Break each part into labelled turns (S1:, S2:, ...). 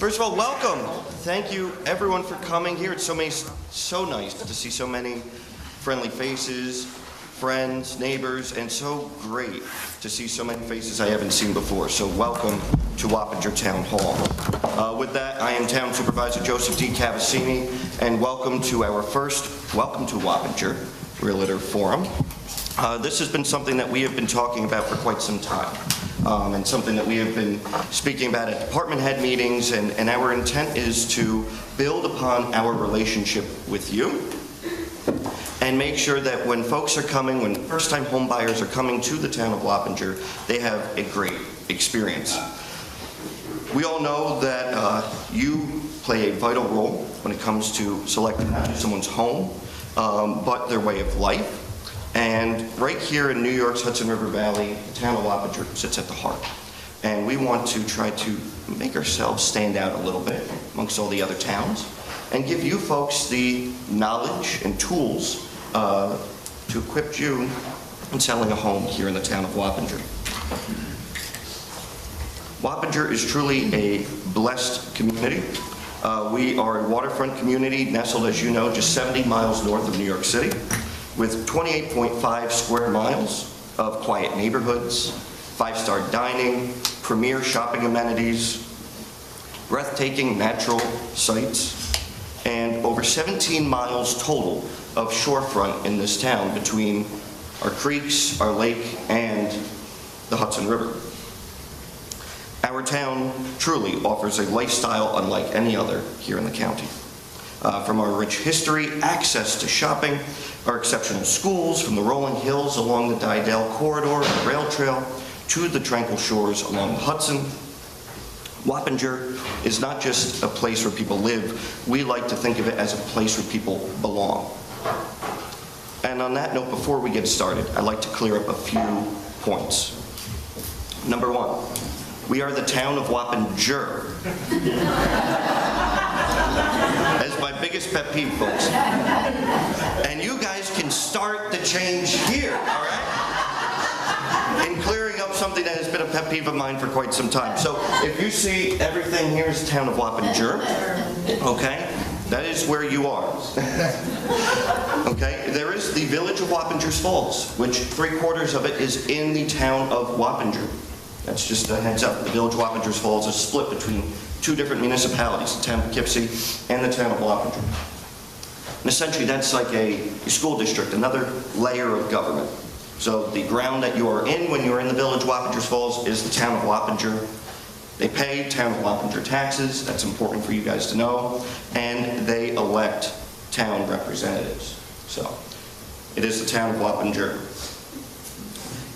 S1: First of all, welcome. Thank you everyone for coming here. It's so nice to see so many friendly faces, friends, neighbors, and so great to see so many faces I haven't seen before. So welcome to Wappinger Town Hall. With that, I am Town Supervisor Joseph D. Cavassini, and welcome to our first Welcome to Wappinger Realtor Forum. This has been something that we have been talking about for quite some time, and something that we have been speaking about at department head meetings, and our intent is to build upon our relationship with you and make sure that when folks are coming, when first-time home buyers are coming to the town of Wappinger, they have a great experience. We all know that you play a vital role when it comes to selecting not just someone's home, but their way of life. And right here in New York's Hudson River Valley, the town of Wappinger sits at the heart. And we want to try to make ourselves stand out a little bit amongst all the other towns and give you folks the knowledge and tools to equip you in selling a home here in the town of Wappinger. Wappinger is truly a blessed community. We are a waterfront community nestled, as you know, just 70 miles north of New York City, with 28.5 square miles of quiet neighborhoods, five-star dining, premier shopping amenities, breathtaking natural sights, and over 17 miles total of shorefront in this town between our creeks, our lake, and the Hudson River. Our town truly offers a lifestyle unlike any other here in the county. From our rich history, access to shopping, our exceptional schools, from the rolling hills along the Didell corridor and rail trail to the tranquil shores along the Hudson, Wappinger is not just a place where people live. We like to think of it as a place where people belong. And on that note, before we get started, I'd like to clear up a few points. Number one, we are the town of Wappinger. That's my biggest pet peeve, folks. And you guys can start the change here, all right? In clearing up something that has been a pet peeve of mine for quite some time. So if you see everything here is the town of Wappinger, okay? That is where you are. Okay? There is the village of Wappingers Falls, which 3/4 of it is in the town of Wappinger. That's just a heads up. The village of Wappingers Falls is split between two different municipalities, the town of Poughkeepsie and the town of Wappinger. And essentially that's like a school district, another layer of government. So the ground that you are in when you're in the village of Wappingers Falls is the town of Wappinger. They pay town of Wappinger taxes, that's important for you guys to know, and they elect town representatives. So it is the town of Wappinger.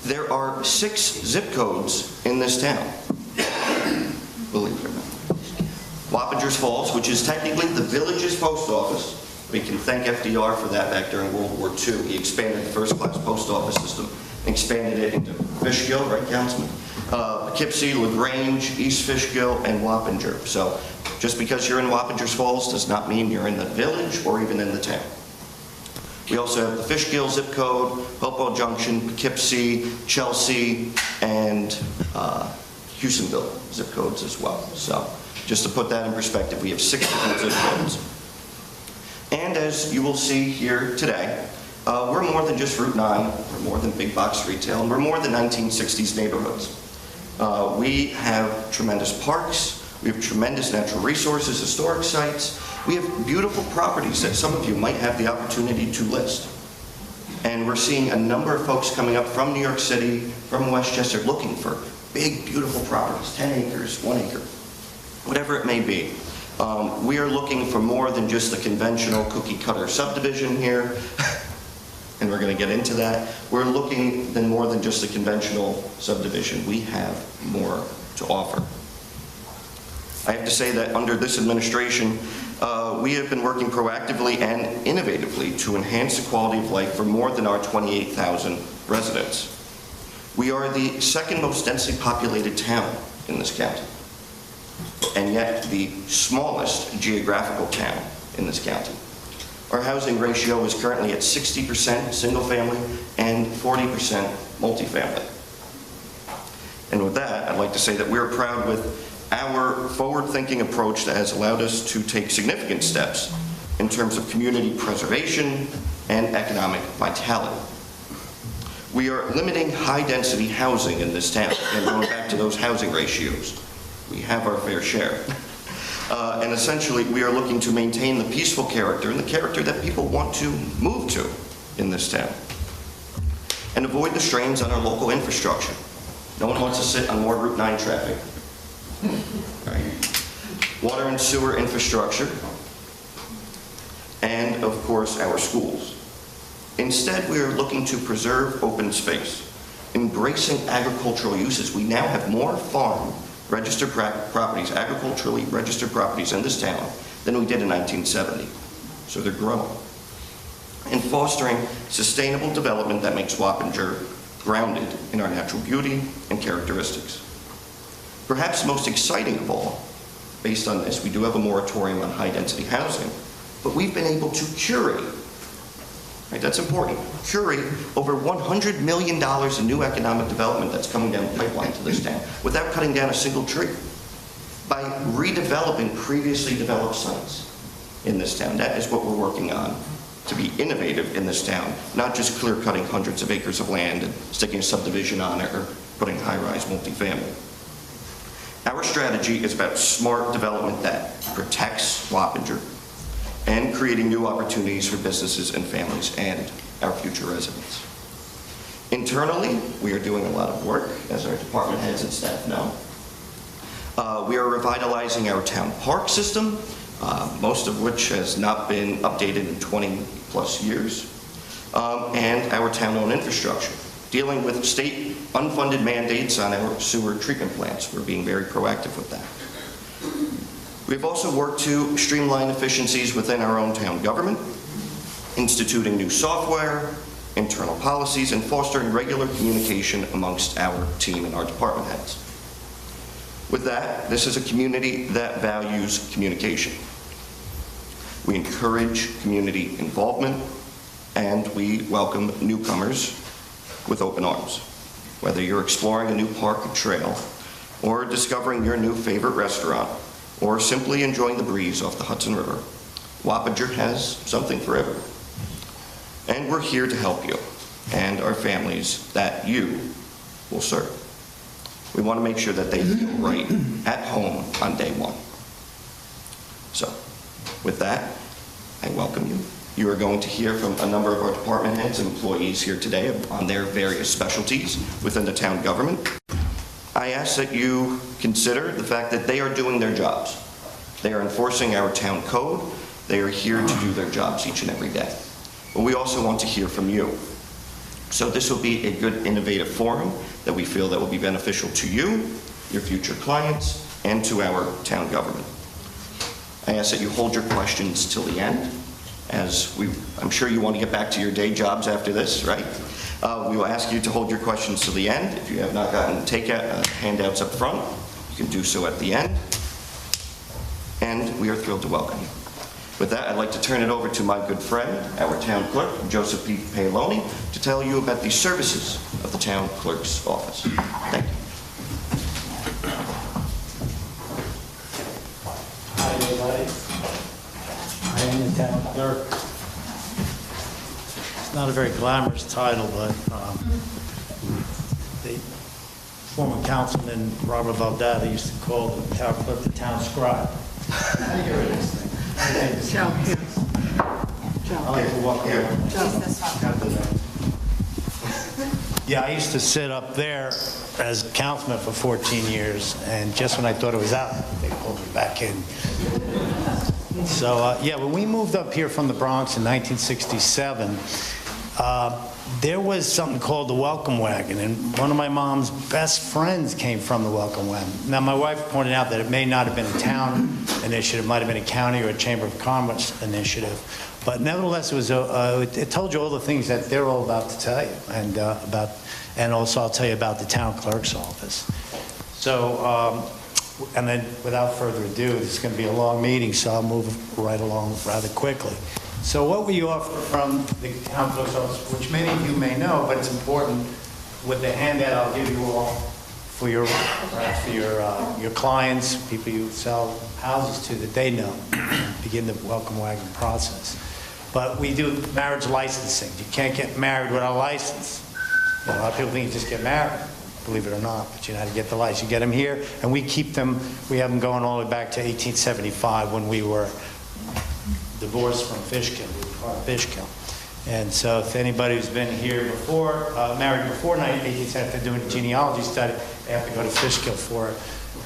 S1: There are 6 zip codes in this town, believe it or not. Wappingers Falls, which is technically the village's post office. We can thank FDR for that back during World War II. He expanded the first-class post office system, expanded it into Fishkill, right, Councilman? Poughkeepsie, LaGrange, East Fishkill, and Wappinger. So just because you're in Wappingers Falls does not mean you're in the village or even in the town. We also have the Fishkill zip code, Hopewell Junction, Poughkeepsie, Chelsea, and Houstonville zip codes as well. So just to put that in perspective, we have 6 different zip codes. And as you will see here today, we're more than just Route 9, we're more than big box retail, and we're more than 1960s neighborhoods. We have tremendous parks, we have tremendous natural resources, historic sites, we have beautiful properties that some of you might have the opportunity to list. And we're seeing a number of folks coming up from New York City, from Westchester, looking for big, beautiful properties, 10 acres, 1 acre, whatever it may be. We are looking for more than just the conventional cookie cutter subdivision here, and we're going to get into that. We're looking then more than just the conventional subdivision. We have more to offer. I have to say that under this administration, we have been working proactively and innovatively to enhance the quality of life for more than our 28,000 residents. We are the second most densely populated town in this county, and yet the smallest geographical town in this county. Our housing ratio is currently at 60% single family and 40% multifamily. And with that, I'd like to say that we're proud with our forward-thinking approach that has allowed us to take significant steps in terms of community preservation and economic vitality. We are limiting high-density housing in this town, and going back to those housing ratios. We have our fair share. And essentially, we are looking to maintain the peaceful character and the character that people want to move to in this town, and avoid the strains on our local infrastructure. No one wants to sit on more Route 9 traffic. Right. Water and sewer infrastructure, and of course our schools. Instead, we are looking to preserve open space, embracing agricultural uses. We now have more farm registered properties, agriculturally registered properties in this town than we did in 1970. So they're growing. And fostering sustainable development that makes Wappinger grounded in our natural beauty and characteristics. Perhaps most exciting of all, based on this, we do have a moratorium on high-density housing, but we've been able to curate, right, that's important, curate over $100 million in new economic development that's coming down the pipeline to this town without cutting down a single tree, by redeveloping previously developed sites in this town. That is what we're working on, to be innovative in this town, not just clear-cutting hundreds of acres of land and sticking a subdivision on it or putting high-rise multifamily. Our strategy is about smart development that protects Wappinger and creating new opportunities for businesses and families and our future residents. Internally, we are doing a lot of work, as our department heads and staff know. We are revitalizing our town park system, most of which has not been updated in 20+ years, and our town-owned infrastructure, dealing with state unfunded mandates on our sewer treatment plants. We're being very proactive with that. We've also worked to streamline efficiencies within our own town government, instituting new software, internal policies, and fostering regular communication amongst our team and our department heads. With that, this is a community that values communication. We encourage community involvement, and we welcome newcomers with open arms. Whether you're exploring a new park or trail, or discovering your new favorite restaurant, or simply enjoying the breeze off the Hudson River, Wappinger has something for everyone. And we're here to help you and our families that you will serve. We want to make sure that they feel right at home on day one. So, with that, I welcome you. You are going to hear from a number of our department heads and employees here today on their various specialties within the town government. I ask that you consider the fact that they are doing their jobs. They are enforcing our town code. They are here to do their jobs each and every day. But we also want to hear from you. So this will be a good, innovative forum that we feel that will be beneficial to you, your future clients, and to our town government. I ask that you hold your questions till the end, as I'm sure you want to get back to your day jobs after this, right? We will ask you to hold your questions to the end. If you have not gotten handouts up front, you can do so at the end. And we are thrilled to welcome you. With that, I'd like to turn it over to my good friend, our town clerk, Joseph P. Paoloni, to tell you about the services of the town clerk's office. Thank you.
S2: Hi, everybody. I am the town clerk. It's not a very glamorous title, but the former councilman Robert Valdata used to call the town clerk the town scribe. How do you hear this thing?
S3: Joe, here.
S2: I like to walk around.
S3: This one.
S2: Yeah, I used to sit up there as councilman for 14 years, and just when I thought it was out, they pulled me back in. So, yeah, when we moved up here from the Bronx in 1967, there was something called the Welcome Wagon, and one of my mom's best friends came from the Welcome Wagon. Now, my wife pointed out that it may not have been a town initiative, it might have been a county or a Chamber of Commerce initiative, but nevertheless, it was it told you all the things that they're all about to tell you, and also I'll tell you about the town clerk's office. So, and then without further ado, it's going to be a long meeting, so I'll move right along rather quickly. So what we offer from the town clerk's office, which many of you may know, but it's important, with the handout I'll give you all your clients, people you sell houses to that they know, begin the welcome wagon process. But we do marriage licensing. You can't get married without a license. You know, a lot of people think you just get married, believe it or not, but you know how to get the license. You get them here, and we keep them, we have them going all the way back to 1875 when we were divorced from Fishkill, we were part of Fishkill. And so if anybody who's been here before, married before 1875, if they're doing a genealogy study, they have to go to Fishkill for it.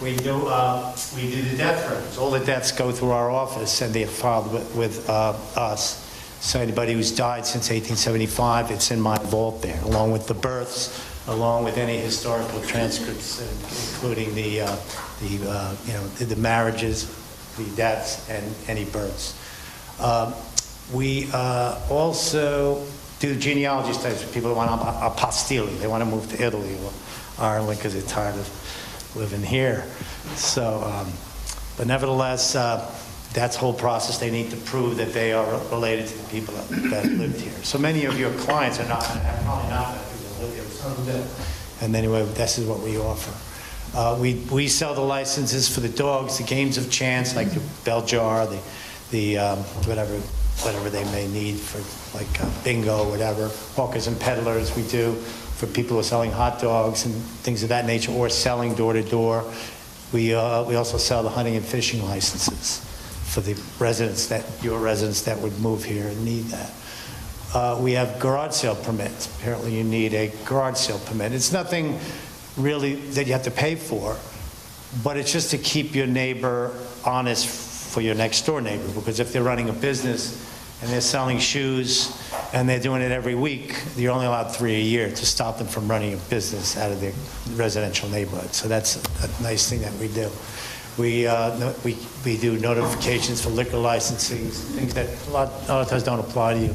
S2: We do the death records. All the deaths go through our office, and they're filed with us. So anybody who's died since 1875, it's in my vault there, along with the births, along with any historical transcripts, including the marriages, the deaths, and any births. We also do genealogy studies for people who want apostille. They want to move to Italy or Ireland because they're tired of living here. So, but nevertheless, that's the whole process. They need to prove that they are related to the people that lived here. So many of your clients are probably not people that live here, but some of them do. And anyway, this is what we offer. We sell the licenses for the dogs, the games of chance, like the bell jar, the whatever they may need for like bingo, whatever. Hawkers and peddlers we do for people who are selling hot dogs and things of that nature, or selling door to door. We also sell the hunting and fishing licenses for the your residents that would move here and need that. We have garage sale permits. Apparently you need a garage sale permit. It's nothing really that you have to pay for, but it's just to keep your neighbor honest for your next door neighbor, because if they're running a business and they're selling shoes and they're doing it every week, you're only allowed 3 a year to stop them from running a business out of their residential neighborhood. So that's a nice thing that we do. We do notifications for liquor licensing, things that a lot of times don't apply to you.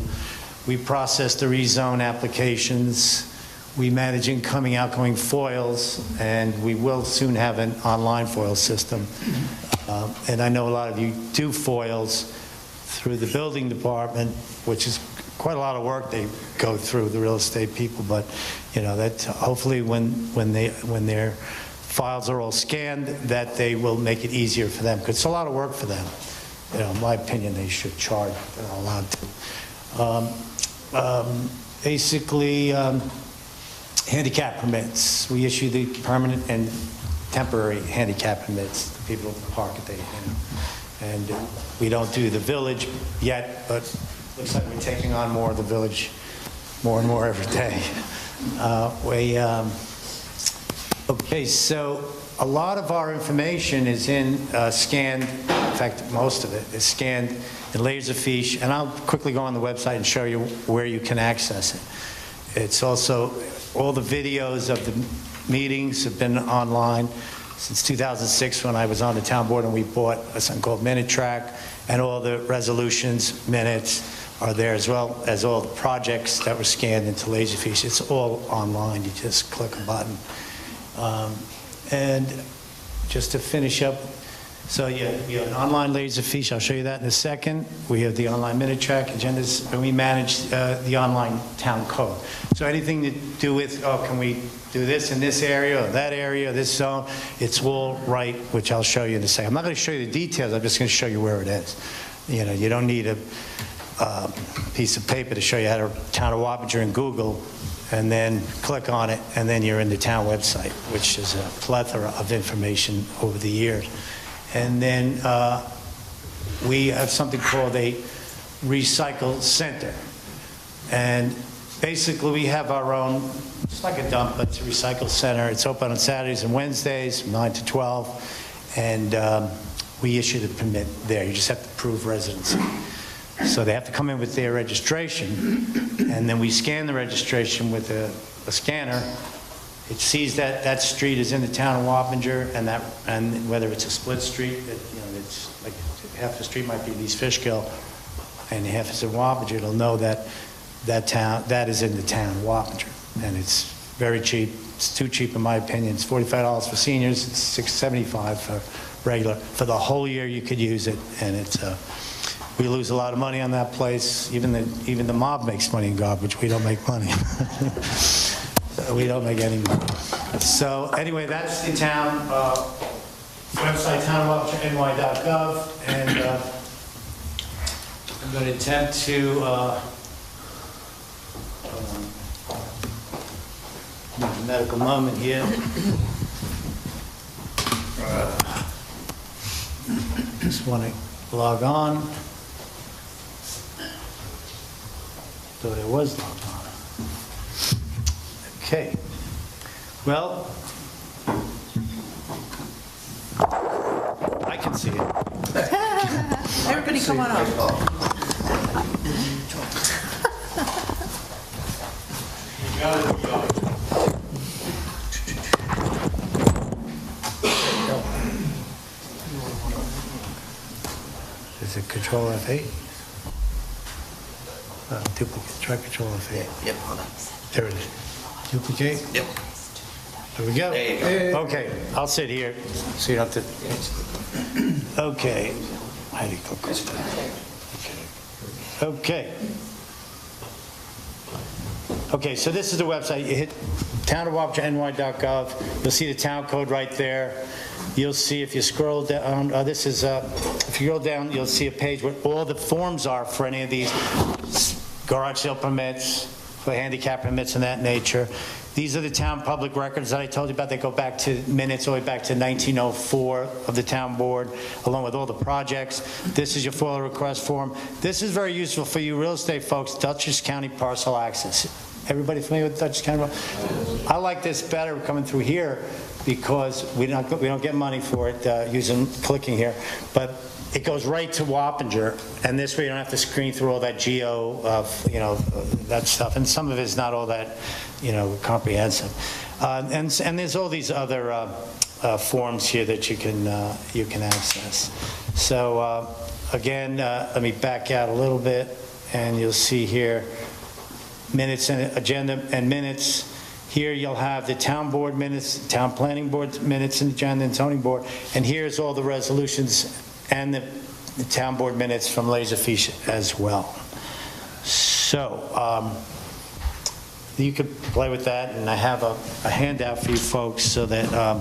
S2: We process the rezone applications. We manage incoming, outgoing foils, and we will soon have an online foil system. And I know a lot of you do foils through the building department, which is quite a lot of work they go through, the real estate people. But you know that hopefully when their files are all scanned, that they will make it easier for them, because it's a lot of work for them. You know, in my opinion, they should charge. They're not allowed to. Basically, handicap permits. We issue the permanent and temporary handicap permits to people who park at the, and we don't do the village yet, but looks like we're taking on more of the village, more and more every day. Okay, so a lot of our information is in scanned, in fact, most of it is scanned in Laserfiche, and I'll quickly go on the website and show you where you can access it. It's also, all the videos of the meetings have been online since 2006 when I was on the town board, and we bought something called Minute Track, and all the resolutions, minutes are there, as well as all the projects that were scanned into Laserfiche. It's all online. You just click a button. And just to finish up, so yeah, we have an online Laserfiche. I'll show you that in a second. We have the online Minute Track agendas, and we manage the online town code. So anything to do with, oh, can we do this in this area or that area, this zone, it's all right, which I'll show you in a second. I'm not going to show you the details. I'm just going to show you where it is. You know, you don't need a piece of paper to show you how to town of Wappinger in Google, and then click on it, and then you're in the town website, which is a plethora of information over the years. And then we have something called a recycle center. And basically we have our own, just like a dump, but it's a recycle center. It's open on Saturdays and Wednesdays, from 9 to 12. And we issue the permit there. You just have to prove residency. So they have to come in with their registration, and then we scan the registration with a scanner. It sees that that street is in the town of Wappinger, and whether it's a split street, it's like half the street might be in East Fishkill, and half is in Wappinger. It'll know that that is in the town of Wappinger, and it's very cheap. It's too cheap in my opinion. It's $45 for seniors. It's $6.75 for regular. For the whole year, you could use it, and it's. We lose a lot of money on that place. Even the mob makes money in garbage. We don't make money. We don't make any money. So anyway, that's the town website, townofwappinger.ny.gov, and I'm going to attempt to make a medical moment here. Just want to log on. Thought it was logged on. Okay. Well, I can see it.
S3: Everybody come on up.
S2: Is it Control F8? Duplicate, try Control F8.
S1: Yep, hold on.
S2: There it is. Duplicate?
S1: Yep.
S2: There we go.
S1: There you go.
S2: Okay, I'll sit here, so you don't have to. Okay. How do you click this? Okay. Okay, so this is the website. You hit townofwappinger.ny.gov. You'll see the town code right there. You'll see if you scroll down, if you scroll down, you'll see a page where all the forms are for any of these garage sale permits, for handicap permits and that nature. These are the town public records that I told you about. They go back to minutes all the way back to 1904 of the town board, along with all the projects. This is your FOIL request form. This is very useful for you real estate folks, Dutchess County parcel access. Everybody familiar with Dutchess County? I like this better coming through here because we don't get money for it clicking here, but it goes right to Wappinger, and this way you don't have to screen through all that geo, that stuff, and some of it is not all that, comprehensive. And there's all these other forms here that you can access. So again, let me back out a little bit, and you'll see here minutes and agenda and minutes. Here you'll have the town board minutes, town planning board minutes, and agenda and zoning board. And here's all the resolutions and the town board minutes from Laserfish as well. So you could play with that, and I have a handout for you folks so that I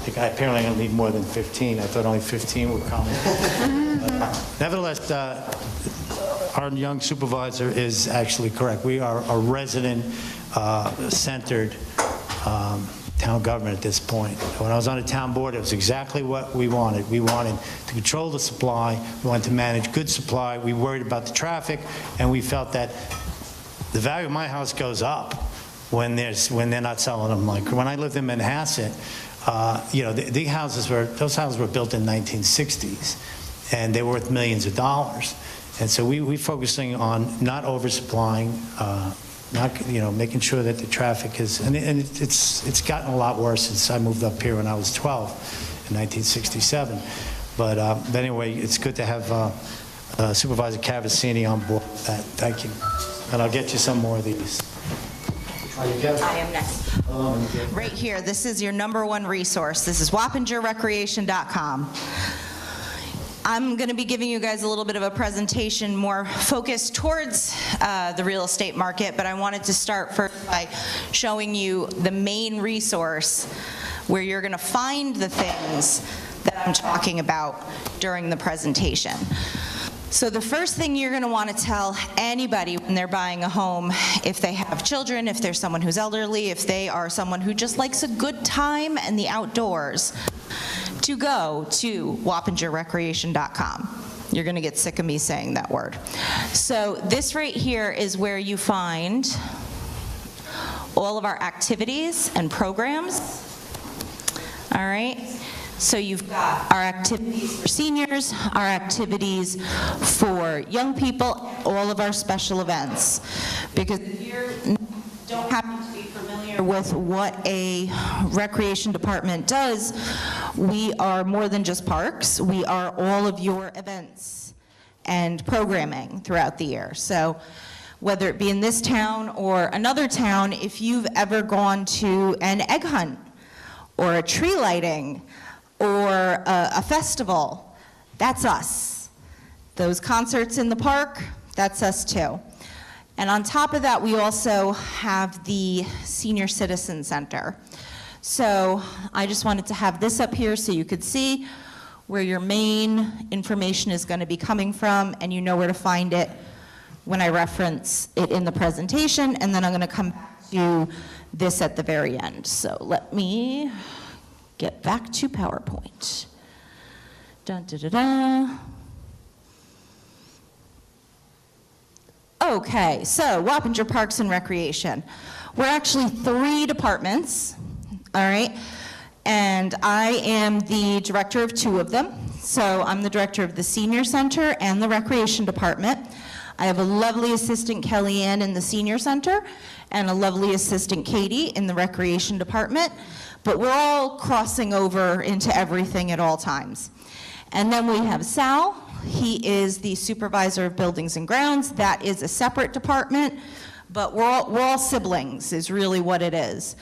S2: apparently I'm going to need more than 15. I thought only 15 were coming. Nevertheless, our young supervisor is actually correct. We are a resident-centered town government at this point. When I was on the town board, it was exactly what we wanted. We wanted to control the supply. We wanted to manage good supply. We worried about the traffic, and we felt that the value of my house goes up when they're not selling them. Like when I lived in Manhasset, those houses were built in the 1960s, and they were worth millions of dollars. And so we focusing on not oversupplying, making sure that the traffic is, and it's gotten a lot worse since I moved up here when I was 12 in 1967. But anyway, it's good to have Supervisor Cavassini on board with that. Thank you. And I'll get you some more of these.
S4: I am next. Right here, this is your #1 resource. This is wappingerrecreation.com. I'm going to be giving you guys a little bit of a presentation more focused towards the real estate market, but I wanted to start first by showing you the main resource where you're going to find the things that I'm talking about during the presentation. So the first thing you're going to want to tell anybody when they're buying a home, if they have children, if they're someone who's elderly, if they are someone who just likes a good time and the outdoors, to go to wappingerrecreation.com. You're going to get sick of me saying that word. So this right here is where you find all of our activities and programs. All right? So you've got our activities for seniors, our activities for young people, all of our special events. Because if you don't happen to be familiar with what a recreation department does, we are more than just parks. We are all of your events and programming throughout the year. So whether it be in this town or another town, if you've ever gone to an egg hunt or a tree lighting or a festival, that's us. Those concerts in the park, that's us too. And on top of that, we also have the Senior Citizen Center. So I just wanted to have this up here so you could see where your main information is going to be coming from, and you know where to find it when I reference it in the presentation, and then I'm going to come back to this at the very end. So let me get back to PowerPoint. Dun, da, da, da. Okay, so Wappinger Parks and Recreation. We're actually 3 departments, all right? And I am the director of 2 of them. So I'm the director of the Senior Center and the Recreation Department. I have a lovely assistant, Kellyanne, in the Senior Center, and a lovely assistant, Katie, in the Recreation Department. But we're all crossing over into everything at all times. And then we have Sal. He is the supervisor of buildings and grounds. That is a separate department, but we're all siblings is really what it is.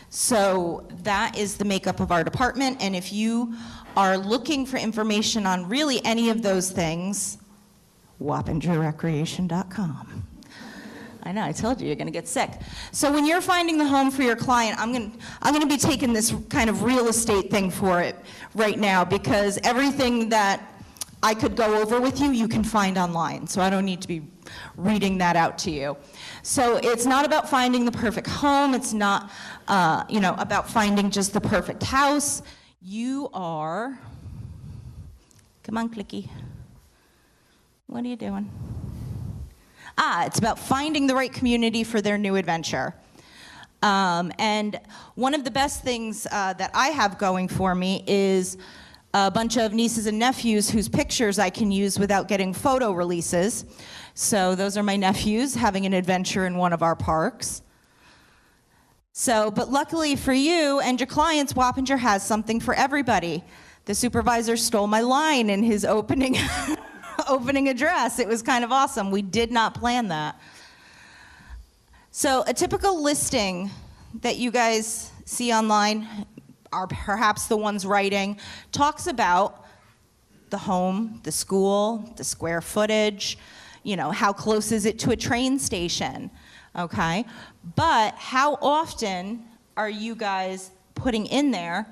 S4: So that is the makeup of our department, and if you are looking for information on really any of those things, wappingerrecreation.com. I know, I told you, you're gonna get sick. So when you're finding the home for your client, I'm gonna be taking this kind of real estate thing for it right now, because everything that I could go over with you, you can find online, so I don't need to be reading that out to you. So it's not about finding the perfect home, it's not about finding just the perfect house. You are, come on, Clicky. What are you doing? It's about finding the right community for their new adventure. And one of the best things that I have going for me is a bunch of nieces and nephews whose pictures I can use without getting photo releases. So those are my nephews having an adventure in one of our parks. So, but luckily for you and your clients, Wappinger has something for everybody. The supervisor stole my line in his opening address. It was kind of awesome. We did not plan that. So a typical listing that you guys see online, are perhaps the ones writing, talks about the home, the school, the square footage, how close is it to a train station, okay? But how often are you guys putting in there,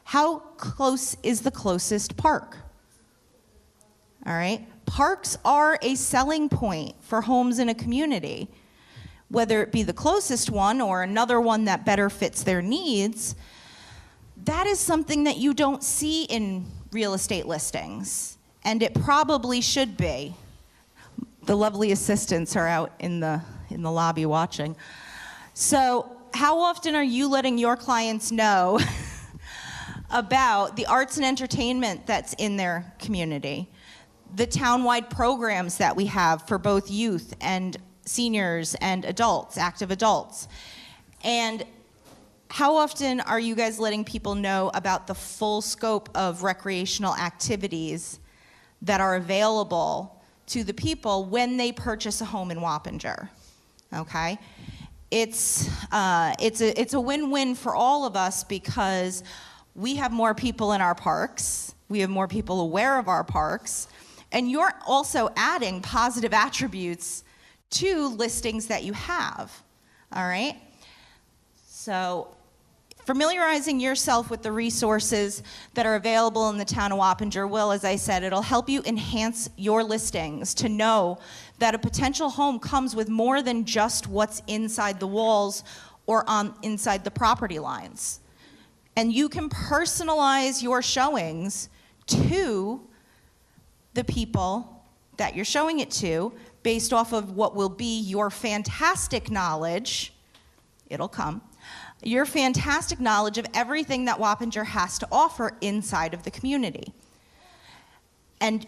S4: how close is the closest park? All right? Parks are a selling point for homes in a community. Whether it be the closest one or another one that better fits their needs, that is something that you don't see in real estate listings, and it probably should be. The lovely assistants are out in the lobby watching. So how often are you letting your clients know about the arts and entertainment that's in their community, the townwide programs that we have for both youth and seniors and adults, active adults, and how often are you guys letting people know about the full scope of recreational activities that are available to the people when they purchase a home in Wappinger? Okay? It's a win-win for all of us, because we have more people in our parks, we have more people aware of our parks, and you're also adding positive attributes to listings that you have, all right? So familiarizing yourself with the resources that are available in the town of Wappinger will, as I said, it'll help you enhance your listings to know that a potential home comes with more than just what's inside the walls or inside the property lines. And you can personalize your showings to the people that you're showing it to based off of what will be your fantastic knowledge, it'll come, your fantastic knowledge of everything that Wappinger has to offer inside of the community. And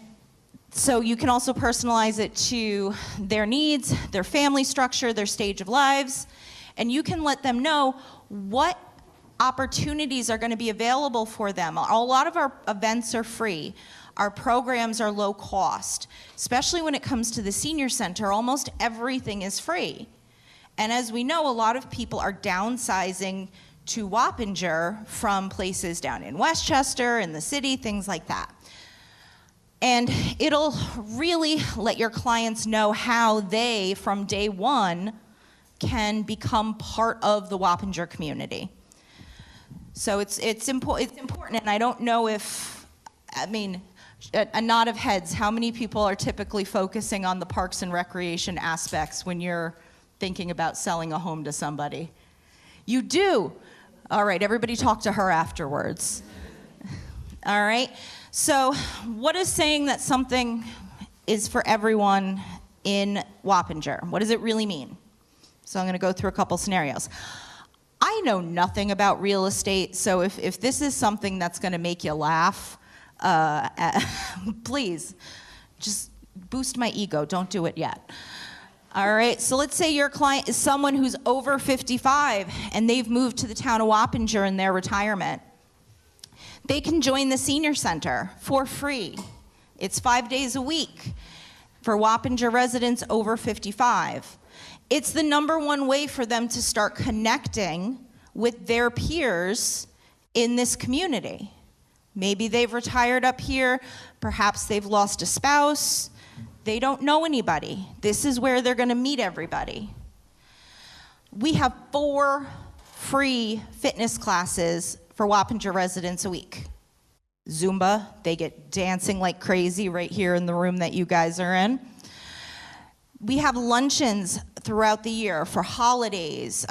S4: so you can also personalize it to their needs, their family structure, their stage of lives, and you can let them know what opportunities are going to be available for them. A lot of our events are free. Our programs are low cost. Especially when it comes to the senior center, almost everything is free. And as we know, a lot of people are downsizing to Wappinger from places down in Westchester, in the city, things like that. And it'll really let your clients know how they, from day one, can become part of the Wappinger community. So it's important, and I don't know if, I mean, a nod of heads, how many people are typically focusing on the parks and recreation aspects when you're thinking about selling a home to somebody? You do. All right, everybody talk to her afterwards. All right, so what is saying that something is for everyone in Wappinger? What does it really mean? So I'm going to go through a couple scenarios. I know nothing about real estate, so if this is something that's going to make you laugh, please, just boost my ego. Don't do it yet. All right, so let's say your client is someone who's over 55 and they've moved to the town of Wappinger in their retirement. They can join the senior center for free. It's 5 days a week for Wappinger residents over 55. It's the #1 way for them to start connecting with their peers in this community. Maybe they've retired up here, perhaps they've lost a spouse, they don't know anybody. This is where they're gonna meet everybody. We have 4 free fitness classes for Wappinger residents a week. Zumba, they get dancing like crazy right here in the room that you guys are in. We have luncheons throughout the year for holidays,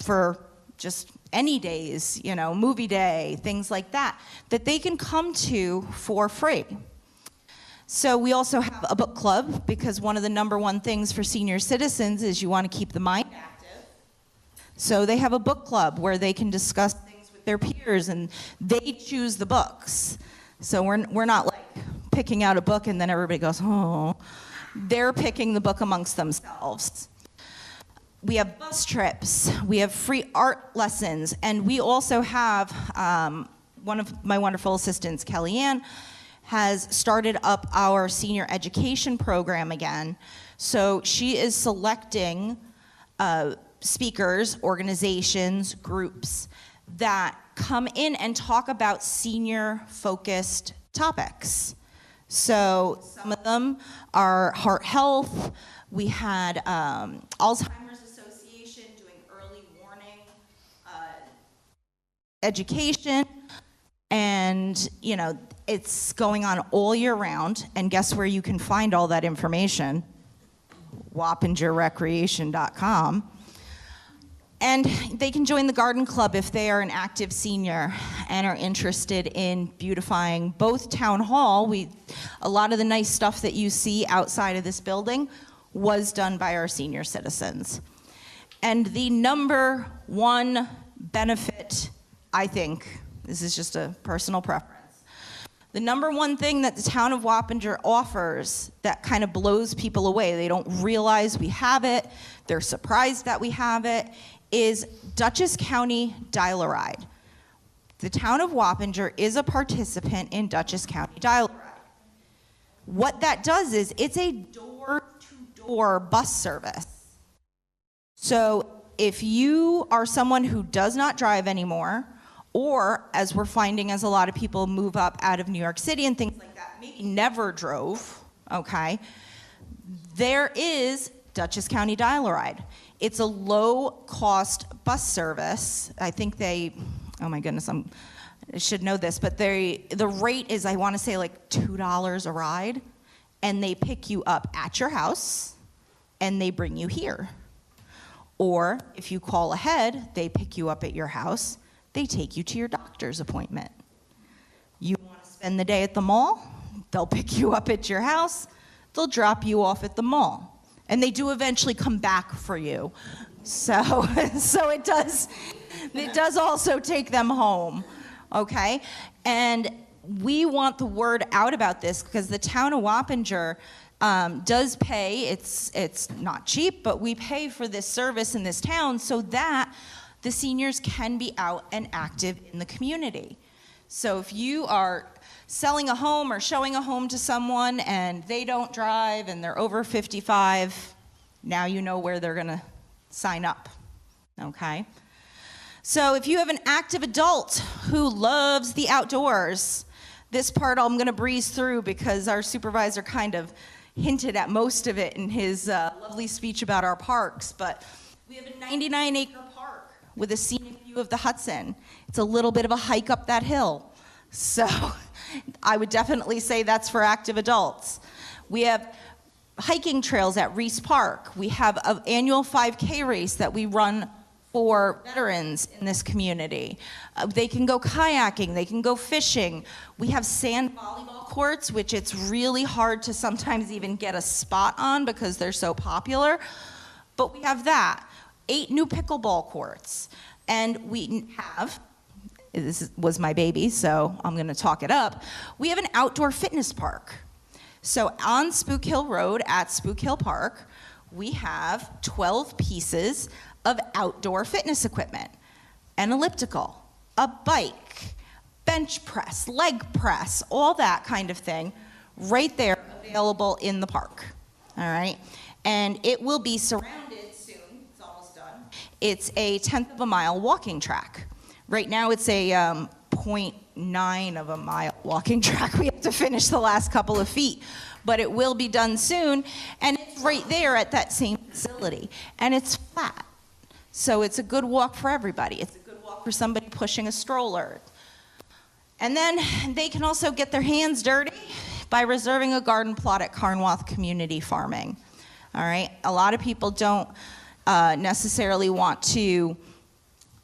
S4: for just any days, you know, movie day, things like that, that they can come to for free. So we also have a book club, because one of the #1 things for senior citizens is you want to keep the mind active. So they have a book club where they can discuss things with their peers, and they choose the books. So we're not like picking out a book and then everybody goes, oh. They're picking the book amongst themselves. We have bus trips, we have free art lessons, and we also have, one of my wonderful assistants, Kellyanne, has started up our senior education program again. So she is selecting speakers, organizations, groups that come in and talk about senior-focused topics. So some of them are heart health. We had Alzheimer's Association doing early warning education. And, you know, it's going on all year round. And guess where you can find all that information? wappingerrecreation.com. And they can join the garden club if they are an active senior and are interested in beautifying both town hall. A lot of the nice stuff that you see outside of this building was done by our senior citizens. And the #1 benefit, I think, this is just a personal preference, the #1 thing that the town of Wappinger offers that kind of blows people away, they don't realize we have it, they're surprised that we have it, is Dutchess County Dial-A-Ride. The town of Wappinger is a participant in Dutchess County Dial-A-Ride. What that does is it's a door-to-door bus service. So if you are someone who does not drive anymore, or as we're finding as a lot of people move up out of New York City and things like that, maybe never drove, okay, there is Dutchess County Dial-A-Ride. It's a low-cost bus service. I think they, oh my goodness, I should know this, but the rate is, I want to say, like $2 a ride, and they pick you up at your house, and they bring you here. Or if you call ahead, they pick you up at your house, they take you to your doctor's appointment. You want to spend the day at the mall? They'll pick you up at your house, they'll drop you off at the mall. And they do eventually come back for you. So it does also take them home, okay? And we want the word out about this because the town of Wappinger does pay, it's not cheap, but we pay for this service in this town so that the seniors can be out and active in the community. So if you are selling a home or showing a home to someone and they don't drive and they're over 55, now you know where they're gonna sign up, okay? So if you have an active adult who loves the outdoors, this part I'm gonna breeze through because our supervisor kind of hinted at most of it in his lovely speech about our parks, but we have a 99-acre park with a scenic view of the Hudson. It's a little bit of a hike up that hill. So I would definitely say that's for active adults. We have hiking trails at Reese Park. We have an annual 5K race that we run for veterans in this community. They can go kayaking, they can go fishing. We have sand volleyball courts, which it's really hard to sometimes even get a spot on because they're so popular. But we have that. 8 new pickleball courts. And we have, this was my baby, so I'm gonna talk it up. We have an outdoor fitness park. So on Spook Hill Road at Spook Hill Park, we have 12 pieces of outdoor fitness equipment: an elliptical, a bike, bench press, leg press, all that kind of thing, right there available in the park, all right? And it will be surrounded soon, it's almost done. It's a 1/10 of a mile walking track. Right now it's a 0.9 of a mile walking track. We have to finish the last couple of feet, but it will be done soon, and it's right there at that same facility, and it's flat. So it's a good walk for everybody. It's a good walk for somebody pushing a stroller. And then they can also get their hands dirty by reserving a garden plot at Carnwath Community Farming. All right, a lot of people don't necessarily want to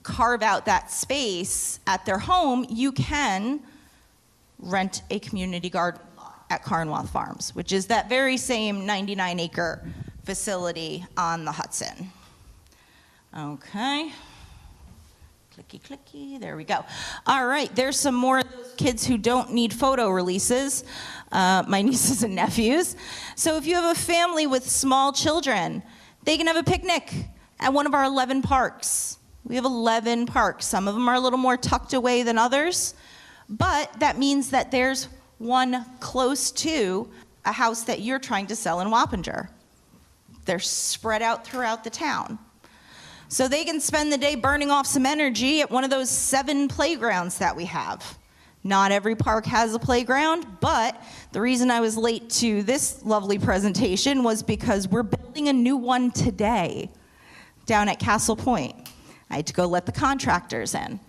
S4: carve out that space at their home. You can rent a community garden plot at Carnwath Farms, which is that very same 99-acre facility on the Hudson. Okay. Clicky, clicky, there we go. All right, there's some more of those kids who don't need photo releases, my nieces and nephews. So if you have a family with small children, they can have a picnic at one of our 11 parks. We have 11 parks. Some of them are a little more tucked away than others, but that means that there's one close to a house that you're trying to sell in Wappinger. They're spread out throughout the town. So they can spend the day burning off some energy at one of those 7 playgrounds that we have. Not every park has a playground, but the reason I was late to this lovely presentation was because we're building a new one today down at Castle Point. I had to go let the contractors in.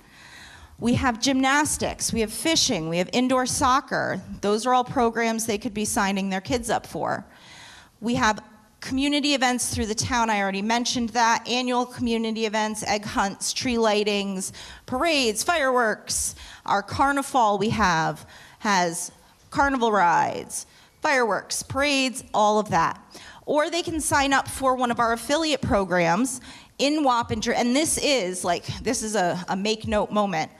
S4: We have gymnastics, we have fishing, we have indoor soccer. Those are all programs they could be signing their kids up for. We have community events through the town, I already mentioned that. Annual community events, egg hunts, tree lightings, parades, fireworks. Our carnival we have has carnival rides, fireworks, parades, all of that. Or they can sign up for one of our affiliate programs in Wappinger, and this is a make note moment.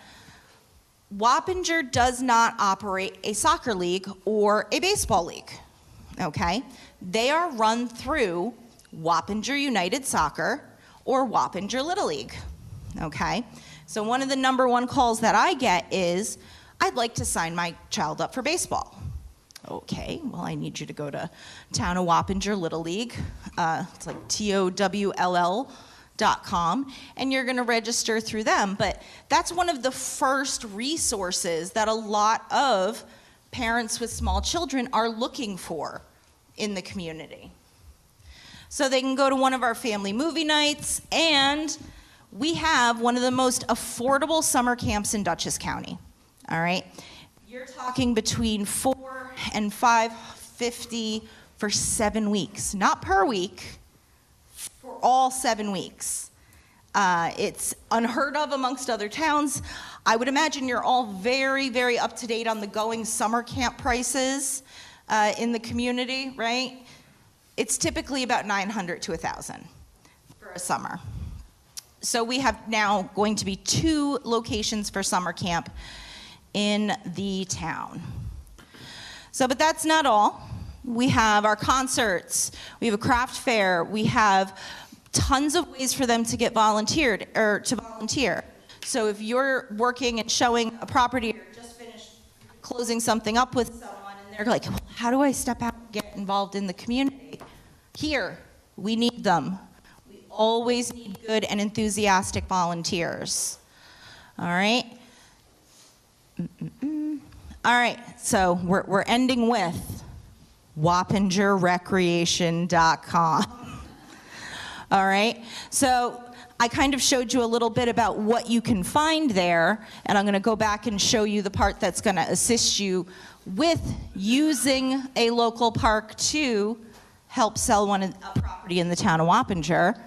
S4: Wappinger does not operate a soccer league or a baseball league, okay? They are run through Wappinger United Soccer or Wappinger Little League, okay? So one of the #1 calls that I get is, I'd like to sign my child up for baseball. Okay, well, I need you to go to Town of Wappinger Little League. It's like TOWLL.com, and you're gonna register through them. But that's one of the first resources that a lot of parents with small children are looking for in the community. So they can go to one of our family movie nights, and we have one of the most affordable summer camps in Dutchess County, all right? You're talking between $4 and $5.50 for 7 weeks, not per week, for all 7 weeks. It's unheard of amongst other towns. I would imagine you're all very, very up to date on the going summer camp prices in the community, right? It's typically about $900 to $1,000 for a summer. So we have now going to be 2 locations for summer camp in the town. So, but that's not all. We have our concerts, we have a craft fair, we have tons of ways for them to get volunteered, or to volunteer. So if you're working and showing a property or just finished closing something up with someone and they're like, well, how do I step out and get involved in the community? Here, we need them. We always need good and enthusiastic volunteers. All right? All right, so we're ending with WappingerRecreation.com. All right? So I kind of showed you a little bit about what you can find there, and I'm going to go back and show you the part that's going to assist you with using a local park to help sell a property in the town of Wappinger.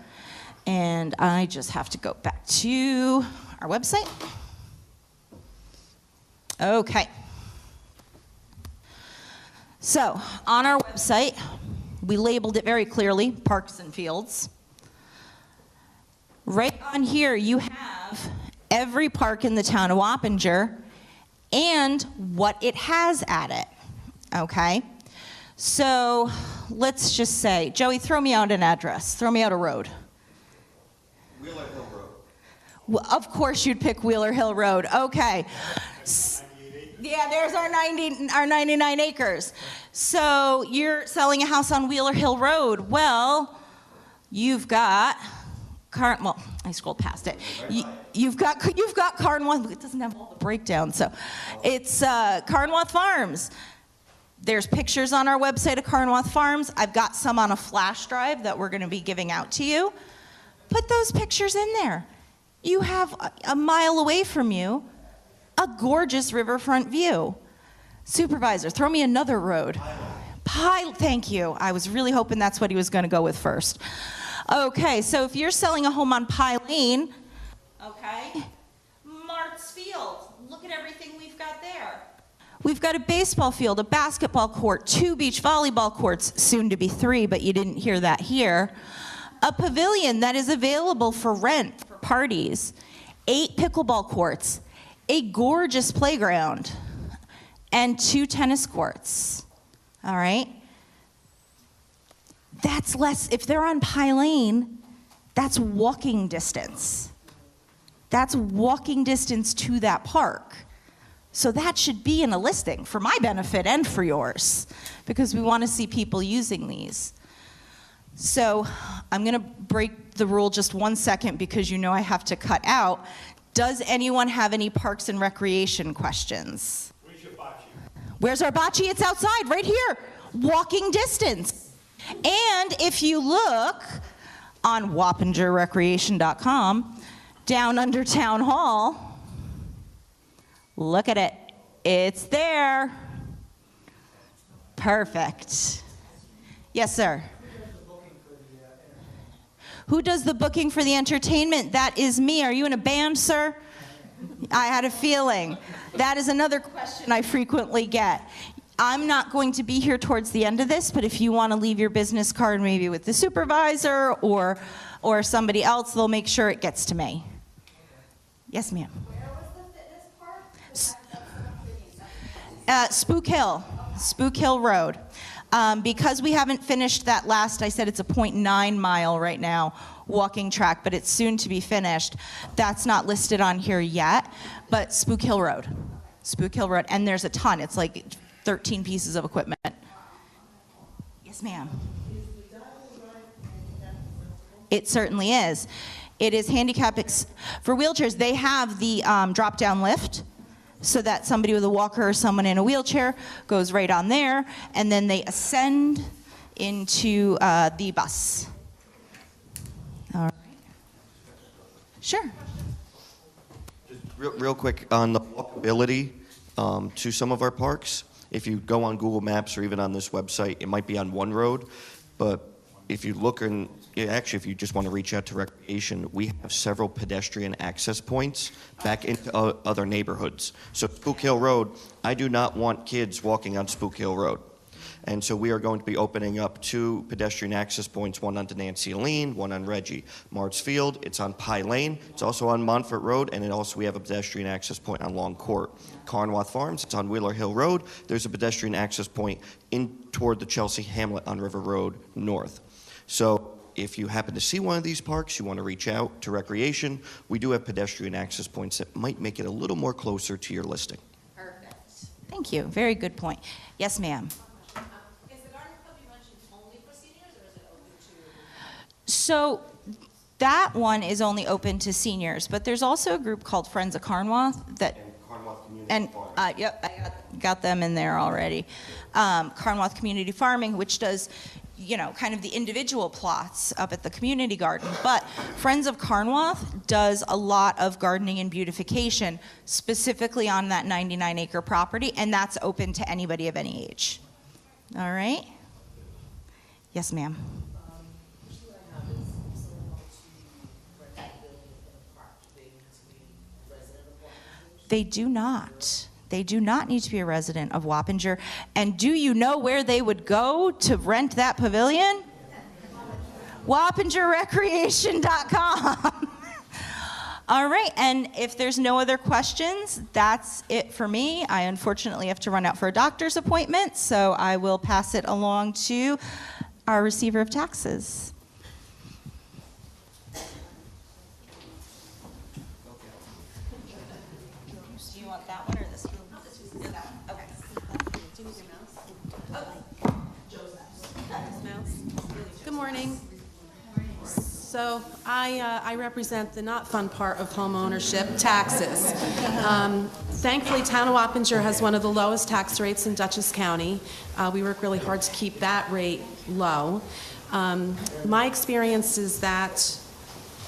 S4: And I just have to go back to our website. Okay. So on our website, we labeled it very clearly, Parks and Fields. Right on here, you have every park in the town of Wappinger and what it has at it, okay? So let's just say, Joey, throw me out an address. Throw me out a road.
S1: Wheeler Hill Road.
S4: Well, of course you'd pick Wheeler Hill Road. Okay. Yeah, there's our 99 acres. So you're selling a house on Wheeler Hill Road. Well, you've got well, I scrolled past it. You've got Carnwath. It doesn't have all the breakdown, so it's Carnwath Farms. There's pictures on our website of Carnwath Farms. I've got some on a flash drive that we're going to be giving out to you. Put those pictures in there. You have a mile away from you a gorgeous riverfront view. Supervisor, throw me another road. Thank you. I was really hoping that's what he was going to go with first. Okay, so if you're selling a home on Pie Lane, okay, Mart's Field, look at everything we've got there. We've got a baseball field, a basketball court, 2 beach volleyball courts, soon to be 3, but you didn't hear that here. A pavilion that is available for rent for parties, 8 pickleball courts, a gorgeous playground, and 2 tennis courts. All right? That's less, if they're on Pie Lane, that's walking distance. That's walking distance to that park. So that should be in a listing for my benefit and for yours, because we want to see people using these. So I'm going to break the rule just 1 second because you know I have to cut out. Does anyone have any parks and recreation questions?
S5: Where's your bocce?
S4: Where's our bocce? It's outside, right here. Walking distance. And if you look on wappingerrecreation.com, down under Town Hall, look at it. It's there. Perfect. Yes, sir. Who does the booking for the entertainment? That is me. Are you in a band, sir? I had a feeling. That is another question I frequently get. I'm not going to be here towards the end of this, but if you want to leave your business card maybe with the supervisor or somebody else, they'll make sure it gets to me. Yes, ma'am.
S6: Where was the fitness park?
S4: Spook Hill. Spook Hill Road. Because we haven't finished that last, I said it's a 0.9 mile right now, walking track, but it's soon to be finished. That's not listed on here yet, but Spook Hill Road. Spook Hill Road, and there's a ton. It's like 13 pieces of equipment. Yes, ma'am. It certainly is. It is handicap for wheelchairs. They have the drop-down lift, so that somebody with a walker or someone in a wheelchair goes right on there, and then they ascend into the bus. All right. Sure.
S1: Just real quick on the walkability to some of our parks. If you go on Google Maps or even on this website, it might be on one road, but if you look in, actually, if you just want to reach out to recreation, we have several pedestrian access points back into other neighborhoods. So Spook Hill Road, I do not want kids walking on Spook Hill Road. And so we are going to be opening up 2 pedestrian access points, one onto Nancy Lane, one on Reggie. Mart's Field, it's on Pie Lane. It's also on Montfort Road, and then also we have a pedestrian access point on Long Court. Carnwath Farms, it's on Wheeler Hill Road. There's a pedestrian access point in toward the Chelsea Hamlet on River Road North. So if you happen to see one of these parks, you want to reach out to Recreation, we do have pedestrian access points that might make it a little more closer to your listing.
S4: Perfect. Thank you. Very good point. Yes, ma'am.
S6: Is the garden club you mentioned only for seniors, or is it open to?
S4: So that one is only open to seniors, but there's also a group called Friends of Carnwath that, and yep, I got them in there already. Carnwath Community Farming, which does kind of the individual plots up at the community garden. But Friends of Carnwath does a lot of gardening and beautification, specifically on that 99-acre property, and that's open to anybody of any age. All right? Yes, ma'am. They do not. They do not need to be a resident of Wappinger. And do you know where they would go to rent that pavilion? WappingerRecreation.com. All right, and if there's no other questions, that's it for me. I unfortunately have to run out for a doctor's appointment, so I will pass it along to our receiver of taxes. Do you want that one or this one? That one. Okay.
S6: Do you need your mouse? Good morning. So I represent the not fun part of home ownership, taxes. Thankfully, Town of Wappinger has one of the lowest tax rates in Dutchess County. We work really hard to keep that rate low. My experience is that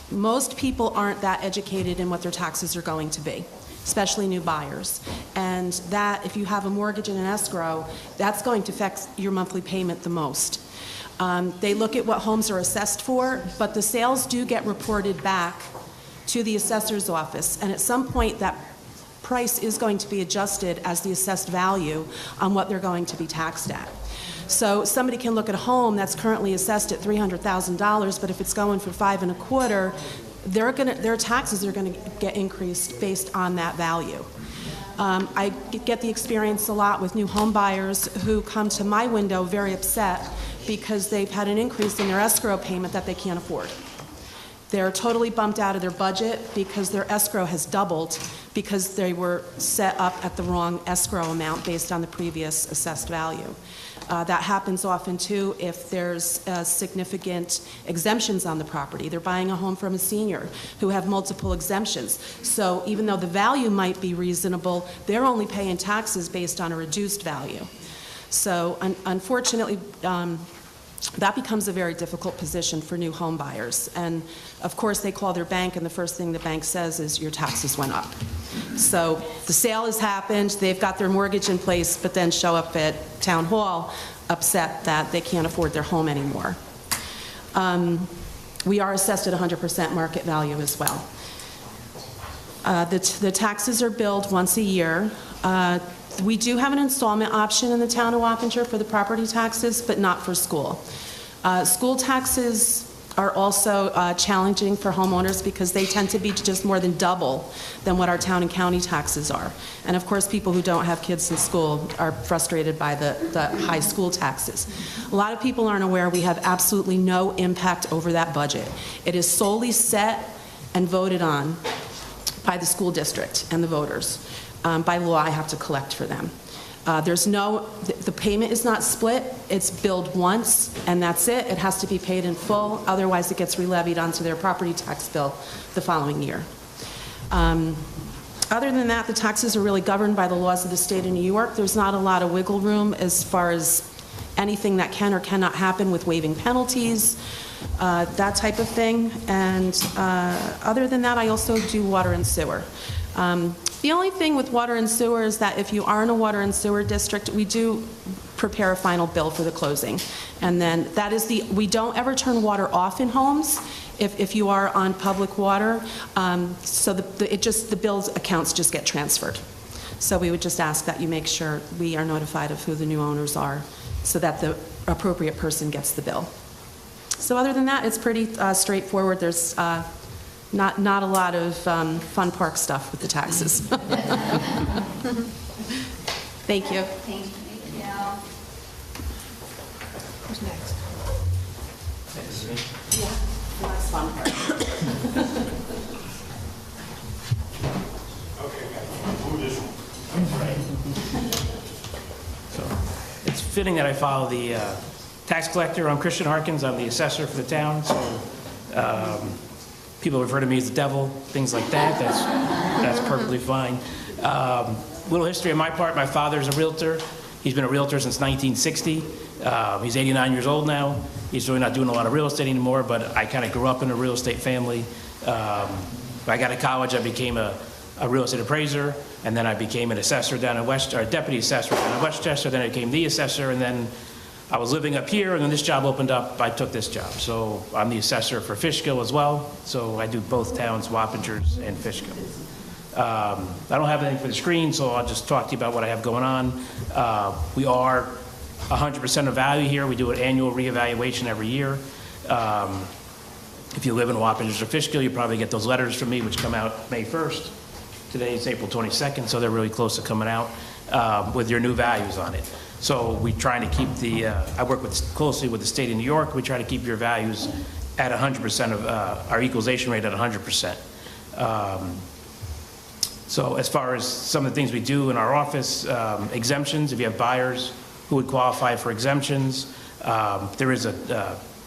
S6: most people aren't that educated in what their taxes are going to be, especially new buyers. And that, if you have a mortgage and an escrow, that's going to affect your monthly payment the most. They look at what homes are assessed for, but the sales do get reported back to the assessor's office, and at some point that price is going to be adjusted as the assessed value on what they're going to be taxed at. So somebody can look at a home that's currently assessed at $300,000, but if it's going for $5 1/4, their taxes are going to get increased based on that value. I get the experience a lot with new home buyers who come to my window very upset because they've had an increase in their escrow payment that they can't afford. They're totally bumped out of their budget because their escrow has doubled because they were set up at the wrong escrow amount based on the previous assessed value. That happens often too if there's significant exemptions on the property. They're buying a home from a senior who have multiple exemptions. So even though the value might be reasonable, they're only paying taxes based on a reduced value. So unfortunately, that becomes a very difficult position for new home buyers. And of course, they call their bank, and the first thing the bank says is your taxes went up. So the sale has happened, they've got their mortgage in place, but then show up at town hall upset that they can't afford their home anymore. We are assessed at 100% market value as well. The taxes are billed once a year. We do have an installment option in the town of Wappinger for the property taxes, but not for school. School taxes are also challenging for homeowners because they tend to be just more than double than what our town and county taxes are. And of course, people who don't have kids in school are frustrated by the high school taxes. A lot of people aren't aware we have absolutely no impact over that budget. It is solely set and voted on by the school district and the voters. By law, I have to collect for them. The payment is not split, it's billed once, and that's it. It has to be paid in full, otherwise it gets relevied onto their property tax bill the following year. Other than that, the taxes are really governed by the laws of the state of New York. There's not a lot of wiggle room as far as anything that can or cannot happen with waiving penalties, that type of thing. And other than that, I also do water and sewer. The only thing with water and sewer is that if you are in a water and sewer district, we do prepare a final bill for the closing. And then that is we don't ever turn water off in homes if you are on public water. So the bill's accounts just get transferred. So we would just ask that you make sure we are notified of who the new owners are so that the appropriate person gets the bill. So other than that, it's pretty straightforward. There's not a lot of fun park stuff with the taxes. Thank you.
S4: Thank you.
S3: Who's next?
S6: Yeah, the next fun part.
S5: So it's fitting that I follow the tax collector. I'm Christian Harkins. I'm the assessor for the town. So people refer to me as the devil, things like that. That's perfectly fine. Little history on my part. My father's a realtor. He's been a realtor since 1960. He's 89 years old now. He's really not doing a lot of real estate anymore, but I kind of grew up in a real estate family. When I got to college, I became a real estate appraiser, and then I became an assessor down in or a deputy assessor down in Westchester, then I became the assessor, and then I was living up here, and then this job opened up, I took this job. So I'm the assessor for Fishkill as well, so I do both towns, Wappingers and Fishkill. I don't have anything for the screen, so I'll just talk to you about what I have going on. We are 100% of value here. We do an annual reevaluation every year. If you live in Wappingers or Fishkill, you probably get those letters from me, which come out May 1st. Today is April 22nd, so they're really close to coming out with your new values on it. So we try to keep I work closely with the state of New York. We try to keep your values at 100% of our equalization rate at 100%. So as far as some of the things we do in our office, exemptions, if you have buyers who would qualify for exemptions, there is a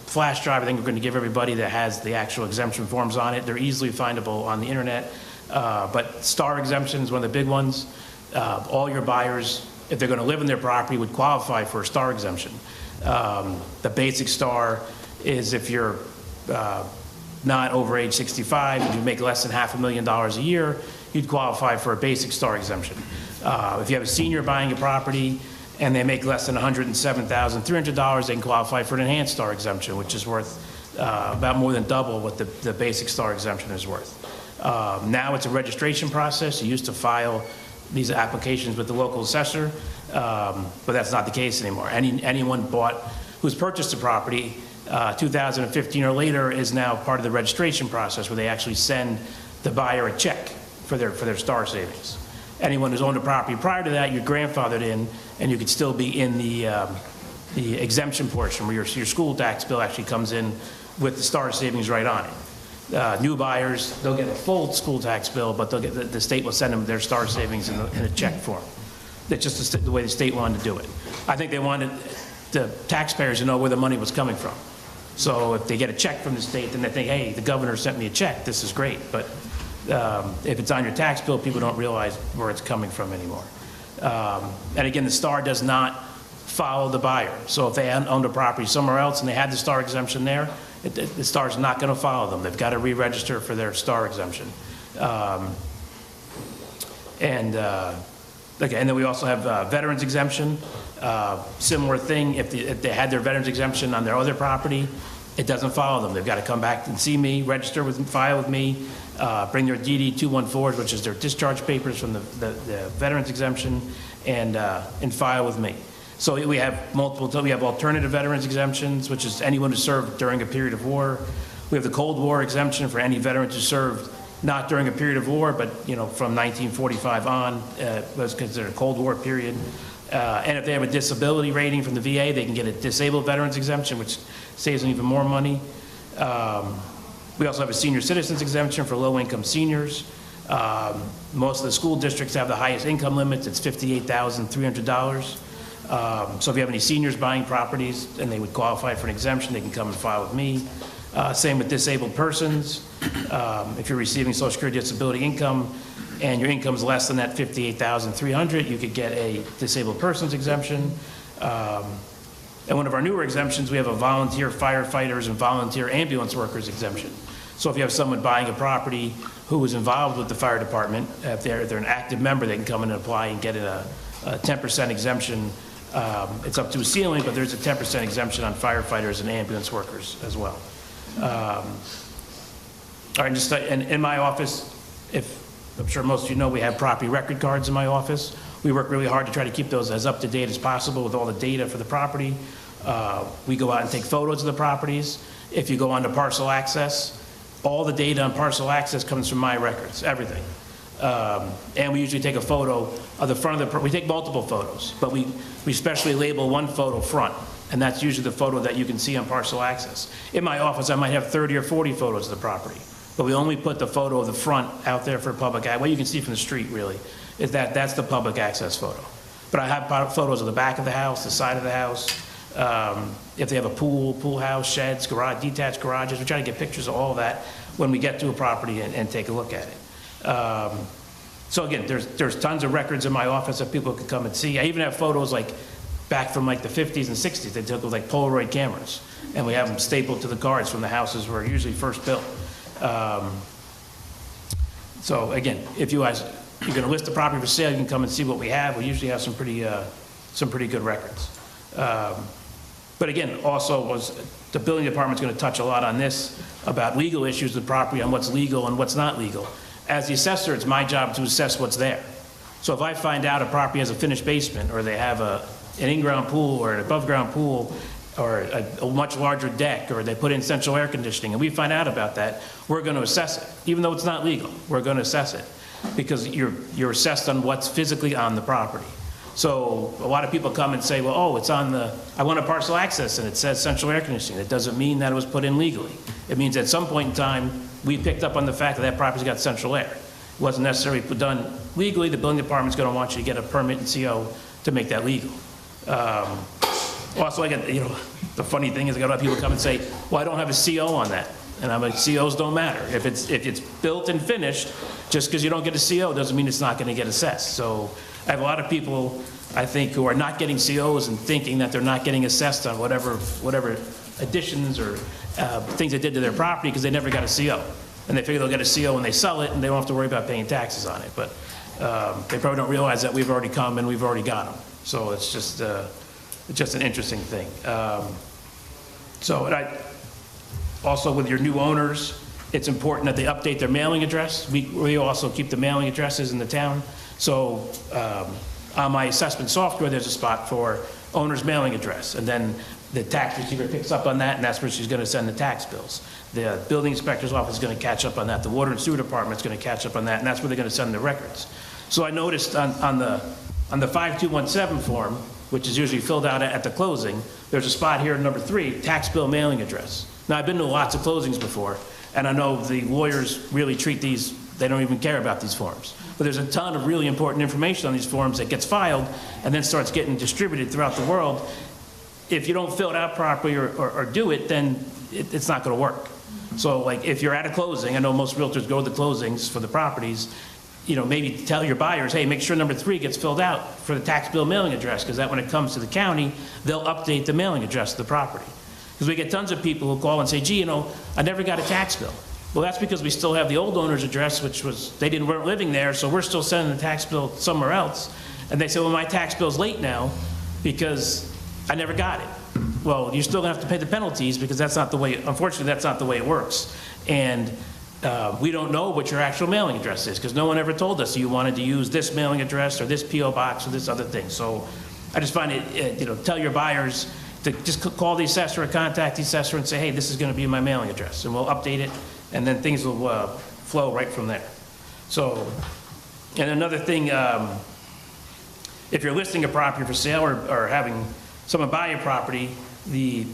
S5: flash drive I think we're going to give everybody that has the actual exemption forms on it. They're easily findable on the internet. But star exemption is one of the big ones. All your buyers, if they're going to live in their property, would qualify for a star exemption. The basic star is if you're not over age 65 and you make less than $500,000 a year, you'd qualify for a basic star exemption. If you have a senior buying a property and they make less than $107,300, they can qualify for an enhanced star exemption, which is worth about more than double what the basic star exemption is worth. Now it's a registration process. You used to file these applications with the local assessor, but that's not the case anymore. Anyone who's purchased a property 2015 or later is now part of the registration process where they actually send the buyer a check for their star savings. Anyone who's owned a property prior to that, you're grandfathered in, and you could still be in the exemption portion where your school tax bill actually comes in with the star savings right on it. New buyers, they'll get a full school tax bill, but they'll get the state will send them their star savings in a check form. That's just the way the state wanted to do it. I think they wanted the taxpayers to know where the money was coming from. So if they get a check from the state, then they think, hey, the governor sent me a check, this is great. But if it's on your tax bill, people don't realize where it's coming from anymore. And again, the star does not follow the buyer. So if they owned a property somewhere else and they had the star exemption there, the star's not going to follow them. They've got to re-register for their star exemption. And then we also have veterans exemption. Similar thing, if they had their veterans exemption on their other property, it doesn't follow them. They've got to come back and see me, register with, file with me, bring their DD 214s, which is their discharge papers from the veterans exemption, and file with me. So we have we have alternative veterans exemptions, which is anyone who served during a period of war. We have the Cold War exemption for any veterans who served not during a period of war, but from 1945 on, was considered a Cold War period. And if they have a disability rating from the VA, they can get a disabled veterans exemption, which saves them even more money. We also have a senior citizens exemption for low-income seniors. Most of the school districts have the highest income limits. It's $58,300. So if you have any seniors buying properties and they would qualify for an exemption, they can come and file with me. Same with disabled persons. If you're receiving Social Security disability income and your income is less than that $58,300, you could get a disabled persons exemption. And one of our newer exemptions, we have a volunteer firefighters and volunteer ambulance workers exemption. So if you have someone buying a property who was involved with the fire department, if they're an active member, they can come in and apply and get a 10% exemption. It's up to a ceiling, but there's a 10% exemption on firefighters and ambulance workers as well. All right, just in my office, I'm sure most of you know, we have property record cards in my office. We work really hard to try to keep those as up to date as possible with all the data for the property. We go out and take photos of the properties. If you go onto parcel access, all the data on parcel access comes from my records, everything. And we usually take a photo of the front of we take multiple photos, but we specially label one photo front, and that's usually the photo that you can see on parcel access. In my office, I might have 30 or 40 photos of the property, but we only put the photo of the front out there for public access. What you can see from the street, really, is that's the public access photo. But I have photos of the back of the house, the side of the house. If they have a pool house, sheds, garage, detached garages, we try to get pictures of all of that when we get to a property and take a look at it. So again, there's tons of records in my office that people can come and see. I even have photos like back from like the 50s and 60s. They took with like Polaroid cameras, and we have them stapled to the cards from the houses were usually first built. So again, if you're going to list the property for sale, you can come and see what we have. We usually have some pretty good records. But again, also the building department's going to touch a lot on this about legal issues with the property, on what's legal and what's not legal. As the assessor, it's my job to assess what's there. So if I find out a property has a finished basement, or they have an in-ground pool or an above-ground pool, or a much larger deck, or they put in central air conditioning, and we find out about that, we're going to assess it. Even though it's not legal, we're going to assess it, because you're assessed on what's physically on the property. So a lot of people come and say, well, oh, it's on I want a parcel access, and it says central air conditioning. That doesn't mean that it was put in legally. It means at some point in time, we picked up on the fact that that property's got central air. It wasn't necessarily done legally. The building department's going to want you to get a permit and CO to make that legal. Also, I get, the funny thing is I got a lot of people come and say, well, I don't have a CO on that. And I'm like, COs don't matter. If it's built and finished, just because you don't get a CO doesn't mean it's not going to get assessed. So I have a lot of people, I think, who are not getting COs and thinking that they're not getting assessed on whatever additions or things they did to their property because they never got a CO. And they figure they'll get a CO when they sell it, and they don't have to worry about paying taxes on it. But they probably don't realize that we've already come and we've already got them. So it's just an interesting thing. Also with your new owners, it's important that they update their mailing address. We also keep the mailing addresses in the town. So on my assessment software, there's a spot for owner's mailing address. And then the tax receiver picks up on that, and that's where she's going to send the tax bills. The building inspector's office is going to catch up on that. The water and sewer department's going to catch up on that, and that's where they're going to send the records. So I noticed on the 5217 form, which is usually filled out at the closing, there's a spot here, number 3, tax bill mailing address. Now, I've been to lots of closings before, and I know the lawyers really treat these, they don't even care about these forms. But there's a ton of really important information on these forms that gets filed and then starts getting distributed throughout the world. If you don't fill it out properly or do it, then it's not going to work. So like if you're at a closing, I know most realtors go to the closings for the properties, maybe tell your buyers, hey, make sure number 3 gets filled out for the tax bill mailing address, because that when it comes to the county, they'll update the mailing address of the property. Because we get tons of people who call and say, gee, I never got a tax bill. Well, that's because we still have the old owner's address, which was, they weren't living there, so we're still sending the tax bill somewhere else. And they say, well, my tax bill's late now because I never got it. Well, you're still gonna have to pay the penalties because that's not the way, unfortunately, that's not the way it works. And we don't know what your actual mailing address is because no one ever told us you wanted to use this mailing address or this P.O. box or this other thing. So I just find it, tell your buyers to just call the assessor or contact the assessor and say, hey, this is going to be my mailing address, and we'll update it, and then things will flow right from there. So, and another thing, if you're listing a property for sale or having someone buy your property, the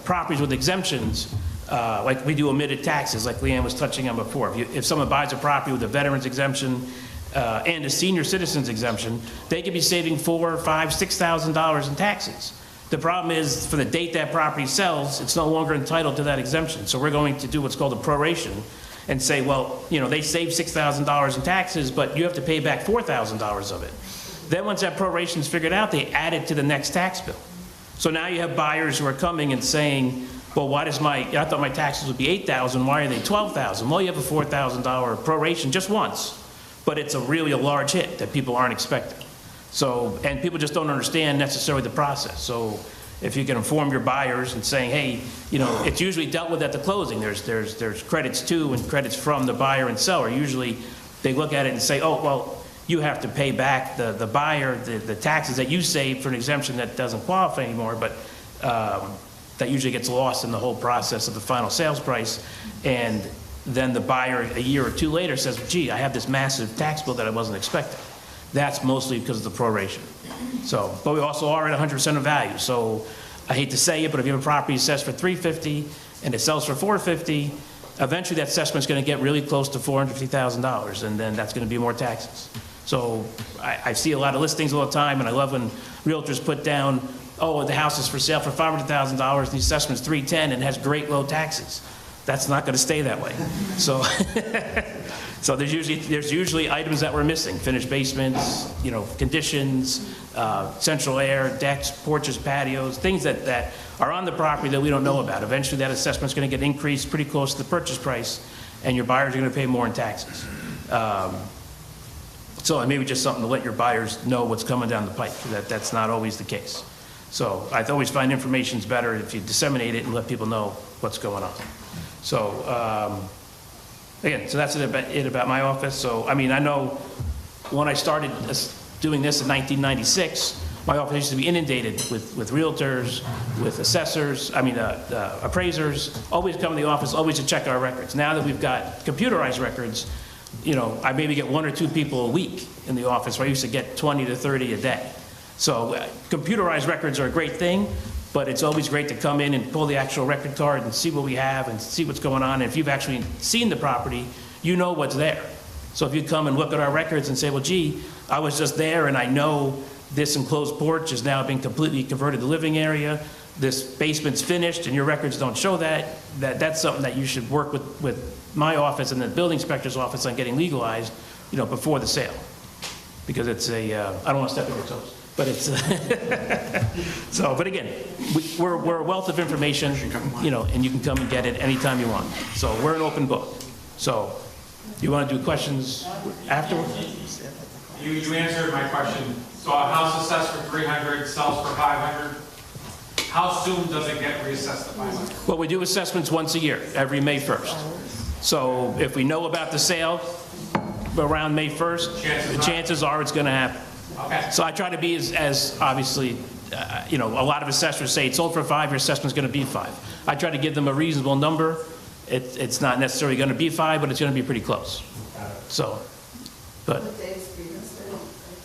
S5: properties with exemptions, like we do omitted taxes, like Leanne was touching on before. If someone buys a property with a veteran's exemption and a senior citizen's exemption, they could be saving $4,000, $5,000, $6,000 in taxes. The problem is, for the date that property sells, it's no longer entitled to that exemption. So we're going to do what's called a proration and say, well, they saved $6,000 in taxes, but you have to pay back $4,000 of it. Then once that proration is figured out, they add it to the next tax bill. So now you have buyers who are coming and saying, well, I thought my taxes would be $8,000, why are they $12,000? Well, you have a $4,000 proration just once, but it's really a large hit that people aren't expecting. So, and people just don't understand necessarily the process. So if you can inform your buyers and saying, hey, it's usually dealt with at the closing. There's credits to and credits from the buyer and seller. Usually they look at it and say, oh, well, you have to pay back the buyer the taxes that you saved for an exemption that doesn't qualify anymore, but that usually gets lost in the whole process of the final sales price. And then the buyer a year or 2 later says, gee, I have this massive tax bill that I wasn't expecting. That's mostly because of the proration. So, but we also are at 100% of value. So I hate to say it, but if you have a property assessed for $350 and it sells for $450, eventually that assessment's going to get really close to $450,000, and then that's going to be more taxes. So I see a lot of listings all the time, and I love when realtors put down, oh, the house is for sale for $500,000, the assessment's $310, and it has great low taxes. That's not going to stay that way. So, so there's usually items that we're missing: finished basements, conditions, central air, decks, porches, patios, things that are on the property that we don't know about. Eventually, that assessment's going to get increased pretty close to the purchase price, and your buyers are going to pay more in taxes. So maybe just something to let your buyers know what's coming down the pike. That's not always the case. So I always find information's better if you disseminate it and let people know what's going on. So again, so that's it about my office. So I mean, I know when I started doing this in 1996, my office used to be inundated with realtors, with assessors, appraisers, always come to the office, always to check our records. Now that we've got computerized records, I maybe get 1 or 2 people a week in the office, where I used to get 20 to 30 a day. So computerized records are a great thing, but it's always great to come in and pull the actual record card and see what we have and see what's going on. And if you've actually seen the property, you know what's there. So if you come and look at our records and say, well, gee, I was just there and I know this enclosed porch is now being completely converted to living area, this basement's finished, and your records don't show that's something that you should work with my office and the building inspector's office on getting legalized, before the sale. Because it's I don't want to step on your toes, but it's, so, but again, we're a wealth of information, and you can come and get it anytime you want. So we're an open book. So you want to do questions afterward?
S7: You answered my question. So a house assessed for 300 sells for 500. How soon does it get reassessed to 500?
S5: Well, we do assessments once a year, every May 1st. So if we know about the sale around May 1st, the chances are it's going to happen.
S7: Okay.
S5: So I try to be as obviously, a lot of assessors say it's sold for 5, your assessment's going to be 5. I try to give them a reasonable number. It's not necessarily going to be 5, but it's going to be pretty close. So, but.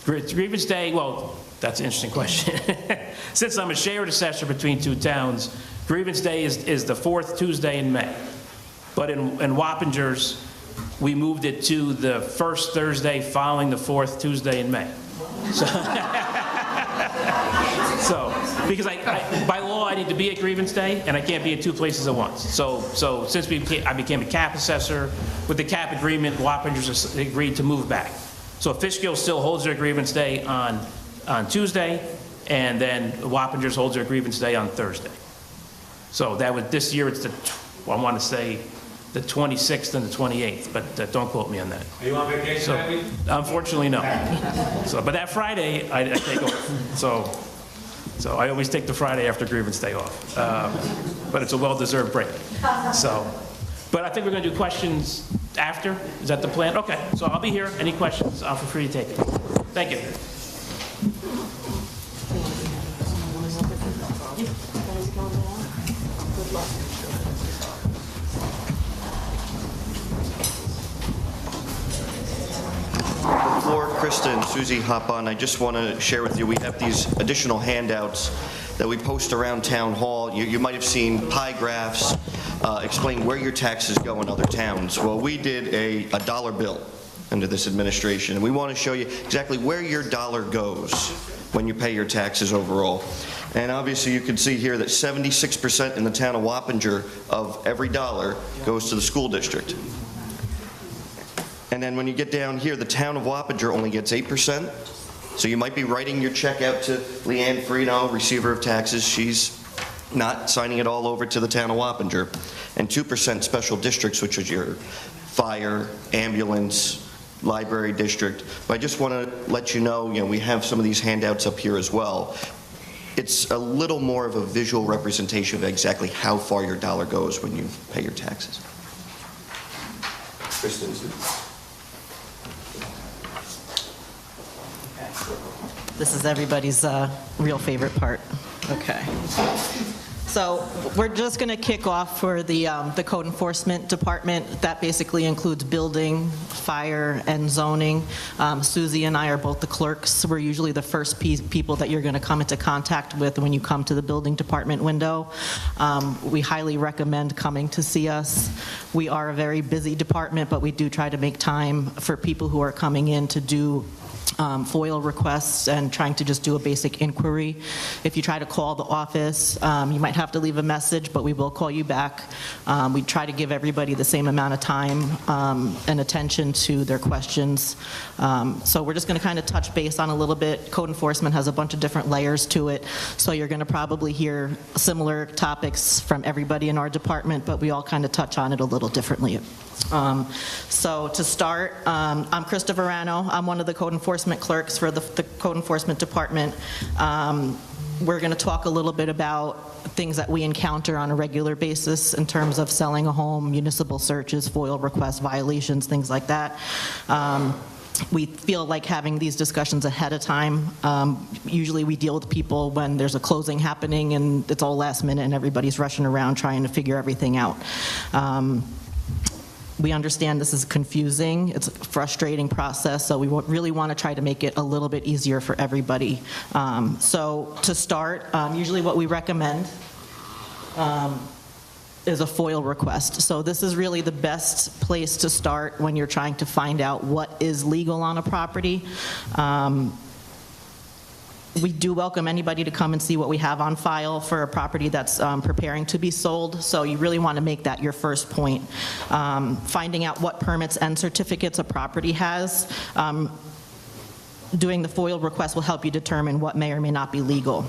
S5: Grievance Day, well, that's an interesting question. Since I'm a shared assessor between 2 towns, Grievance Day is the 4th Tuesday in May. But in Wappingers, we moved it to the 1st Thursday following the 4th Tuesday in May. So because by law, I need to be at Grievance Day, and I can't be at 2 places at once. So since I became a cap assessor, with the cap agreement, Wappingers agreed to move back. So Fishkill still holds their Grievance Day on Tuesday, and then Wappingers holds their Grievance Day on Thursday. So this year it's I want to say the 26th and the 28th, but don't quote me on that.
S7: Are you on vacation that week?
S5: Unfortunately, no. So, but that Friday, I take off. So I always take the Friday after Grievance Day off. But it's a well-deserved break. So, but I think we're going to do questions after. Is that the plan? Okay. So I'll be here. Any questions? I'll feel free to take it. Thank you.
S1: Before Krista and Susie hop on, I just want to share with you, we have these additional handouts that we post around Town Hall. You might have seen pie graphs explaining where your taxes go in other towns. Well, we did a dollar bill under this administration, and we want to show you exactly where your dollar goes when you pay your taxes overall. And obviously, you can see here that 76% in the town of Wappinger of every dollar goes to the school district. And then when you get down here, the town of Wappinger only gets 8%. So you might be writing your check out to Leanne Frino, receiver of taxes. She's not signing it all over to the town of Wappinger. And 2% special districts, which is your fire, ambulance, library district. But I just want to let you know, we have some of these handouts up here as well. It's a little more of a visual representation of exactly how far your dollar goes when you pay your taxes. Kristen.
S3: This is everybody's real favorite part. Okay. So we're just going to kick off for the code enforcement department. That basically includes building, fire, and zoning. Susie and I are both the clerks. We're usually the first people that you're going to come into contact with when you come to the building department window. We highly recommend coming to see us. We are a very busy department, but we do try to make time for people who are coming in to do FOIL requests and trying to just do a basic inquiry. If you try to call the office, you might have to leave a message, but we will call you back. We try to give everybody the same amount of time and attention to their questions. So we're just going to kind of touch base on a little bit. Code enforcement has a bunch of different layers to it, so you're going to probably hear similar topics from everybody in our department, but we all kind of touch on it a little differently. So to start, I'm Krista Verano. I'm one of the code enforcement clerks for the code enforcement department. We're going to talk a little bit about things that we encounter on a regular basis in terms of selling a home, municipal searches, FOIL requests, violations, things like that. We feel like having these discussions ahead of time. Usually we deal with people when there's a closing happening and it's all last minute and everybody's rushing around trying to figure everything out. We understand this is confusing, it's a frustrating process, so we really want to try to make it a little bit easier for everybody. So to start, usually what we recommend is a FOIL request. So this is really the best place to start when you're trying to find out what is legal on a property. We do welcome anybody to come and see what we have on file for a property that's preparing to be sold, so you really want to make that your first point. Finding out what permits and certificates a property has, doing the FOIL request will help you determine what may or may not be legal.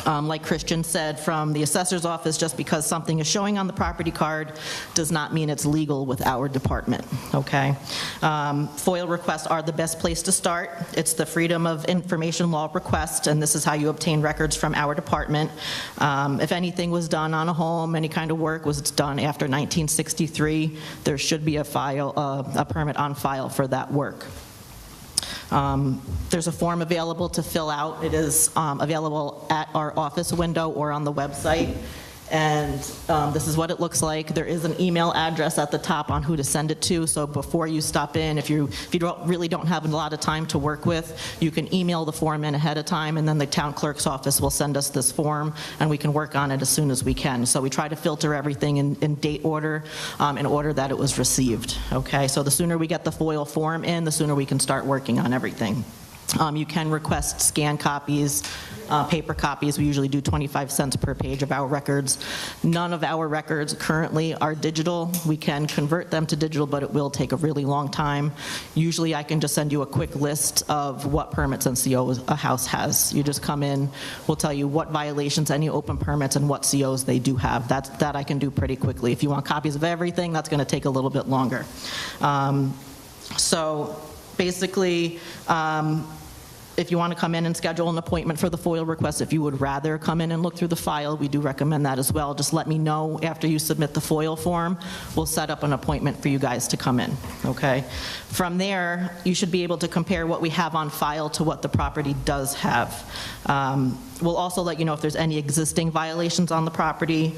S3: Like Christian said, from the assessor's office, just because something is showing on the property card does not mean it's legal with our department, okay? FOIL requests are the best place to start. It's the Freedom of Information Law request, and this is how you obtain records from our department. If anything was done on a home, any kind of work was done after 1963, there should be a permit on file for that work. There's a form available to fill out. It is available at our office window or on the website. And this is what it looks like. There is an email address at the top on who to send it to. So before you stop in, if you really don't have a lot of time to work with, you can email the form in ahead of time, and then the town clerk's office will send us this form, and we can work on it as soon as we can. So we try to filter everything in date order, in order that it was received. Okay, so the sooner we get the FOIL form in, the sooner we can start working on everything. You can request scan copies, paper copies. We usually do 25 cents per page of our records. None of our records currently are digital. We can convert them to digital, but it will take a really long time. Usually I can just send you a quick list of what permits and COs a house has. You just come in, we'll tell you what violations, any open permits, and what COs they do have. That I can do pretty quickly. If you want copies of everything, that's going to take a little bit longer. So basically, if you want to come in and schedule an appointment for the FOIL request, if you would rather come in and look through the file, we do recommend that as well. Just let me know after you submit the FOIL form. We'll set up an appointment for you guys to come in, okay? From there, you should be able to compare what we have on file to what the property does have. We'll also let you know if there's any existing violations on the property.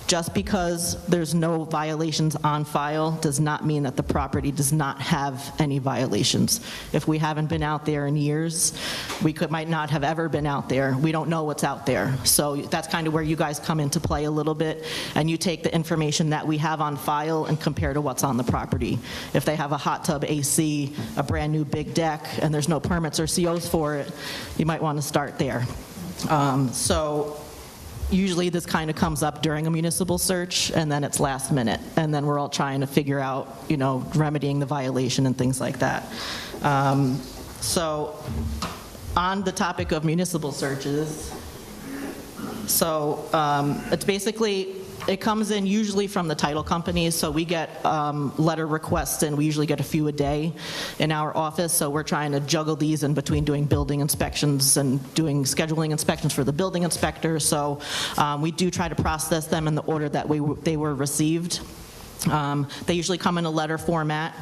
S3: Just because there's no violations on file does not mean that the property does not have any violations. If we haven't been out there in years, we might not have ever been out there. We don't know what's out there. So that's kind of where you guys come into play a little bit, and you take the information that we have on file and compare to what's on the property. If they have a hot tub AC, a brand new big deck, and there's no permits or COs for it, you might want to start there. So usually this kind of comes up during a municipal search, and then it's last minute, and then we're all trying to figure out, remedying the violation and things like that. So on the topic of municipal searches, so it's basically, it comes in usually from the title companies, so we get letter requests, and we usually get a few a day in our office, so we're trying to juggle these in between doing building inspections and doing scheduling inspections for the building inspector, so we do try to process them in the order that they were received. They usually come in a letter format.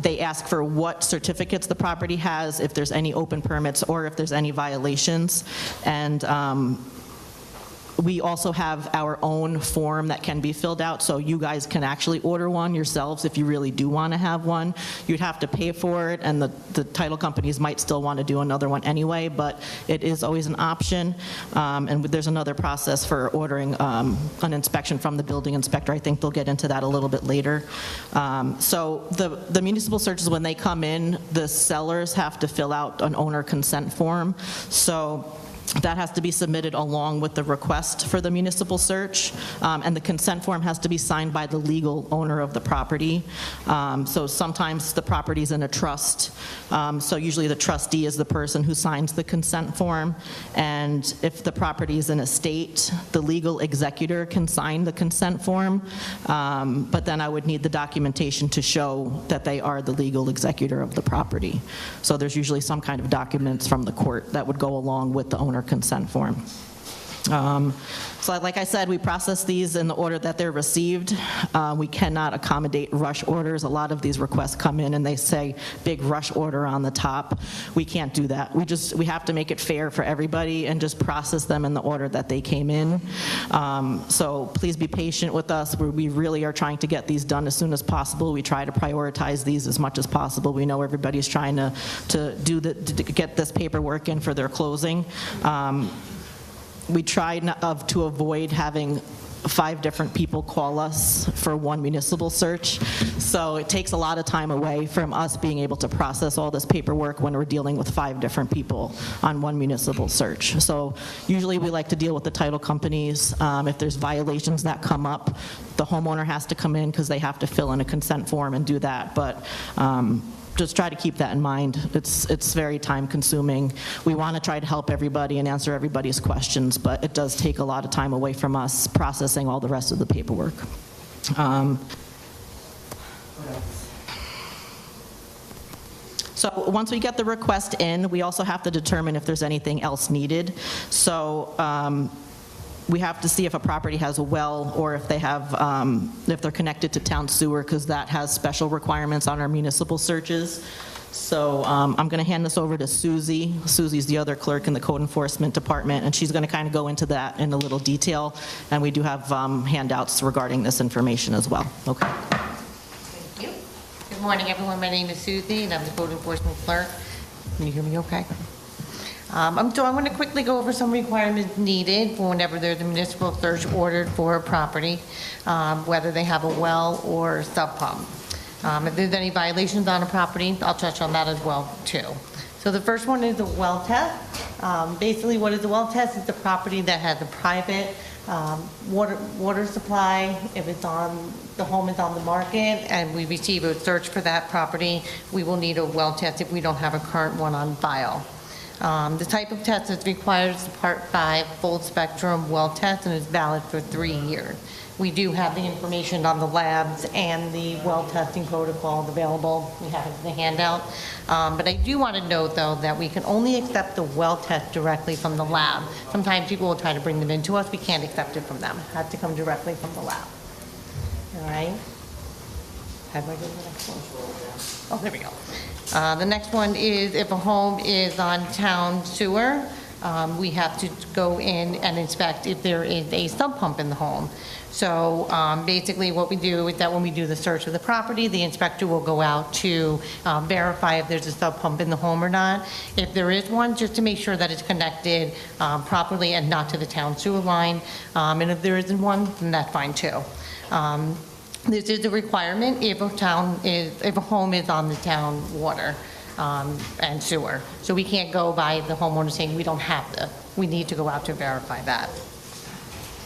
S3: They ask for what certificates the property has, if there's any open permits, or if there's any violations, and We also have our own form that can be filled out, so you guys can actually order one yourselves if you really do want to have one. You'd have to pay for it, and the title companies might still want to do another one anyway, but it is always an option. And there's another process for ordering an inspection from the building inspector. I think they'll get into that a little bit later. So the municipal searches, when they come in, the sellers have to fill out an owner consent form. So that has to be submitted along with the request for the municipal search, and the consent form has to be signed by the legal owner of the property. So sometimes the property's in a trust, so usually the trustee is the person who signs the consent form, and if the property is in a estate, the legal executor can sign the consent form, but then I would need the documentation to show that they are the legal executor of the property. So there's usually some kind of documents from the court that would go along with the owner consent form. So like I said, we process these in the order that they're received. We cannot accommodate rush orders. A lot of these requests come in and they say big rush order on the top. We can't do that. We have to make it fair for everybody and just process them in the order that they came in. So please be patient with us. We really are trying to get these done as soon as possible. We try to prioritize these as much as possible. We know everybody's trying to get this paperwork in for their closing. We try to avoid having 5 different people call us for one municipal search. So it takes a lot of time away from us being able to process all this paperwork when we're dealing with 5 different people on one municipal search. So usually we like to deal with the title companies. If there's violations that come up, the homeowner has to come in because they have to fill in a consent form and do that. But just try to keep that in mind. It's very time consuming. We want to try to help everybody and answer everybody's questions, but it does take a lot of time away from us processing all the rest of the paperwork. So once we get the request in, we also have to determine if there's anything else needed. So we have to see if a property has a well or if they have, if they're connected to town sewer, because that has special requirements on our municipal searches. So I'm going to hand this over to Susie. Susie's the other clerk in the code enforcement department, and she's going to kind of go into that in a little detail. And we do have handouts regarding this information as well. Okay.
S8: Thank you. Good morning, everyone. My name is Susie, and I'm the code enforcement clerk. Can you hear me okay? So I'm going to quickly go over some requirements needed for whenever there's a municipal search ordered for a property, whether they have a well or sub pump. If there's any violations on a property, I'll touch on that as well too. So the first one is a well test. Basically, what is a well test? It's a property that has a private water supply. If it's on, the home is on the market and we receive a search for that property, we will need a well test if we don't have a current one on file. The type of test that's required is a Part 5 full spectrum well test and is valid for 3 years. We do have the information on the labs and the well testing protocols available. We have it in the handout. But I do want to note, though, that we can only accept the well test directly from the lab. Sometimes people will try to bring them into us. We can't accept it from them. It has to come directly from the lab. All right? How do I go to the next one? Oh, there we go. The next one is if a home is on town sewer, we have to go in and inspect if there is a sub pump in the home. So basically what we do is that when we do the search of the property, the inspector will go out to verify if there's a sub pump in the home or not. If there is one, just to make sure that it's connected properly and not to the town sewer line. And if there isn't one, then that's fine too. This is a requirement if a home is on the town water and sewer. So we can't go by the homeowner saying we don't have this. We need to go out to verify that.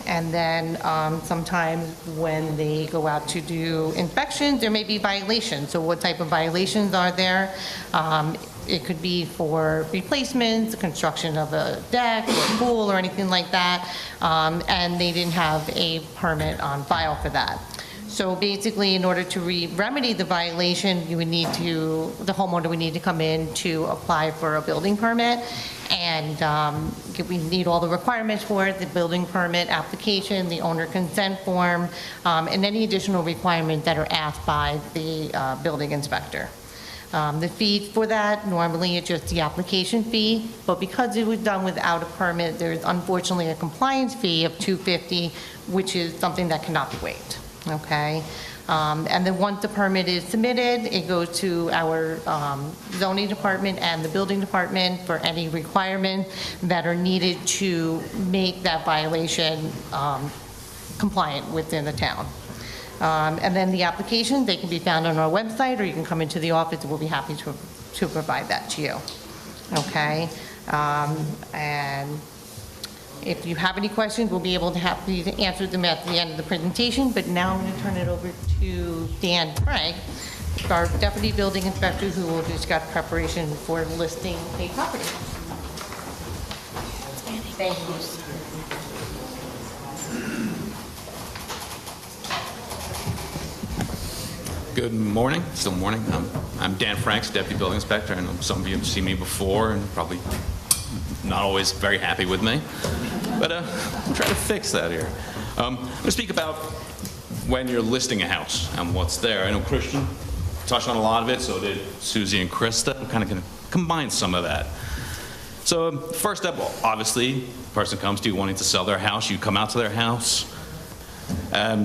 S8: And then sometimes when they go out to do inspections, there may be violations. So what type of violations are there? It could be for replacements, the construction of a deck or pool or anything like that, and they didn't have a permit on file for that. So basically, in order to remedy the violation, you would need to, the homeowner would need to come in to apply for a building permit, and we need all the requirements for it, the building permit application, the owner consent form, and any additional requirements that are asked by the building inspector. The fee for that, normally it's just the application fee, but because it was done without a permit, there's unfortunately a compliance fee of $250, which is something that cannot be waived, okay? And then once the permit is submitted, it goes to our zoning department and the building department for any requirements that are needed to make that violation compliant within the town. And then the application, they can be found on our website, or you can come into the office, and we'll be happy to provide that to you. Okay? And if you have any questions, we'll be able to happy to answer them at the end of the presentation, but now I'm going to turn it over to Dan Frank, our Deputy Building Inspector, who will discuss preparation for listing a property. Thank you.
S9: Good morning, still morning. I'm Dan Franks, Deputy Building Inspector. I know some of you have seen me before and probably not always very happy with me, but I'm trying to fix that here. I'm going to speak about when you're listing a house and what's there. I know Christian touched on a lot of it, so did Susie and Krista. I'm kind of going to combine some of that. So first step, well, obviously, the person comes to you wanting to sell their house. You come out to their house.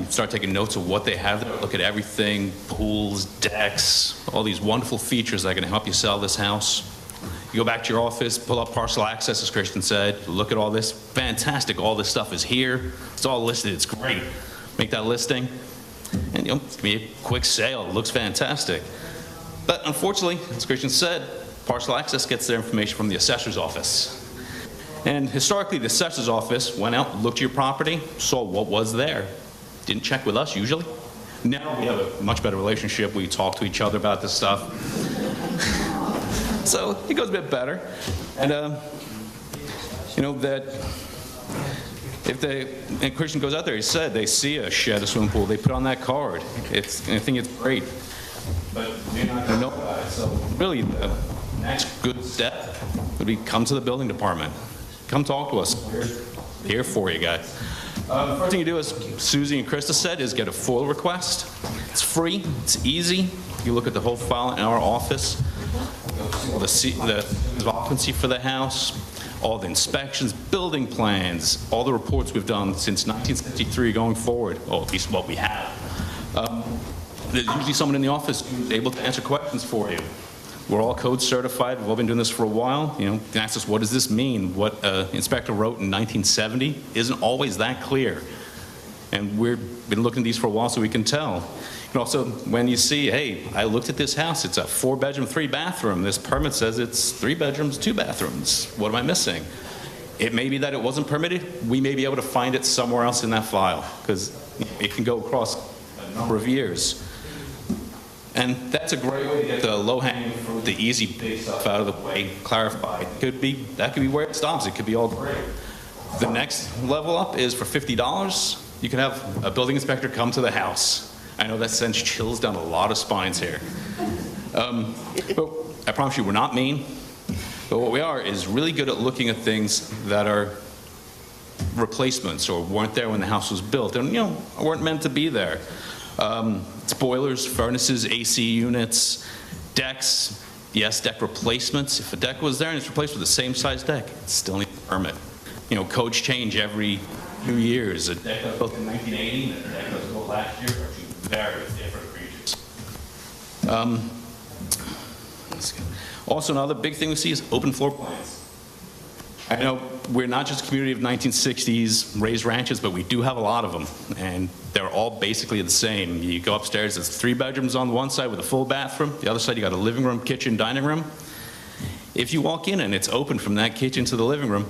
S9: Start taking notes of what they have there. Look at everything, pools, decks, all these wonderful features that are going to help you sell this house. You go back to your office, pull up parcel access, as Christian said, look at all this. Fantastic, all this stuff is here. It's all listed, it's great. Make that listing, and it's going to be a quick sale. It looks fantastic. But unfortunately, as Christian said, parcel access gets their information from the assessor's office. And historically, the assessor's office went out, looked at your property, saw what was there. Didn't check with us usually. Now we have a much better relationship. We talk to each other about this stuff. So it goes a bit better. And, you know, that if and Christian goes out there, he said they see a shed, a swimming pool, they put on that card. I think it's great. But you're not going to know about it. So really, the next good step would be come to the building department. Come talk to us. We're here for you guys. The first thing you do, as Susie and Krista said, is get a FOIL request. It's free. It's easy. You look at the whole file in our office, the occupancy for the house, all the inspections, building plans, all the reports we've done since 1963 going forward, or at least what we have. There's usually someone in the office who's able to answer questions for you. We're all code certified. We've all been doing this for a while. You know, they ask us, what does this mean? What inspector wrote in 1970 isn't always that clear. And we've been looking at these for a while so we can tell. And also, when you see, hey, I looked at this house, it's a 4-bedroom, 3-bathroom. This permit says it's 3 bedrooms, 2 bathrooms. What am I missing? It may be that it wasn't permitted. We may be able to find it somewhere else in that file, because it can go across a number of years. And that's a great way to get the low-hanging fruit, the easy big stuff out of the way, clarified. That could be where it stops. It could be all great. The next level up is for $50. You can have a building inspector come to the house. I know that sends chills down a lot of spines here. But I promise you, we're not mean. But what we are is really good at looking at things that are replacements or weren't there when the house was built and, you know, weren't meant to be there. Boilers, furnaces, AC units, decks, yes, deck replacements. If a deck was there and it's replaced with the same size deck, it still needs a permit. You know, codes change every few years. A deck that was built in 1980 and a deck that was built last year are two very different creatures. Also, another big thing we see is open floor plans. I know we're not just a community of 1960s raised ranches, but we do have a lot of them, and they're all basically the same. You go upstairs, there's 3 bedrooms on one side with a full bathroom. The other side, you got a living room, kitchen, dining room. If you walk in and it's open from that kitchen to the living room,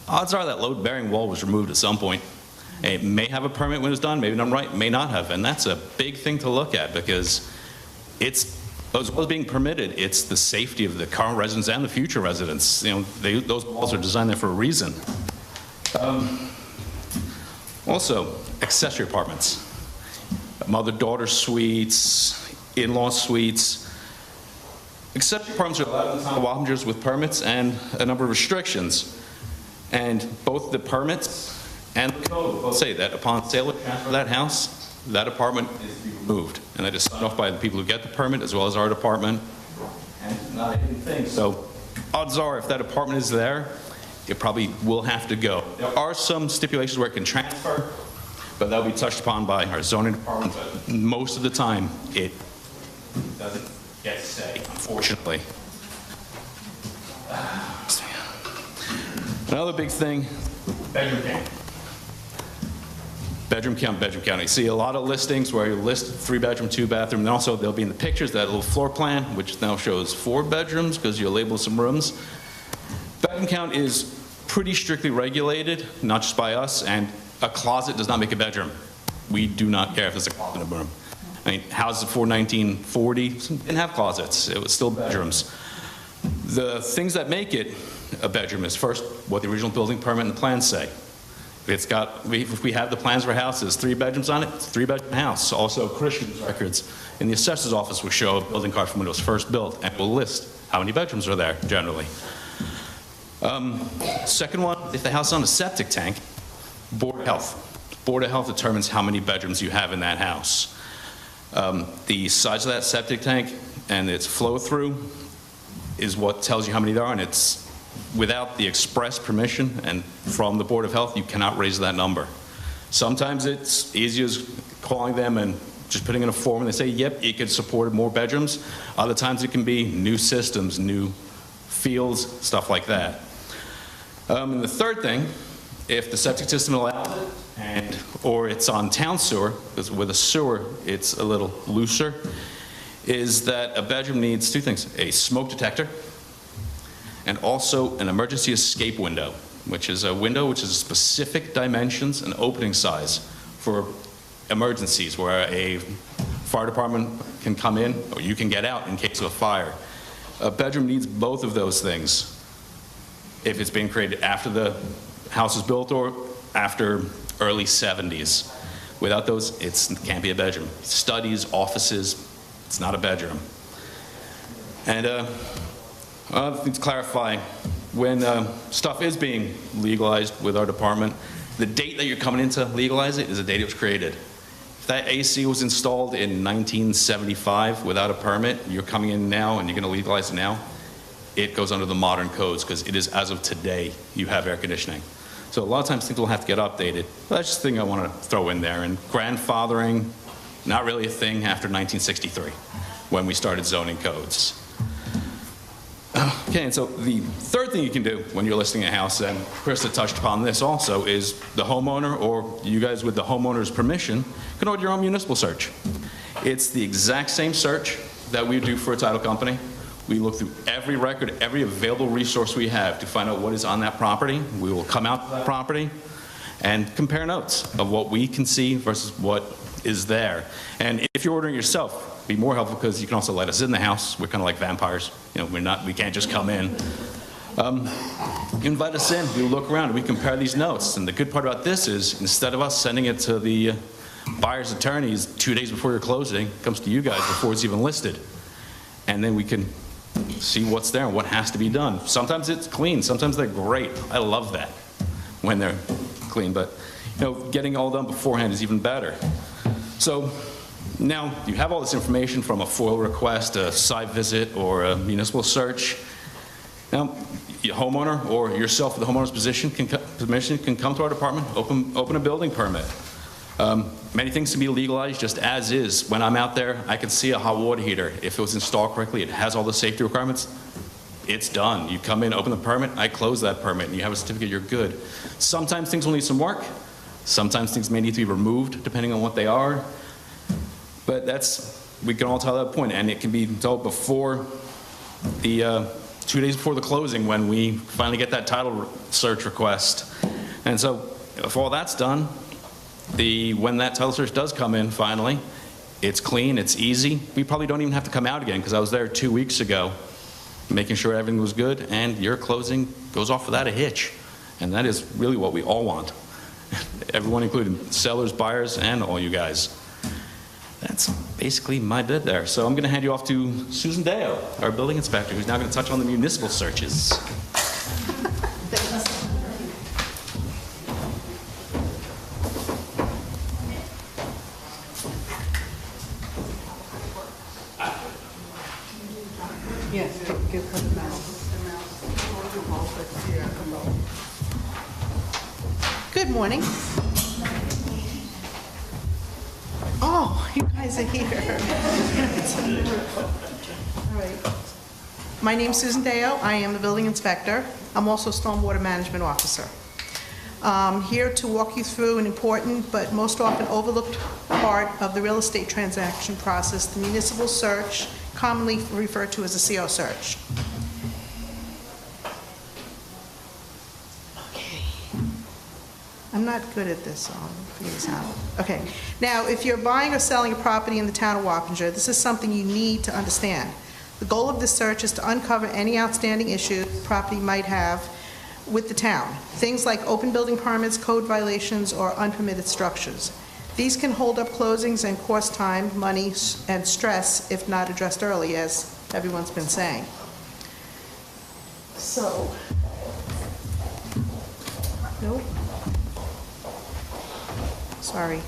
S9: odds are that load-bearing wall was removed at some point. It may have a permit when it was done, maybe done right, may not have, and that's a big thing to look at because it's, as well as being permitted, it's the safety of the current residents and the future residents. You know, those walls are designed there for a reason. Also, accessory apartments. Mother-daughter suites, in-law suites. Accessory apartments are allowed in the town of Wappinger with permits and a number of restrictions. And both the permits and the code both say that upon sale or transfer of that house, that apartment is to be removed. And that is signed off by the people who get the permit as well as our department. and not a hidden thing. So odds are, if that apartment is there, it probably will have to go. There are some stipulations where it can transfer, but that'll be touched upon by our zoning department. But most of the time, it doesn't get to say, unfortunately. Another big thing, bedroom count. Bedroom count, bedroom count. You see a lot of listings where you list 3-bedroom, 2-bathroom, and also there'll be in the pictures that little floor plan, which now shows 4 bedrooms because you label some rooms. Bedroom count is pretty strictly regulated, not just by us, and a closet does not make a bedroom. We do not care if there's a closet in a room. I mean, houses before 1940 didn't have closets. It was still bedrooms. The things that make it a bedroom is first what the original building permit and the plans say. If we have the plans for houses, 3 bedrooms on it, it's a 3-bedroom house. Also, Christian's records in the assessor's office will show a building card from when it was first built and will list how many bedrooms are there generally. Second one, if the house is on a septic tank, Board of Health. Board of Health determines how many bedrooms you have in that house. The size of that septic tank and its flow through is what tells you how many there are, and it's without the express permission and from the Board of Health, you cannot raise that number. Sometimes it's easy as calling them and just putting in a form and they say, yep, it could support more bedrooms. Other times it can be new systems, new fields, stuff like that. And the third thing, if the septic system allows it, or it's on town sewer, because with a sewer it's a little looser, is that a bedroom needs 2 things, a smoke detector and also an emergency escape window, which is a window which is specific dimensions and opening size for emergencies where a fire department can come in or you can get out in case of a fire. A bedroom needs both of those things if it's being created after the house is built or after early 70s. Without those, it can't be a bedroom. Studies, offices, it's not a bedroom. And another thing to clarify, when stuff is being legalized with our department, the date that you're coming in to legalize it is the date it was created. If that AC was installed in 1975 without a permit, you're coming in now and you're going to legalize it now, it goes under the modern codes because it is as of today you have air conditioning. So a lot of times things will have to get updated. But that's just a thing I want to throw in there. And grandfathering, not really a thing after 1963 when we started zoning codes. Okay, and so the third thing you can do when you're listing a house, and Krista touched upon this also, is the homeowner, or you guys with the homeowner's permission, can order your own municipal search. It's the exact same search that we do for a title company. We look through every record, every available resource we have to find out what is on that property. We will come out to that property and compare notes of what we can see versus what is there. And if you're ordering yourself, be more helpful because you can also let us in the house. We're kind of like vampires. You know, we can't just come in. Invite us in, we look around, we compare these notes. And the good part about this is instead of us sending it to the buyer's attorneys 2 days before your closing, it comes to you guys before it's even listed. And then we can see what's there and what has to be done. Sometimes it's clean, sometimes they're great. I love that when they're clean, but you know, getting it all done beforehand is even better. So now you have all this information from a FOIL request, a site visit, or a municipal search. Now, your homeowner or yourself with the homeowner's permission can come to our department, open a building permit. Many things can be legalized just as is. When I'm out there, I can see a hot water heater. If it was installed correctly, it has all the safety requirements, it's done. You come in, open the permit, I close that permit, and you have a certificate, you're good. Sometimes things will need some work. Sometimes things may need to be removed, depending on what they are. But we can all tell that point, and it can be told before the 2 days before the closing when we finally get that title search request. And so if all that's done, when that title search does come in finally, it's clean, it's easy. We probably don't even have to come out again because I was there 2 weeks ago making sure everything was good, and your closing goes off without a hitch. And that is really what we all want. Everyone, including sellers, buyers, and all you guys. That's basically my bit there. So I'm going to hand you off to Susan Dale, our building inspector, who's now going to touch on the municipal searches.
S10: Yes, give her the mouse. Good morning. Oh, you guys are here. All right. My name's Susan Deo. I am the building inspector. I'm also stormwater management officer. Here to walk you through an important but most often overlooked part of the real estate transaction process, the municipal search, commonly referred to as a CO search. Okay. I'm not good at this, so I'll figure this out. Okay. Now, if you're buying or selling a property in the town of Wappinger, this is something you need to understand. The goal of this search is to uncover any outstanding issues the property might have with the town. Things like open building permits, code violations, or unpermitted structures. These can hold up closings and cost time, money, and stress if not addressed early, as everyone's been saying. So, nope. Sorry.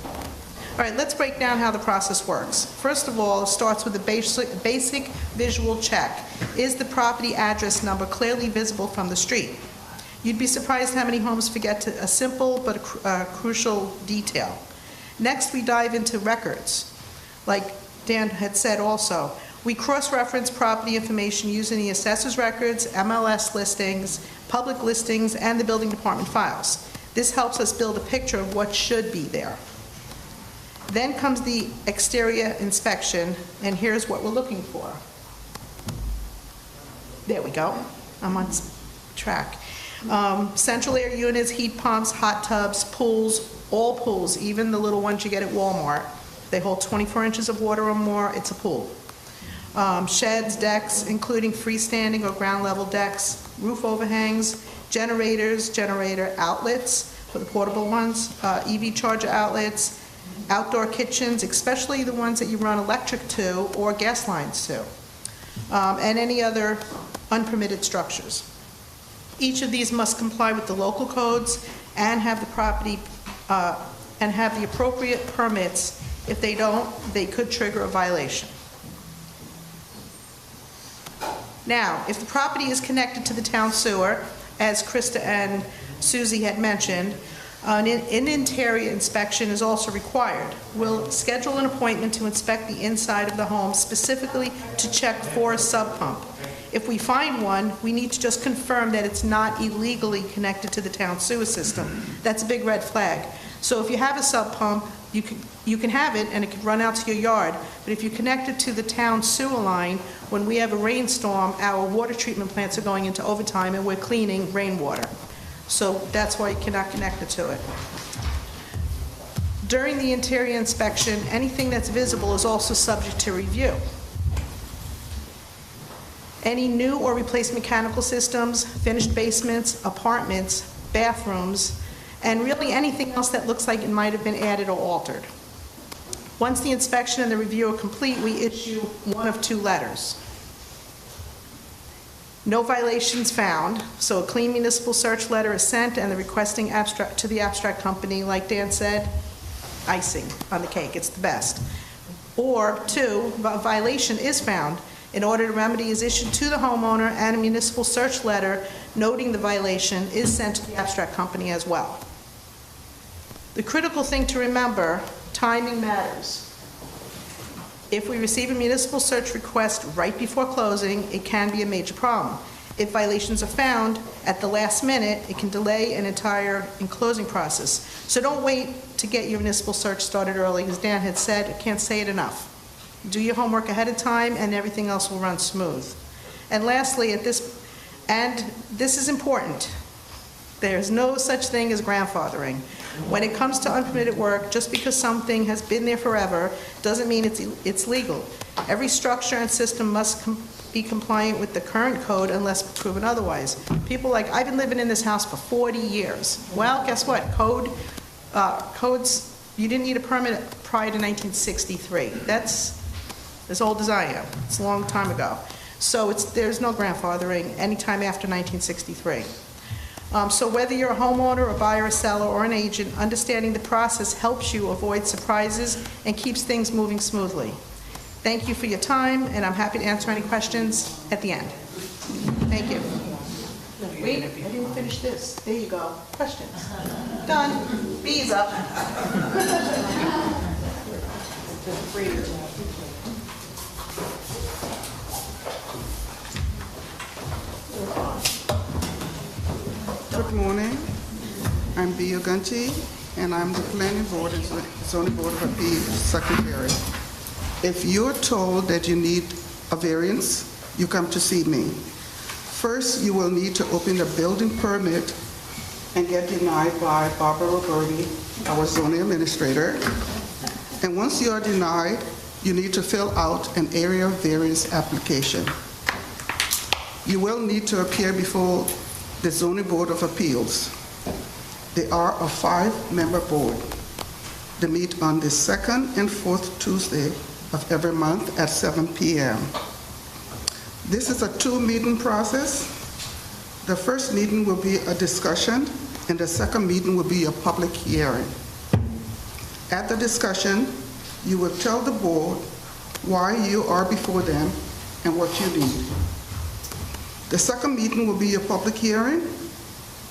S10: All right, let's break down how the process works. First of all, it starts with a basic visual check. Is the property address number clearly visible from the street? You'd be surprised how many homes forget a simple but crucial detail. Next, we dive into records. Like Dan had said also, we cross-reference property information using the assessor's records, MLS listings, public listings, and the building department files. This helps us build a picture of what should be there. Then comes the exterior inspection, and here's what we're looking for. There we go. I'm on track. Central air units, heat pumps, hot tubs, pools, all pools, even the little ones you get at Walmart. They hold 24 inches of water or more, it's a pool. Sheds, decks, including freestanding or ground level decks, roof overhangs, generators, generator outlets for the portable ones, EV charger outlets, outdoor kitchens, especially the ones that you run electric to or gas lines to, and any other unpermitted structures. Each of these must comply with the local codes and have the property and have the appropriate permits. If they don't, they could trigger a violation. Now, if the property is connected to the town sewer, as Krista and Susie had mentioned, an interior inspection is also required. We'll schedule an appointment to inspect the inside of the home, specifically to check for a sub pump. If we find one, we need to just confirm that it's not illegally connected to the town sewer system. That's a big red flag. So if you have a sub pump, you can have it and it can run out to your yard, but if you connect it to the town sewer line, when we have a rainstorm, our water treatment plants are going into overtime and we're cleaning rainwater. So that's why you cannot connect it to it. During the interior inspection, anything that's visible is also subject to review. Any new or replaced mechanical systems, finished basements, apartments, bathrooms, and really anything else that looks like it might have been added or altered. Once the inspection and the review are complete, we issue one of two letters. No violations found, so a clean municipal search letter is sent and the requesting abstract to the abstract company, like Dan said, icing on the cake, it's the best. Or two, a violation is found. In order to remedy is issued to the homeowner, and a municipal search letter noting the violation is sent to the abstract company as well. The critical thing to remember, timing matters. If we receive a municipal search request right before closing, it can be a major problem. If violations are found at the last minute, it can delay an entire closing process. So don't wait to get your municipal search started early. As Dan had said, I can't say it enough. Do your homework ahead of time and everything else will run smooth. And lastly, this is important, there's no such thing as grandfathering. When it comes to unpermitted work, just because something has been there forever doesn't mean it's legal. Every structure and system must be compliant with the current code unless proven otherwise. People like, I've been living in this house for 40 years. Well, guess what? Codes, you didn't need a permit prior to 1963. That's as old as I am. It's a long time ago. So there's no grandfathering anytime after 1963. So whether you're a homeowner, a buyer, a seller, or an agent, understanding the process helps you avoid surprises and keeps things moving smoothly. Thank you for your time, and I'm happy to answer any questions at the end. Thank you. Wait, I didn't finish this. There you go. Questions? Done. B's up.
S11: Good morning. I'm Bea Gunty, and I'm the Planning Board and Zoning Board of Appeals Secretary. If you're told that you need a variance, you come to see me. First, you will need to open a building permit and get denied by Barbara Roberti, our zoning administrator. And once you are denied, you need to fill out an area variance application. You will need to appear before the Zoning Board of Appeals. They are a 5-member board. They meet on the second and fourth Tuesday of every month at 7 p.m. This is a 2-meeting process. The first meeting will be a discussion, and the second meeting will be a public hearing. At the discussion, you will tell the board why you are before them and what you need. The second meeting will be a public hearing.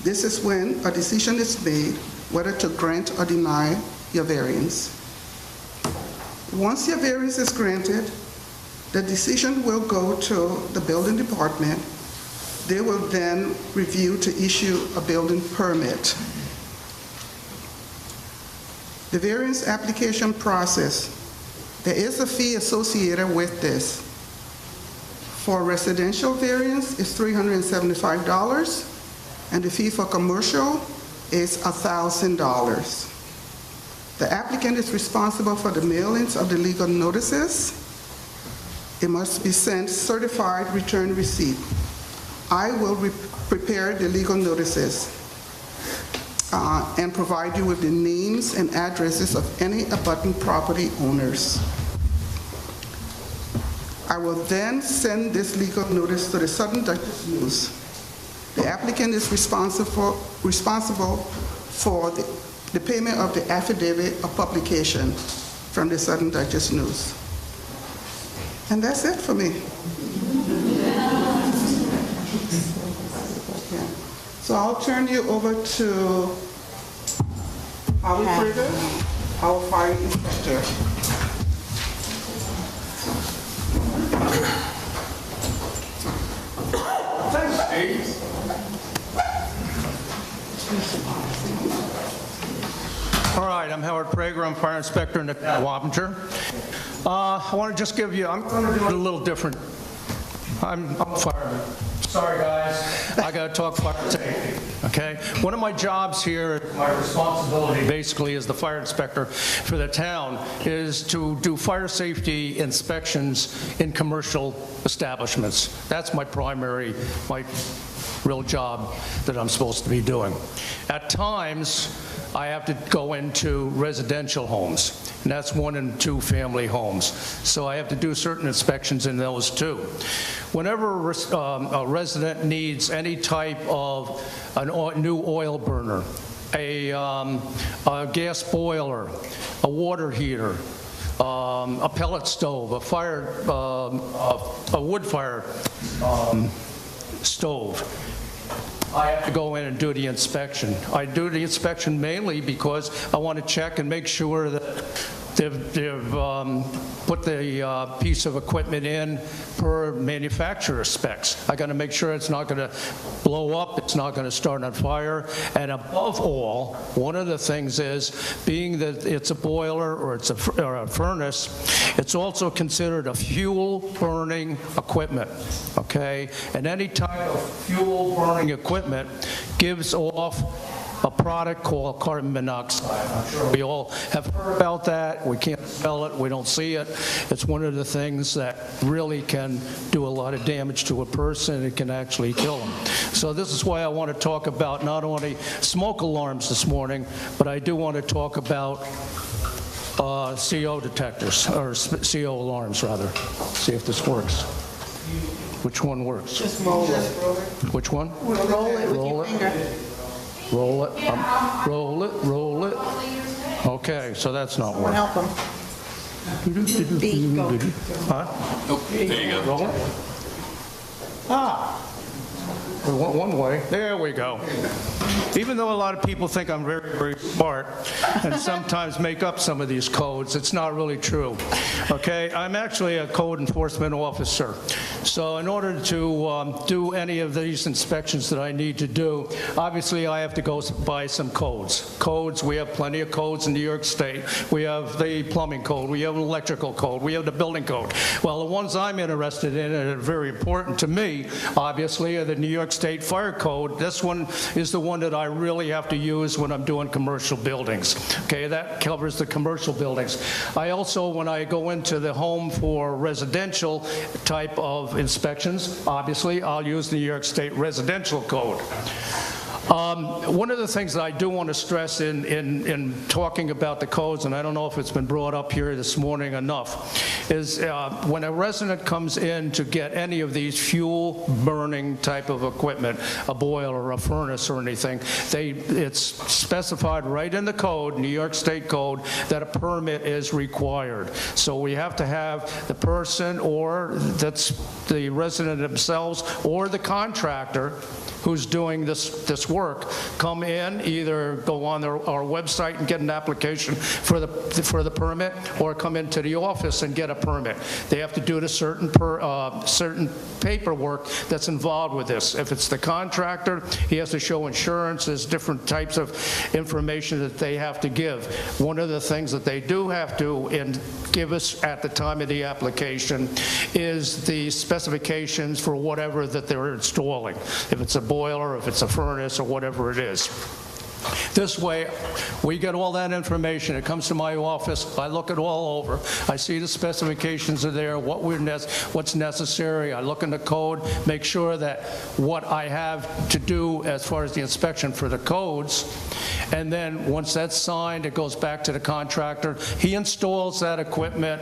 S11: This is when a decision is made whether to grant or deny your variance. Once your variance is granted, the decision will go to the building department. They will then review to issue a building permit. The variance application process, there is a fee associated with this. For residential variance, it's $375, and the fee for commercial is $1,000. The applicant is responsible for the mailings of the legal notices. It must be sent certified return receipt. I will prepare the legal notices and provide you with the names and addresses of any abutting property owners. I will then send this legal notice to the Southern Dutchess News. The applicant is responsible for the payment of the affidavit of publication from the Southern Dutchess News. And that's it for me. Yeah. So I'll turn you over to Holly Krieger, our fire inspector.
S12: All right, I'm Howard Prager. I'm fire inspector in the town of Wappinger. I want to just give you, I'm going to do it a little different. I'm a fireman. Sorry, guys. I got to talk fire safety, okay? One of my jobs here, my responsibility basically as the fire inspector for the town, is to do fire safety inspections in commercial establishments. That's my real job that I'm supposed to be doing. At times, I have to go into residential homes, and that's 1- and 2-family homes. So I have to do certain inspections in those too. Whenever a resident needs any type of a new oil burner, a gas boiler, a water heater, a pellet stove, a wood fire stove, I have to go in and do the inspection. I do the inspection mainly because I want to check and make sure that they've put the piece of equipment in per manufacturer specs. I got to make sure it's not going to blow up, it's not going to start on fire, and above all, one of the things is, being that it's a boiler or it's a furnace, it's also considered a fuel-burning equipment, okay? And any type of fuel-burning equipment gives off a product called carbon monoxide. I'm sure we all have heard about that. We can't smell it, we don't see it. It's one of the things that really can do a lot of damage to a person. It can actually kill them. So this is why I want to talk about not only smoke alarms this morning, but I do want to talk about CO detectors, or CO alarms rather. See if this works. Which one works?
S10: Just roll it.
S12: Which one?
S10: Roll it with your finger.
S12: Roll it, roll it, roll it. Okay, so that's not
S10: Someone
S12: working.
S10: help him. B, go.
S12: Huh?
S9: There you go.
S12: Rolling? Ah, we went one way. There we go. Even though a lot of people think I'm very, very smart and sometimes make up some of these codes, it's not really true. Okay, I'm actually a code enforcement officer. So in order to do any of these inspections that I need to do, obviously I have to go buy some codes. Codes, we have plenty of codes in New York State. We have the plumbing code, we have an electrical code, we have the building code. Well, the ones I'm interested in and are very important to me, obviously, are the New York State Fire Code. This one is the one that I really have to use when I'm doing commercial buildings. Okay, that covers the commercial buildings. I also, when I go into the home for residential type of inspections, obviously, I'll use the New York State Residential Code. One of the things that I do want to stress in talking about the codes, and I don't know if it's been brought up here this morning enough, is when a resident comes in to get any of these fuel burning type of equipment, a boiler or a furnace or anything, it's specified right in the code, New York State Code, that a permit is required. So we have to have the person, or that's the resident themselves, or the contractor who's doing this work, come in, either go on our website and get an application for the permit, or come into the office and get a permit. They have to do the certain paperwork that's involved with this. If it's the contractor, he has to show insurance. There's different types of information that they have to give. One of the things that they do have to give us at the time of the application is the specifications for whatever that they're installing. If it's a boiler, if it's a furnace, or whatever it is. This way, we get all that information. It comes to my office. I look it all over. I see the specifications are there, what's necessary. I look in the code, make sure that what I have to do as far as the inspection for the codes, and then once that's signed, it goes back to the contractor. He installs that equipment.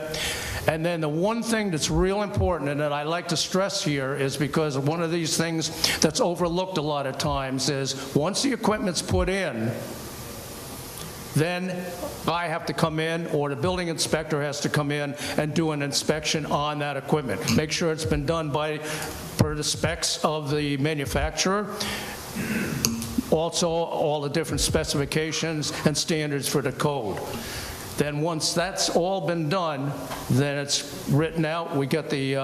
S12: And then the one thing that's real important, and that I like to stress here, is because one of these things that's overlooked a lot of times is once the equipment's put in, then I have to come in, or the building inspector has to come in and do an inspection on that equipment. Make sure it's been done per the specs of the manufacturer. Also, all the different specifications and standards for the code. Then once that's all been done, then it's written out, we get the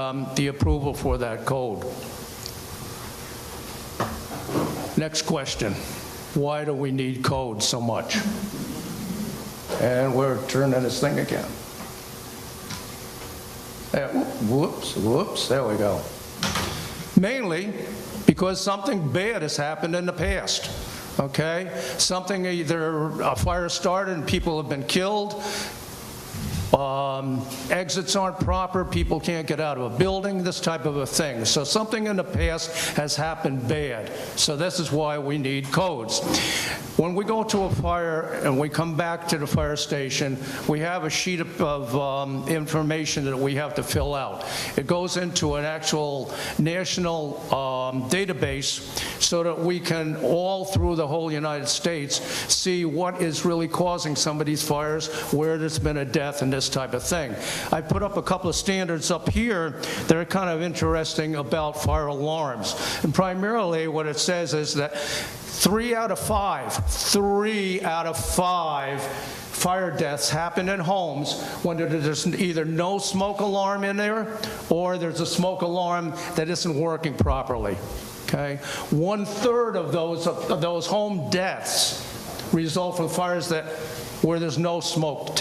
S12: approval for that code. Next question, why do we need code so much? And we're turning this thing again. Whoops, there we go. Mainly because something bad has happened in the past. Okay? Something, either a fire started and people have been killed, exits aren't proper, people can't get out of a building, this type of a thing. So something in the past has happened bad. So this is why we need codes. When we go to a fire and we come back to the fire station, we have a sheet of information that we have to fill out. It goes into an actual national database so that we can, all through the whole United States, see what is really causing some of these fires, where there's been a death, and this type of thing. I put up a couple of standards up here that are kind of interesting about fire alarms. And primarily what it says is that 3 out of 5 fire deaths happen in homes when there's either no smoke alarm in there, or there's a smoke alarm that isn't working properly. Okay? 1/3 of those home deaths result from fires where there's no smoke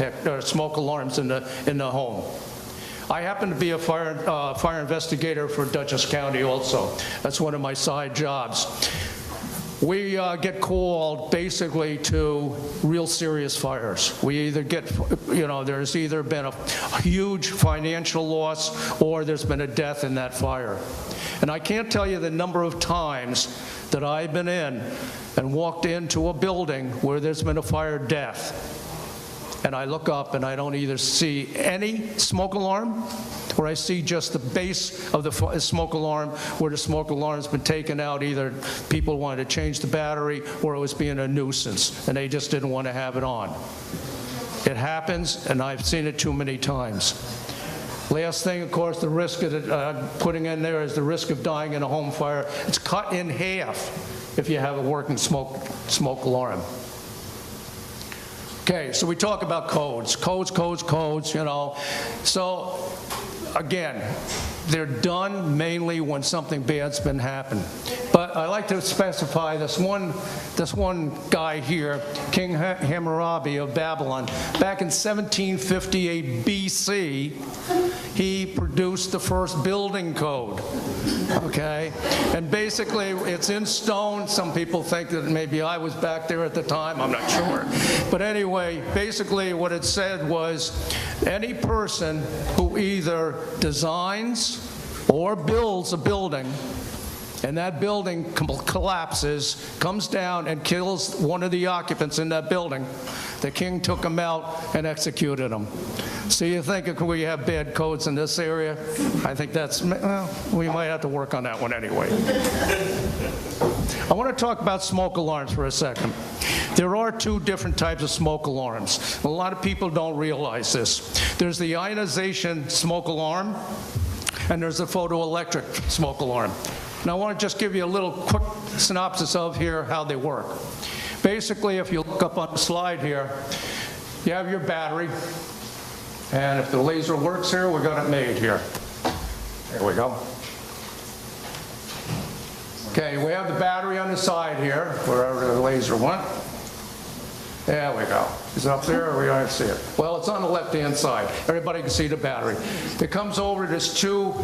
S12: alarms in the home. I happen to be a fire investigator for Dutchess County also. That's one of my side jobs. We get called basically to real serious fires. We either get, there's either been a huge financial loss, or there's been a death in that fire. And I can't tell you the number of times that I've been in and walked into a building where there's been a fire death, and I look up and I don't either see any smoke alarm, or I see just the base of the smoke alarm, where the smoke alarm's been taken out. Either people wanted to change the battery, or it was being a nuisance and they just didn't want to have it on. It happens, and I've seen it too many times. Last thing, of course, the risk of putting in there is the risk of dying in a home fire. It's cut in half if you have a working smoke alarm. Okay, so we talk about codes, you know. So, again, they're done mainly when something bad's been happened. But I like to specify this one guy here, King Hammurabi of Babylon. Back in 1758 BC, he produced the first building code. Okay? And basically, it's in stone. Some people think that maybe I was back there at the time. I'm not sure. But anyway, basically what it said was any person who either designs or builds a building, and that building collapses, comes down and kills one of the occupants in that building, the king took him out and executed him. So you think if we have bad codes in this area? I think that's, well, we might have to work on that one anyway. I want to talk about smoke alarms for a second. There are two different types of smoke alarms. A lot of people don't realize this. There's the ionization smoke alarm, and there's the photoelectric smoke alarm. Now I want to just give you a little quick synopsis of here how they work. Basically, if you look up on the slide here, you have your battery, and if the laser works here, we got it made here. There we go. Okay, we have the battery on the side here, wherever the laser went. There we go. Is it up there or we don't see it? Well, it's on the left-hand side. Everybody can see the battery. It comes over, there's two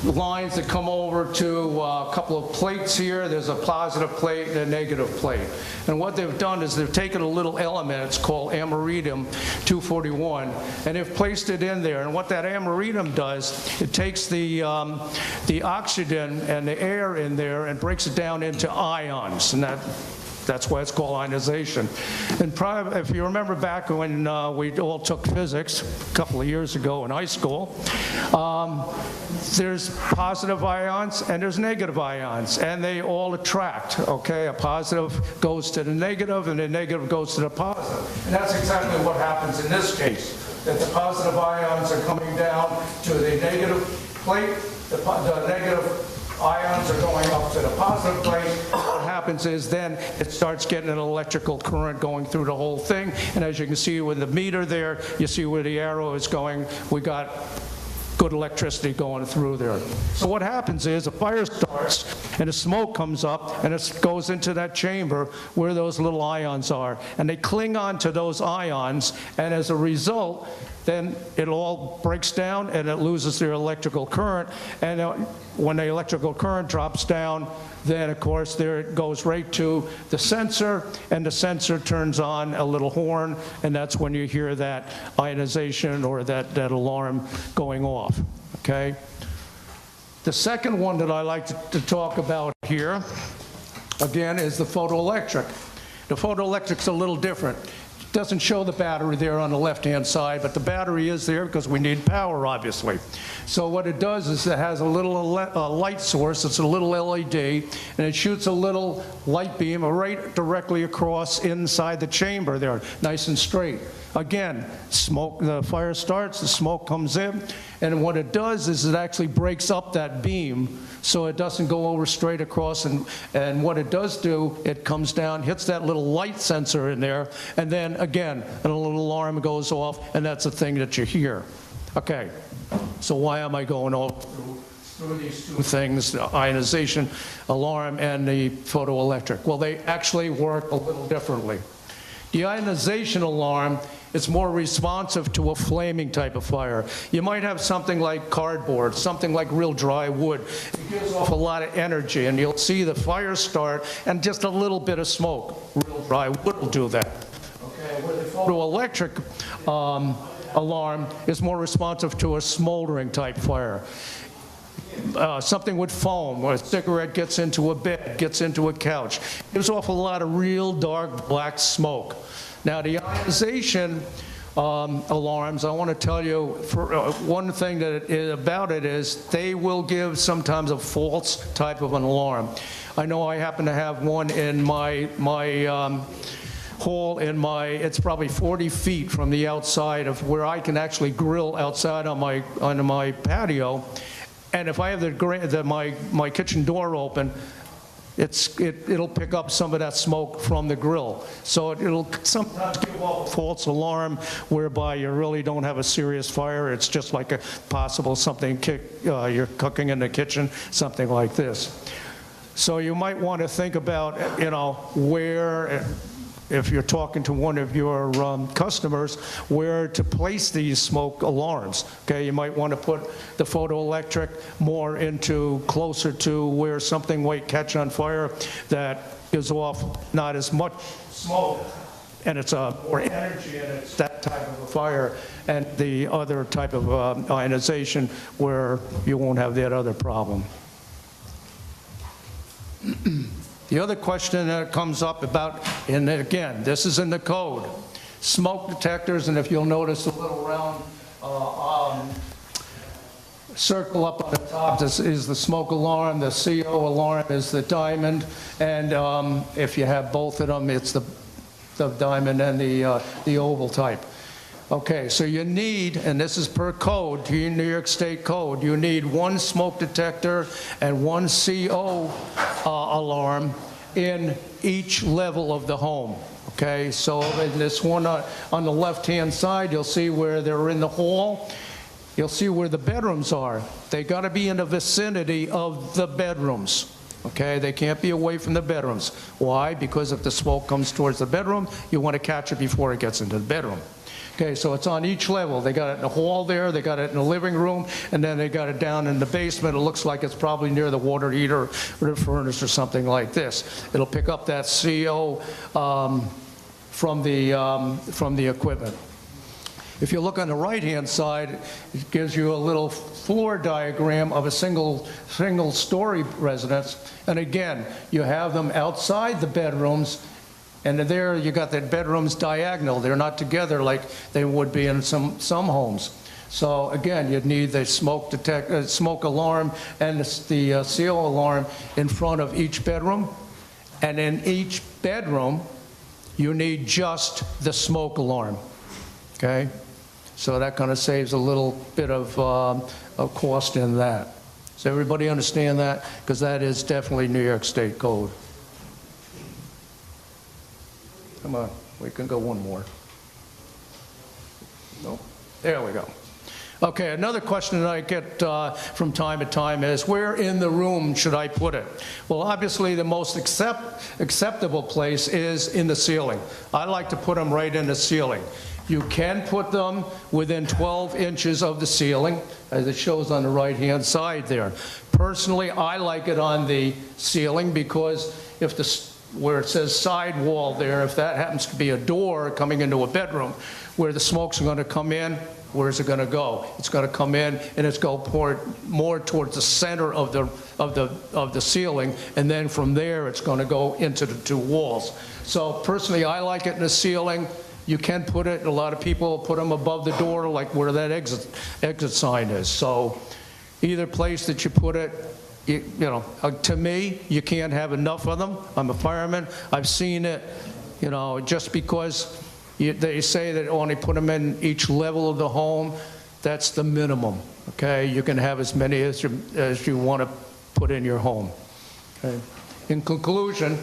S12: lines that come over to a couple of plates here. There's a positive plate and a negative plate. And what they've done is they've taken a little element, it's called ameridium 241, and they've placed it in there. And what that ameridium does, it takes the oxygen and the air in there and breaks it down into ions. And that's why it's called ionization. And probably, if you remember back when we all took physics a couple of years ago in high school, there's positive ions and there's negative ions, and they all attract, okay? A positive goes to the negative and the negative goes to the positive. And that's exactly what happens in this case, that the positive ions are coming down to the negative plate, the negative ions are going up to the positive plate. What happens is then it starts getting an electrical current going through the whole thing. And as you can see with the meter there, you see where the arrow is going. We got good electricity going through there. So what happens is a fire starts and the smoke comes up and it goes into that chamber where those little ions are. And they cling on to those ions, and as a result, then it all breaks down and it loses their electrical current. And when the electrical current drops down, then of course there it goes right to the sensor, and the sensor turns on a little horn, and that's when you hear that ionization or that alarm going off, okay? The second one that I like to talk about here, again, is the photoelectric. The photoelectric's a little different. Doesn't show the battery there on the left-hand side, but the battery is there because we need power, obviously. So what it does is it has a little light source. It's a little LED, and it shoots a little light beam right directly across inside the chamber there, nice and straight. Again, smoke, the fire starts, the smoke comes in, and what it does is it actually breaks up that beam so it doesn't go over straight across, and what it does do, it comes down, hits that little light sensor in there, and then again, a little alarm goes off, and that's the thing that you hear. Okay, so why am I going over through these two things, the ionization alarm and the photoelectric? Well, they actually work a little differently. The ionization alarm is more responsive to a flaming type of fire. You might have something like cardboard, something like real dry wood. It gives off a lot of energy, and you'll see the fire start and just a little bit of smoke. Real dry wood will do that. Okay, where the photoelectric alarm is more responsive to a smoldering type fire. Something with foam, where a cigarette gets into a bed, gets into a couch. Gives off a lot of real dark black smoke. Now the ionization alarms, I want to tell you, one thing about it is they will give sometimes a false type of an alarm. I know I happen to have one in my hole in it's probably 40 feet from the outside of where I can actually grill outside on my patio. And if I have my kitchen door open, it'll pick up some of that smoke from the grill. So it'll sometimes give off a false alarm whereby you really don't have a serious fire. It's just like a possible something you're cooking in the kitchen, something like this. So you might want to think about, where, if you're talking to one of your customers, where to place these smoke alarms. Okay, you might want to put the photoelectric more closer to where something might catch on fire that gives off not as much smoke, and it's more energy, and it's that type of a fire, and the other type of ionization where you won't have that other problem. The other question that comes up about, and again, this is in the code, smoke detectors, and if you'll notice a little round circle up on the top, this is the smoke alarm, the CO alarm is the diamond, and if you have both of them, it's the diamond and the oval type. Okay, so you need, and this is per code, New York State code, you need one smoke detector and one CO alarm in each level of the home. Okay, so in this one on the left-hand side, you'll see where they're in the hall. You'll see where the bedrooms are. They got to be in the vicinity of the bedrooms. Okay, they can't be away from the bedrooms. Why? Because if the smoke comes towards the bedroom, you want to catch it before it gets into the bedroom. Okay, so it's on each level. They got it in the hall there, they got it in the living room, and then they got it down in the basement. It looks like it's probably near the water heater or the furnace or something like this. It'll pick up that CO from the equipment. If you look on the right-hand side, it gives you a little floor diagram of a single-story residence. And again, you have them outside the bedrooms, and there you got the bedrooms diagonal. They're not together like they would be in some homes. So again, you'd need the smoke alarm and the CO alarm in front of each bedroom. And in each bedroom, you need just the smoke alarm. Okay? So that kind of saves a little bit of cost in that. Does everybody understand that? Because that is definitely New York State code. Come on, we can go one more. Nope. There we go. Okay, another question that I get from time to time is, where in the room should I put it? Well, obviously the most acceptable place is in the ceiling. I like to put them right in the ceiling. You can put them within 12 inches of the ceiling, as it shows on the right-hand side there. Personally, I like it on the ceiling because if where it says side wall there, if that happens to be a door coming into a bedroom where the smoke's going to come in, where's it going to go? It's going to come in and it's going to pour more towards the center of the ceiling, and then from there it's going to go into the two walls. So personally, I like it in the ceiling. You can put it, a lot of people put them above the door, like where that exit sign is. So either place that you put it, to me, you can't have enough of them. I'm a fireman. I've seen it, just because they say that only put them in each level of the home, that's the minimum, okay? You can have as many as you want to put in your home, okay? In conclusion,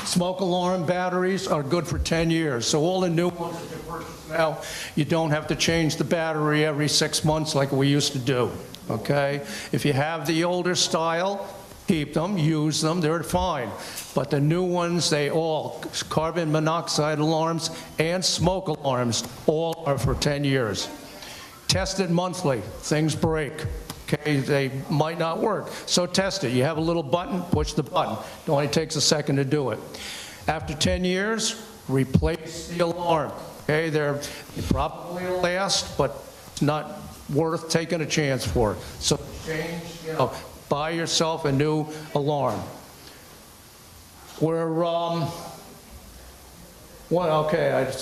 S12: smoke alarm batteries are good for 10 years. So all the new ones that you purchase now, you don't have to change the battery every 6 months like we used to do. Okay? If you have the older style, keep them, use them, they're fine. But the new ones, carbon monoxide alarms and smoke alarms, all are for 10 years. Test it monthly. Things break. Okay, they might not work. So test it. You have a little button, push the button. It only takes a second to do it. After 10 years, replace the alarm. Okay, they probably last, but it's not worth taking a chance for. So change, buy yourself a new alarm. It's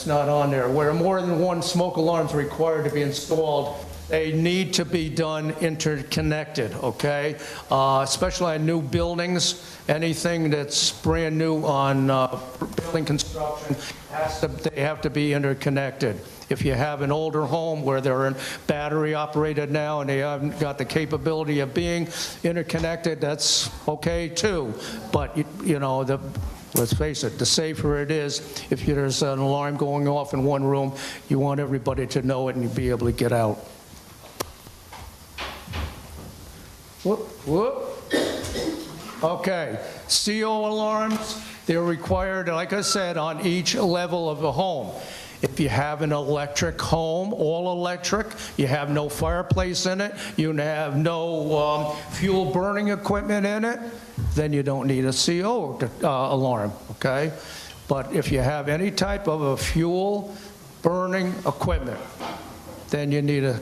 S12: not on there. Where more than one smoke alarm is required to be installed, they need to be done interconnected, okay? Especially on new buildings, anything that's brand new on building construction, they have to be interconnected. If you have an older home where they're battery operated now and they haven't got the capability of being interconnected, that's okay too. But, you know, let's face it, the safer it is, if there's an alarm going off in one room, you want everybody to know it and be able to get out. Whoop, whoop. Okay, CO alarms, they're required, like I said, on each level of the home. If you have an electric home, all electric, you have no fireplace in it, you have no fuel burning equipment in it, then you don't need a CO alarm, okay? But if you have any type of a fuel burning equipment, then you need a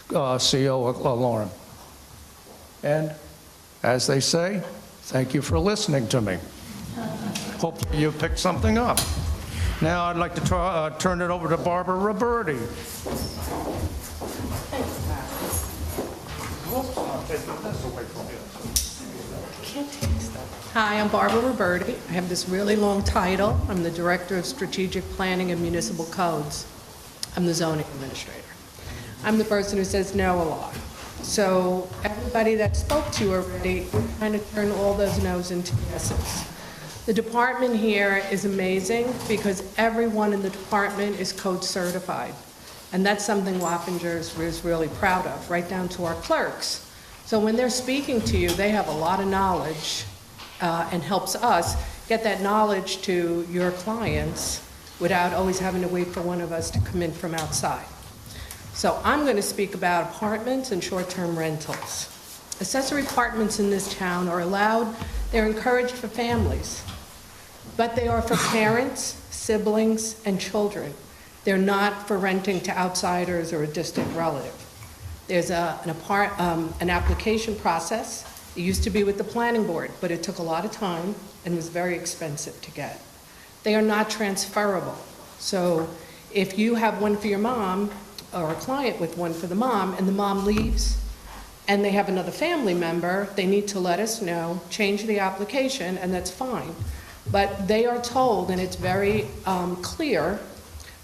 S12: CO alarm. And as they say, thank you for listening to me. Hopefully you picked something up. Now I'd like to turn it over to Barbara Roberti.
S13: Hi, I'm Barbara Roberti. I have this really long title. I'm the Director of Strategic Planning and Municipal Codes. I'm the zoning administrator. I'm the person who says no a lot. So everybody that spoke to you already, we're trying to turn all those no's into yeses. The department here is amazing because everyone in the department is code certified. And that's something Wappinger is really proud of, right down to our clerks. So when they're speaking to you, they have a lot of knowledge and helps us get that knowledge to your clients without always having to wait for one of us to come in from outside. So I'm going to speak about apartments and short-term rentals. Accessory apartments in this town are allowed, they're encouraged for families, but they are for parents, siblings, and children. They're not for renting to outsiders or a distant relative. There's an application process. It used to be with the planning board, but it took a lot of time and was very expensive to get. They are not transferable. So if you have one for your mom, or a client with one for the mom, and the mom leaves, and they have another family member, they need to let us know, change the application, and that's fine. But they are told, and it's very clear,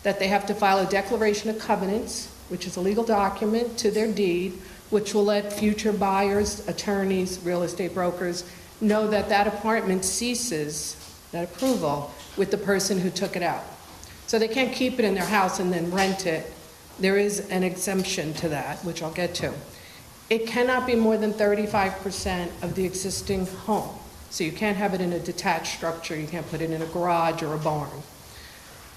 S13: that they have to file a declaration of covenants, which is a legal document to their deed, which will let future buyers, attorneys, real estate brokers know that that apartment ceases, that approval, with the person who took it out. So they can't keep it in their house and then rent it. There is an exemption to that, which I'll get to. It cannot be more than 35% of the existing home. So you can't have it in a detached structure. You can't put it in a garage or a barn.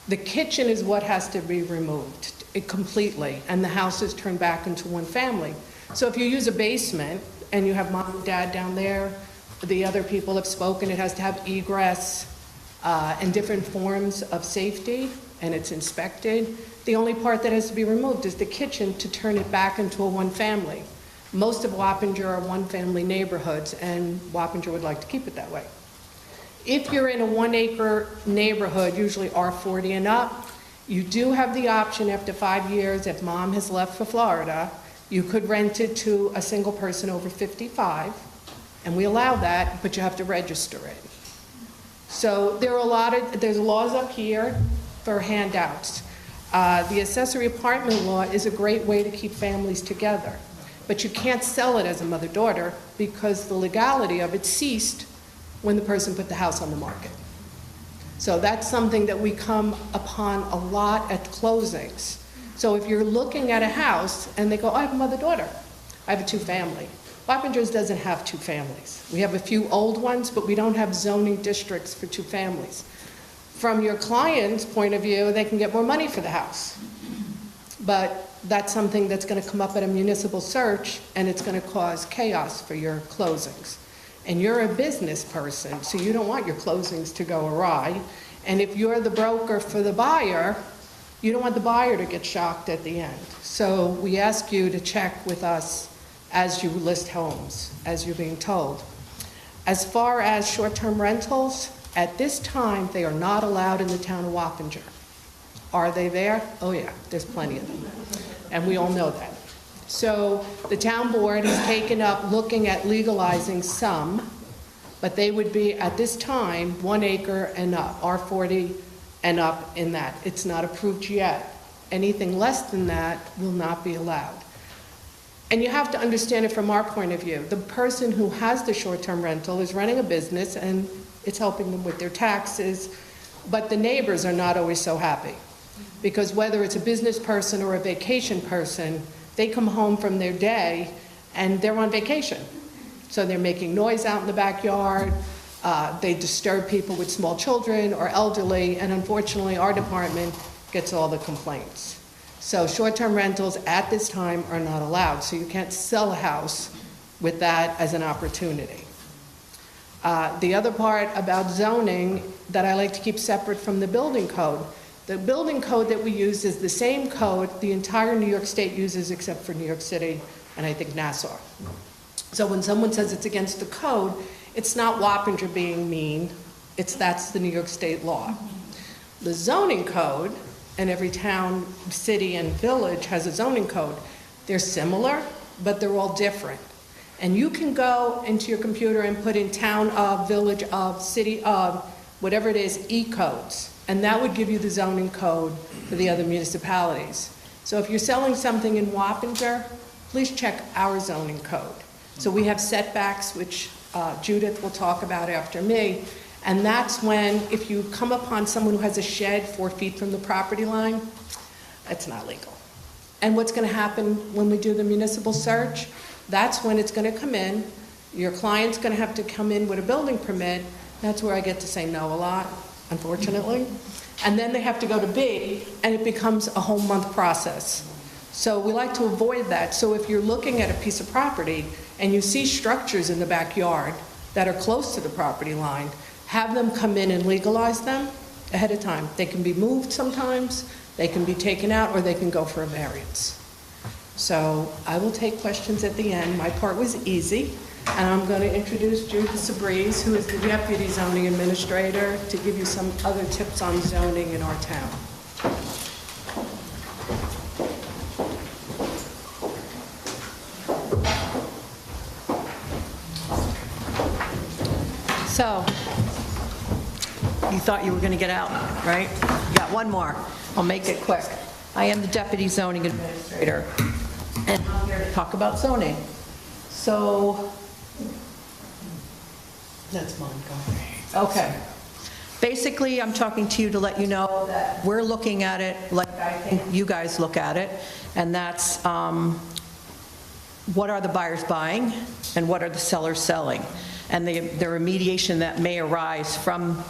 S13: The kitchen is what has to be removed completely, and the house is turned back into one family. So if you use a basement and you have mom and dad down there, the other people have spoken, it has to have egress and different forms of safety, and it's inspected. The only part that has to be removed is the kitchen to turn it back into a one-family. Most of Wappinger are one-family neighborhoods, and Wappinger would like to keep it that way. If you're in a one-acre neighborhood, usually R40 and up, you do have the option after 5 years, if mom has left for Florida, you could rent it to a single person over 55, and we allow that, but you have to register it. So there are there's laws up here for handouts. The accessory apartment law is a great way to keep families together, but you can't sell it as a mother-daughter because the legality of it ceased when the person put the house on the market. So that's something that we come upon a lot at closings. So if you're looking at a house and they go, oh, I have a mother-daughter, I have a two-family. Wappingers doesn't have two families. We have a few old ones, but we don't have zoning districts for two families. From your client's point of view, they can get more money for the house. But that's something that's going to come up at a municipal search, and it's going to cause chaos for your closings. And you're a business person, so you don't want your closings to go awry. And if you're the broker for the buyer, you don't want the buyer to get shocked at the end. So we ask you to check with us as you list homes, as you're being told. As far as short-term rentals, at this time, they are not allowed in the town of Wappinger. Are they there? Oh yeah, there's plenty of them. And we all know that. So the town board has taken up looking at legalizing some, but they would be, at this time, 1 acre and up, R40 and up in that. It's not approved yet. Anything less than that will not be allowed. And you have to understand it from our point of view. The person who has the short-term rental is running a business and it's helping them with their taxes, but the neighbors are not always so happy. Because whether it's a business person or a vacation person, they come home from their day and they're on vacation. So they're making noise out in the backyard, they disturb people with small children or elderly, and unfortunately our department gets all the complaints. So short-term rentals at this time are not allowed, so you can't sell a house with that as an opportunity. The other part about zoning that I like to keep separate from the building code, the building code that we use is the same code the entire New York State uses except for New York City and I think Nassau. So when someone says it's against the code, it's not Wappinger being mean, that's the New York State law. The zoning code, and every town, city, and village has a zoning code. They're similar, but they're all different. And you can go into your computer and put in town of, village of, city of, whatever it is, E-codes. And that would give you the zoning code for the other municipalities. So if you're selling something in Wappinger, please check our zoning code. So we have setbacks, which Judith will talk about after me. And that's when, if you come upon someone who has a shed 4 feet from the property line, it's not legal. And what's going to happen when we do the municipal search? That's when it's going to come in. Your client's going to have to come in with a building permit. That's where I get to say no a lot, unfortunately. And then they have to go to B, and it becomes a whole month process. So we like to avoid that. So if you're looking at a piece of property and you see structures in the backyard that are close to the property line, have them come in and legalize them ahead of time. They can be moved sometimes, they can be taken out, or they can go for a variance. So I will take questions at the end. My part was easy, and I'm going to introduce Judith Sabriz, who is the Deputy Zoning Administrator, to give you some other tips on zoning in our town.
S14: So, you thought you were going to get out, right? You got one more. I'll make it quick. I am the Deputy Zoning Administrator, and I'm here to talk about zoning. So,
S13: That's mine, go.
S14: okay. Basically, I'm talking to you to let you know that we're looking at it like I think you guys look at it, and that's what are the buyers buying and what are the sellers selling, and the remediation that may arise from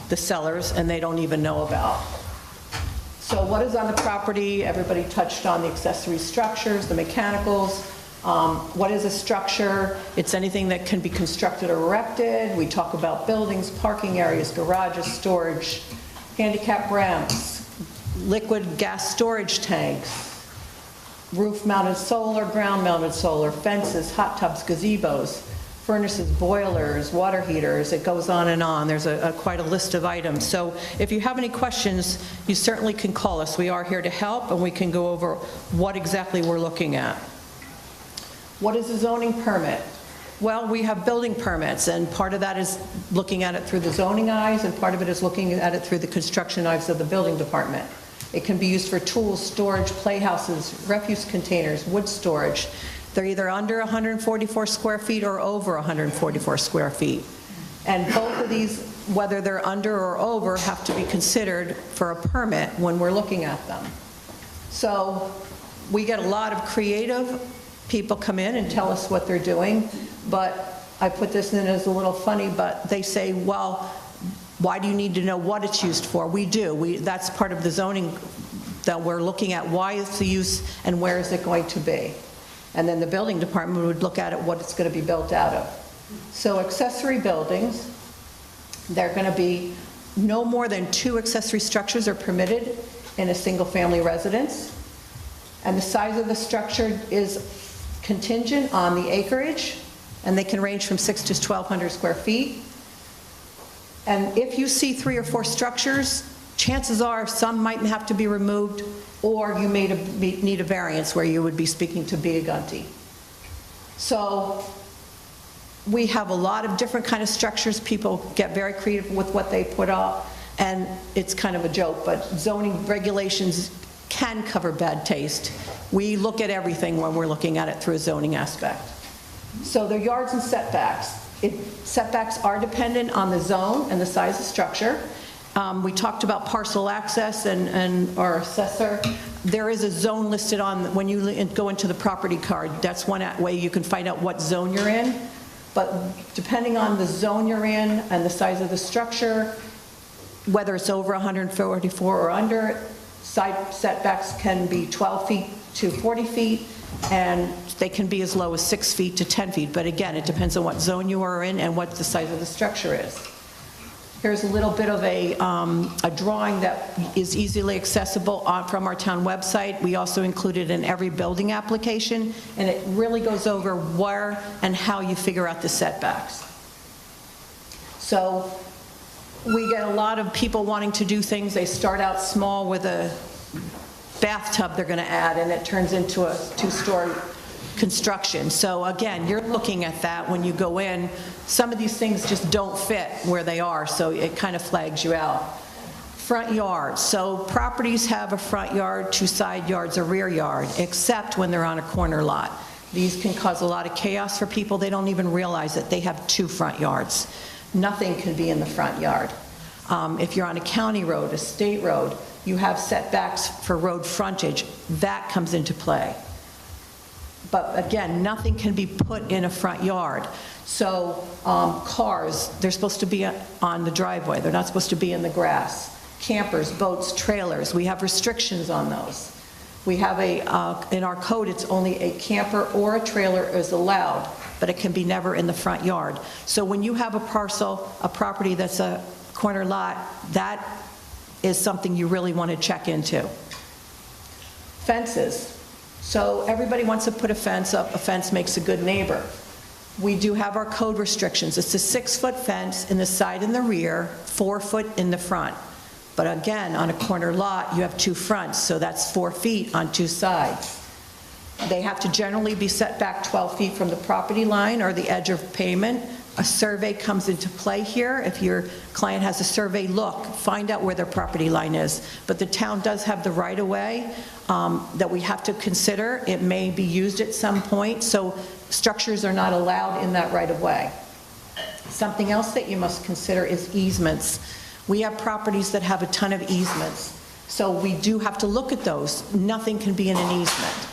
S14: the sellers and they don't even know about. So what is on the property? Everybody touched on the accessory structures, the mechanicals. What is a structure? It's anything that can be constructed or erected. We talk about buildings, parking areas, garages, storage, handicap ramps, liquid gas storage tanks, roof-mounted solar, ground-mounted solar, fences, hot tubs, gazebos, furnaces, boilers, water heaters. It goes on and on. There's quite a list of items. So if you have any questions, you certainly can call us. We are here to help, and we can go over what exactly we're looking at. What is a zoning permit? Well, we have building permits, and part of that is looking at it through the zoning eyes, and part of it is looking at it through the construction eyes of the building department. It can be used for tools, storage, playhouses, refuse containers, wood storage. They're either under 144 square feet or over 144 square feet. And both of these, whether they're under or over, have to be considered for a permit when we're looking at them. So we get a lot of creative people come in and tell us what they're doing, but I put this in as a little funny, but they say, well, why do you need to know what it's used for? We do. That's part of the zoning that we're looking at. Why is the use and where is it going to be? And then the building department would look at it, what it's going to be built out of. So accessory buildings, they're going to be no more than 2 accessory structures are permitted in a single-family residence. And the size of the structure is contingent on the acreage, and they can range from 6 to 1,200 square feet. And if you see 3 or 4 structures, chances are some might have to be removed, or you may need a variance where you would be speaking to Biagunti. So we have a lot of different kind of structures. People get very creative with what they put up, and it's kind of a joke, but zoning regulations can cover bad taste. We look at everything when we're looking at it through a zoning aspect. So the yards and setbacks. Setbacks are dependent on the zone and the size of structure. We talked about parcel access and our assessor. There is a zone listed on, when you go into the property card, that's one way you can find out what zone you're in. But depending on the zone you're in and the size of the structure, whether it's over 144 or under, side setbacks can be 12 feet to 40 feet, and they can be as low as 6 feet to 10 feet. But again, it depends on what zone you are in and what the size of the structure is. Here's a little bit of a drawing that is easily accessible from our town website. We also include it in every building application, and it really goes over where and how you figure out the setbacks. So we get a lot of people wanting to do things. They start out small with a bathtub they're going to add, and it turns into a two-story construction. So again, you're looking at that when you go in. Some of these things just don't fit where they are, so it kind of flags you out. Front yard. So properties have a front yard, 2 side yards, a rear yard, except when they're on a corner lot. These can cause a lot of chaos for people. They don't even realize that they have 2 front yards. Nothing can be in the front yard. If you're on a county road, a state road, you have setbacks for road frontage. That comes into play. But again, nothing can be put in a front yard. So cars, they're supposed to be on the driveway. They're not supposed to be in the grass. Campers, boats, trailers, we have restrictions on those. We have in our code, it's only a camper or a trailer is allowed, but it can be never in the front yard. So when you have a parcel, a property that's a corner lot, that is something you really want to check into. Fences. So everybody wants to put a fence up. A fence makes a good neighbor. We do have our code restrictions. It's a 6-foot fence in the side and the rear, 4 foot in the front. But again, on a corner lot, you have 2 fronts, so that's 4 feet on 2 sides. They have to generally be set back 12 feet from the property line or the edge of pavement. A survey comes into play here. If your client has a survey, look, find out where their property line is. But the town does have the right-of-way that we have to consider. It may be used at some point, so structures are not allowed in that right-of-way. Something else that you must consider is easements. We have properties that have a ton of easements, so we do have to look at those. Nothing can be in an easement.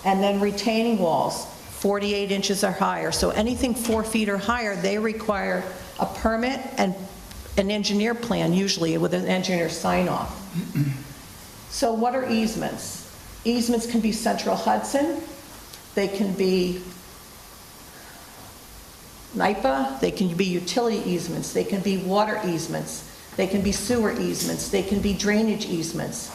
S14: And then retaining walls, 48 inches or higher. So anything 4 feet or higher, they require a permit and an engineer plan, usually with an engineer sign-off. So what are easements? Easements can be Central Hudson. They can be NIPA. They can be utility easements. They can be water easements. They can be sewer easements. They can be drainage easements.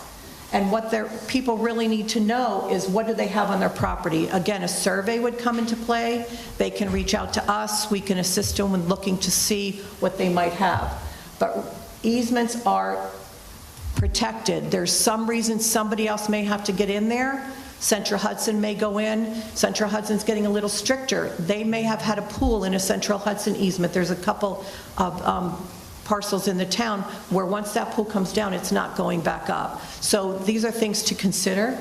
S14: And what people really need to know is what do they have on their property. Again, a survey would come into play. They can reach out to us. We can assist them in looking to see what they might have. But easements are protected. There's some reason somebody else may have to get in there. Central Hudson may go in. Central Hudson's getting a little stricter. They may have had a pool in a Central Hudson easement. There's a couple of parcels in the town where once that pool comes down, it's not going back up. So these are things to consider.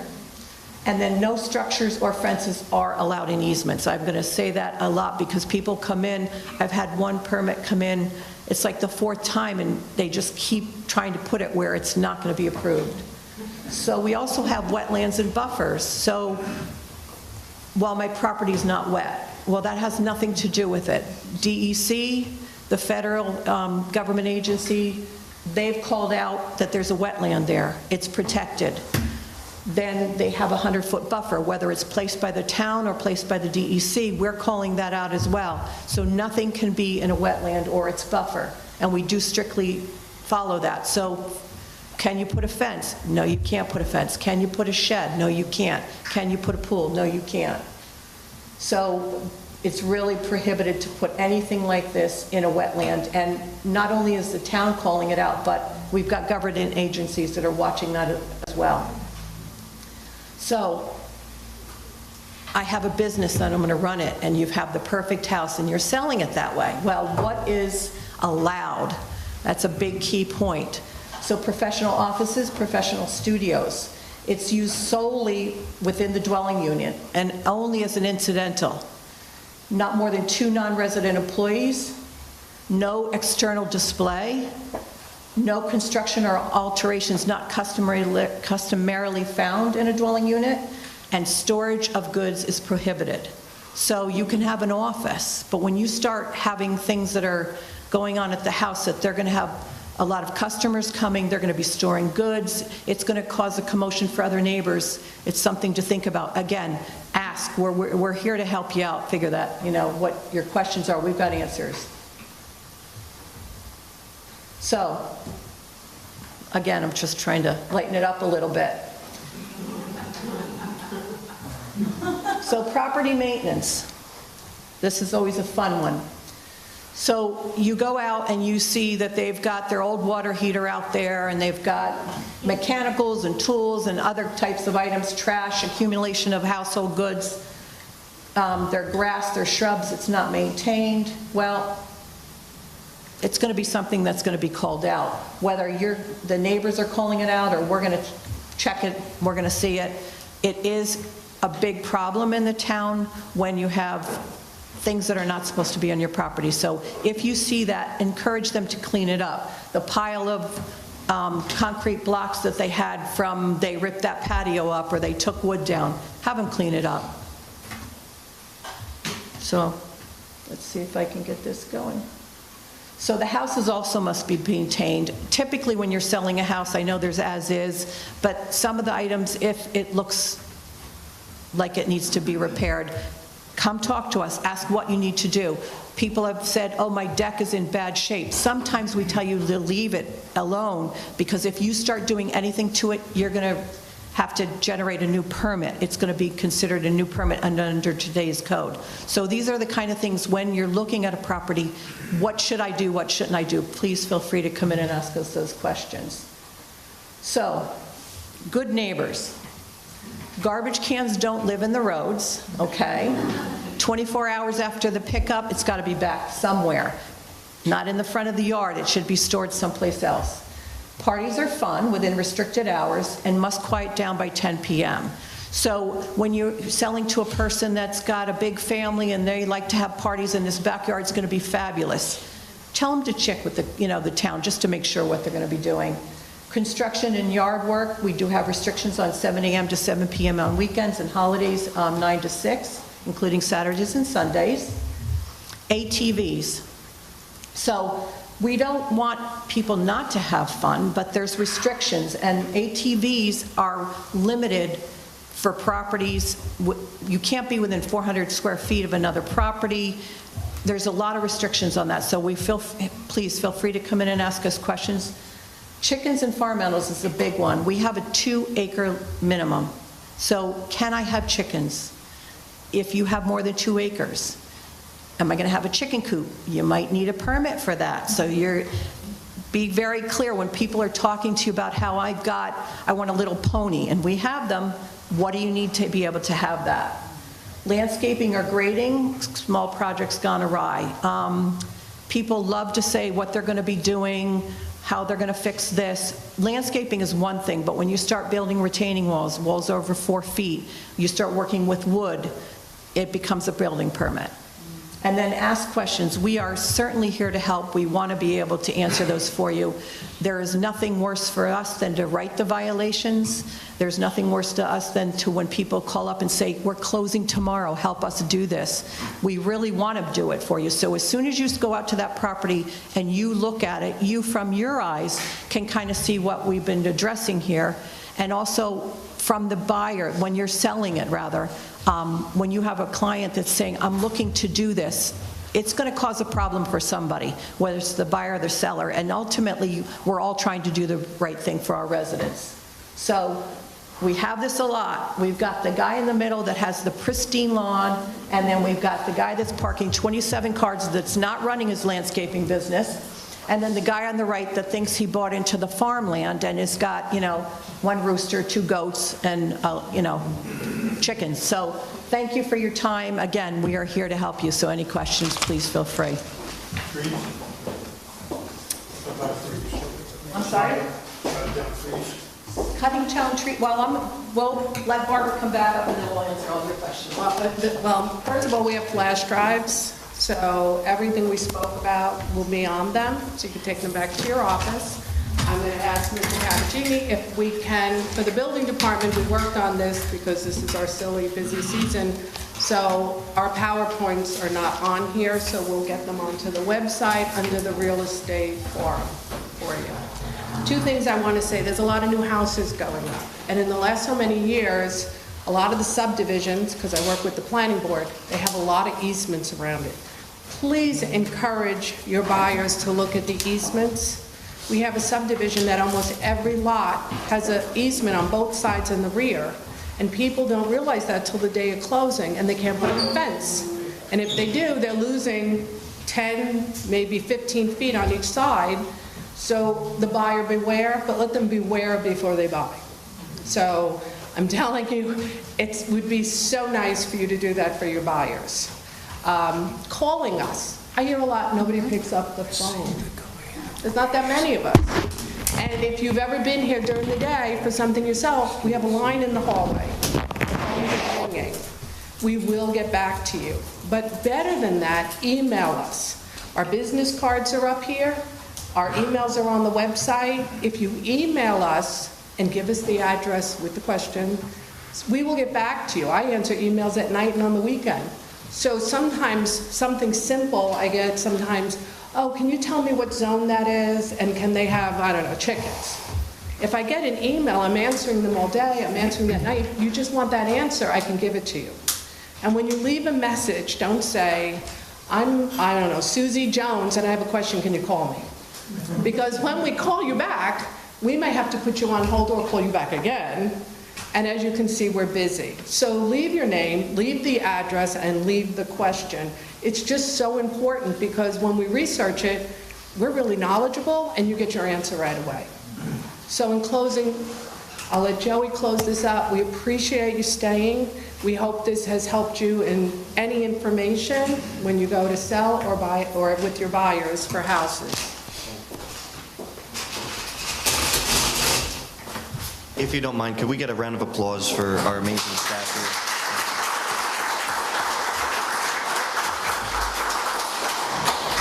S14: And then no structures or fences are allowed in easements. I'm going to say that a lot because people come in. I've had one permit come in. It's like the 4th time, and they just keep trying to put it where it's not going to be approved. So we also have wetlands and buffers. So while my property's not wet, well, that has nothing to do with it. DEC, the federal government agency, they've called out that there's a wetland there. It's protected. Then they have a 100-foot buffer, whether it's placed by the town or placed by the DEC. We're calling that out as well. So nothing can be in a wetland or its buffer, and we do strictly follow that. So can you put a fence? No, you can't put a fence. Can you put a shed? No, you can't. Can you put a pool? No, you can't. So it's really prohibited to put anything like this in a wetland. And not only is the town calling it out, but we've got government agencies that are watching that as well. So I have a business and I'm going to run it, and you have the perfect house and you're selling it that way. Well, what is allowed? That's a big key point. So professional offices, professional studios. It's used solely within the dwelling unit and only as an incidental. Not more than 2 non-resident employees, no external display, no construction or alterations not customarily found in a dwelling unit, and storage of goods is prohibited. So you can have an office, but when you start having things that are going on at the house, that they're going to have a lot of customers coming, they're going to be storing goods, it's going to cause a commotion for other neighbors. It's something to think about. Again, ask. We're here to help you out, figure that, what your questions are. We've got answers. So, again, I'm just trying to lighten it up a little bit. So property maintenance. This is always a fun one. So you go out and you see that they've got their old water heater out there, and they've got mechanicals and tools and other types of items, trash, accumulation of household goods, their grass, their shrubs, it's not maintained. Well, it's going to be something that's going to be called out. Whether the neighbors are calling it out or we're going to check it, we're going to see it. It is a big problem in the town when you have things that are not supposed to be on your property. So if you see that, encourage them to clean it up. The pile of concrete blocks that they had from, they ripped that patio up or they took wood down, have them clean it up. So let's see if I can get this going. So the houses also must be maintained. Typically when you're selling a house, I know there's as is, but some of the items, if it looks like it needs to be repaired, come talk to us, ask what you need to do. People have said, oh, my deck is in bad shape. Sometimes we tell you to leave it alone, because if you start doing anything to it, you're going to have to generate a new permit. It's going to be considered a new permit under today's code. So these are the kind of things when you're looking at a property, what should I do, what shouldn't I do? Please feel free to come in and ask us those questions. So, good neighbors. Garbage cans don't live in the roads, okay? 24 hours after the pickup, it's got to be back somewhere. Not in the front of the yard, it should be stored someplace else. Parties are fun within restricted hours and must quiet down by 10 p.m. So when you're selling to a person that's got a big family and they like to have parties and this backyard's going to be fabulous, tell them to check with the town just to make sure what they're going to be doing. Construction and yard work, we do have restrictions on 7 a.m. to 7 p.m. on weekends and holidays, 9 to 6, including Saturdays and Sundays. ATVs. So we don't want people not to have fun, but there's restrictions, and ATVs are limited for properties. You can't be within 400 square feet of another property. There's a lot of restrictions on that, so please feel free to come in and ask us questions. Chickens and farm animals is a big one. We have a 2-acre minimum. So can I have chickens if you have more than 2 acres? Am I going to have a chicken coop? You might need a permit for that. So be very clear when people are talking to you about how I want a little pony, and we have them. What do you need to be able to have that? Landscaping or grading, small projects gone awry. People love to say what they're going to be doing, how they're going to fix this. Landscaping is one thing, but when you start building retaining walls over 4 feet, you start working with wood, it becomes a building permit. And then ask questions. We are certainly here to help. We want to be able to answer those for you. There is nothing worse for us than to write the violations. There's nothing worse to us than to when people call up and say, we're closing tomorrow, help us do this. We really want to do it for you. So as soon as you go out to that property and you look at it, you from your eyes can kind of see what we've been addressing here. And also from the buyer, when you're selling it rather, when you have a client that's saying, I'm looking to do this, it's going to cause a problem for somebody, whether it's the buyer or the seller, and ultimately we're all trying to do the right thing for our residents. So We have this a lot. We've got the guy in the middle that has the pristine lawn, and then we've got the guy that's parking 27 cars that's not running his landscaping business, and then the guy on the right that thinks he bought into the farmland and has got, one rooster, 2 goats, and, chickens. So thank you for your time. Again, we are here to help you, so any questions, please feel free. I'm sorry? Cutting down tree, we'll let Barbara come back up and then we'll answer all your questions.
S13: Well, first of all, we have flash drives, so everything we spoke about will be on them, so you can take them back to your office. I'm going to ask Mr. Cappuccini if we can, for the building department, we worked on this because this is our silly busy season, so our PowerPoints are not on here, so we'll get them onto the website under the real estate forum for you. 2 things I want to say. There's a lot of new houses going up, and in the last so many years, a lot of the subdivisions, because I work with the planning board, they have a lot of easements around it. Please encourage your buyers to look at the easements. We have a subdivision that almost every lot has an easement on both sides and the rear, and people don't realize that till the day of closing, and they can't put up a fence. And if they do, they're losing 10, maybe 15 feet on each side. So the buyer beware, but let them beware before they buy. So I'm telling you, it would be so nice for you to do that for your buyers. Calling us. I hear a lot, nobody picks up the phone. There's not that many of us. And if you've ever been here during the day for something yourself, we have a line in the hallway. The phone is ringing. We will get back to you. But better than that, email us. Our business cards are up here. Our emails are on the website. If you email us and give us the address with the question, we will get back to you. I answer emails at night and on the weekend. So sometimes something simple, I get sometimes, oh, can you tell me what zone that is? And can they have, I don't know, chickens? If I get an email, I'm answering them all day, I'm answering at night. You just want that answer, I can give it to you. And when you leave a message, don't say, I don't know, Susie Jones, and I have a question, can you call me? Because when we call you back, we may have to put you on hold or call you back again. And as you can see, we're busy. So leave your name, leave the address, and leave the question. It's just so important because when we research it, we're really knowledgeable and you get your answer right away. So in closing, I'll let Joey close this up. We appreciate you staying. We hope this has helped you in any information when you go to sell or buy or with your buyers for houses.
S1: If you don't mind, could we get a round of applause for our amazing staff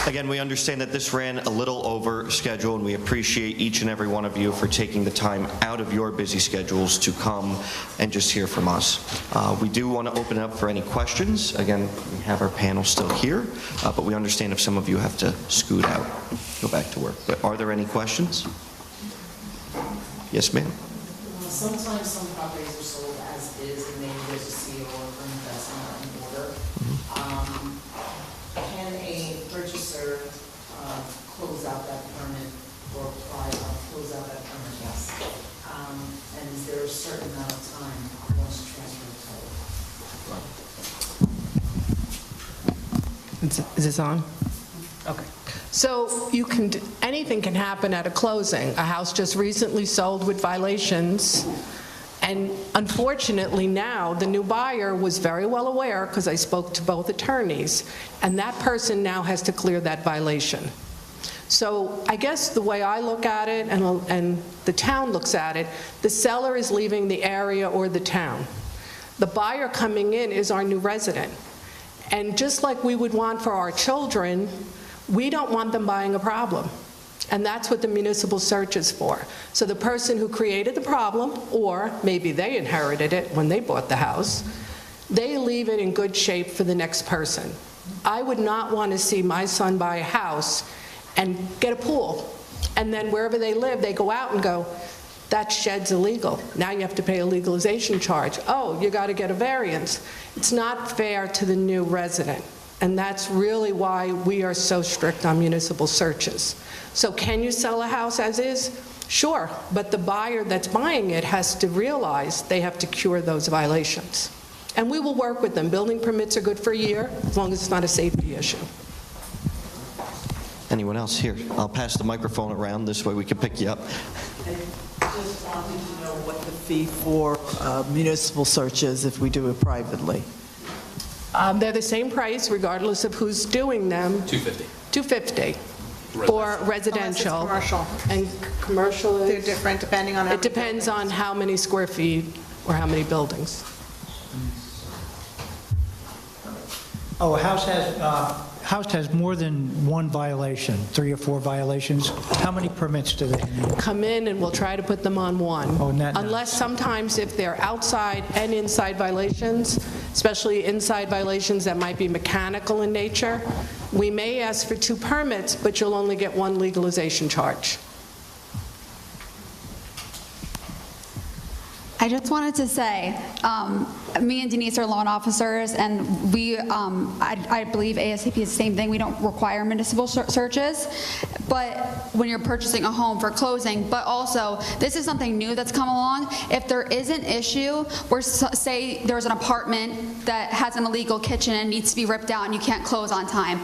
S1: here? Again, we understand that this ran a little over schedule, and we appreciate each and every one of you for taking the time out of your busy schedules to come and just hear from us. We do want to open it up for any questions. Again, we have our panel still here, but we understand if some of you have to scoot out, go back to work. But are there any questions? Yes, ma'am.
S15: Sometimes some properties are sold as is, and maybe there's a CO or permit that's not in order. Can a purchaser close out that permit or apply, close out that permit? Yes. And is there a certain amount of time once transfer is
S13: Is this on? Okay. So anything can happen at a closing. A house just recently sold with violations, and unfortunately now the new buyer was very well aware because I spoke to both attorneys, and that person now has to clear that violation. So I guess the way I look at it and the town looks at it, the seller is leaving the area or the town. The buyer coming in is our new resident. And just like we would want for our children, we don't want them buying a problem. And that's what the municipal search is for. So the person who created the problem, or maybe they inherited it when they bought the house, they leave it in good shape for the next person. I would not want to see my son buy a house and get a pool, and then wherever they live, they go out and go, that shed's illegal. Now you have to pay a legalization charge. Oh, you got to get a variance. It's not fair to the new resident. And that's really why we are so strict on municipal searches. So can you sell a house as is? Sure, but the buyer that's buying it has to realize they have to cure those violations. And we will work with them. Building permits are good for a year, as long as it's not a safety issue.
S1: Anyone else? Here, I'll pass the microphone around, this way we can pick you up.
S16: Just wanted to know what the fee for municipal search is if we do it privately.
S13: They're the same price regardless of who's doing them.
S9: $250.
S13: $250 for residential.
S10: Unless it's commercial.
S13: And commercial is...
S10: They're different depending on how
S13: It depends on how many square feet or how many buildings.
S17: Oh, a house has more than one violation, 3 or 4 violations. How many permits do they need?
S13: Come in and we'll try to put them on one.
S17: Oh, not now.
S13: Unless sometimes if they're outside and inside violations, especially inside violations that might be mechanical in nature, we may ask for 2 permits, but you'll only get 1 legalization charge.
S18: I just wanted to say, me and Denise are loan officers, and we, I believe ASAP is the same thing. We don't require municipal searches, but when you're purchasing a home for closing, but also, this is something new that's come along. If there is an issue where, say, there's an apartment that has an illegal kitchen and needs to be ripped out and you can't close on time,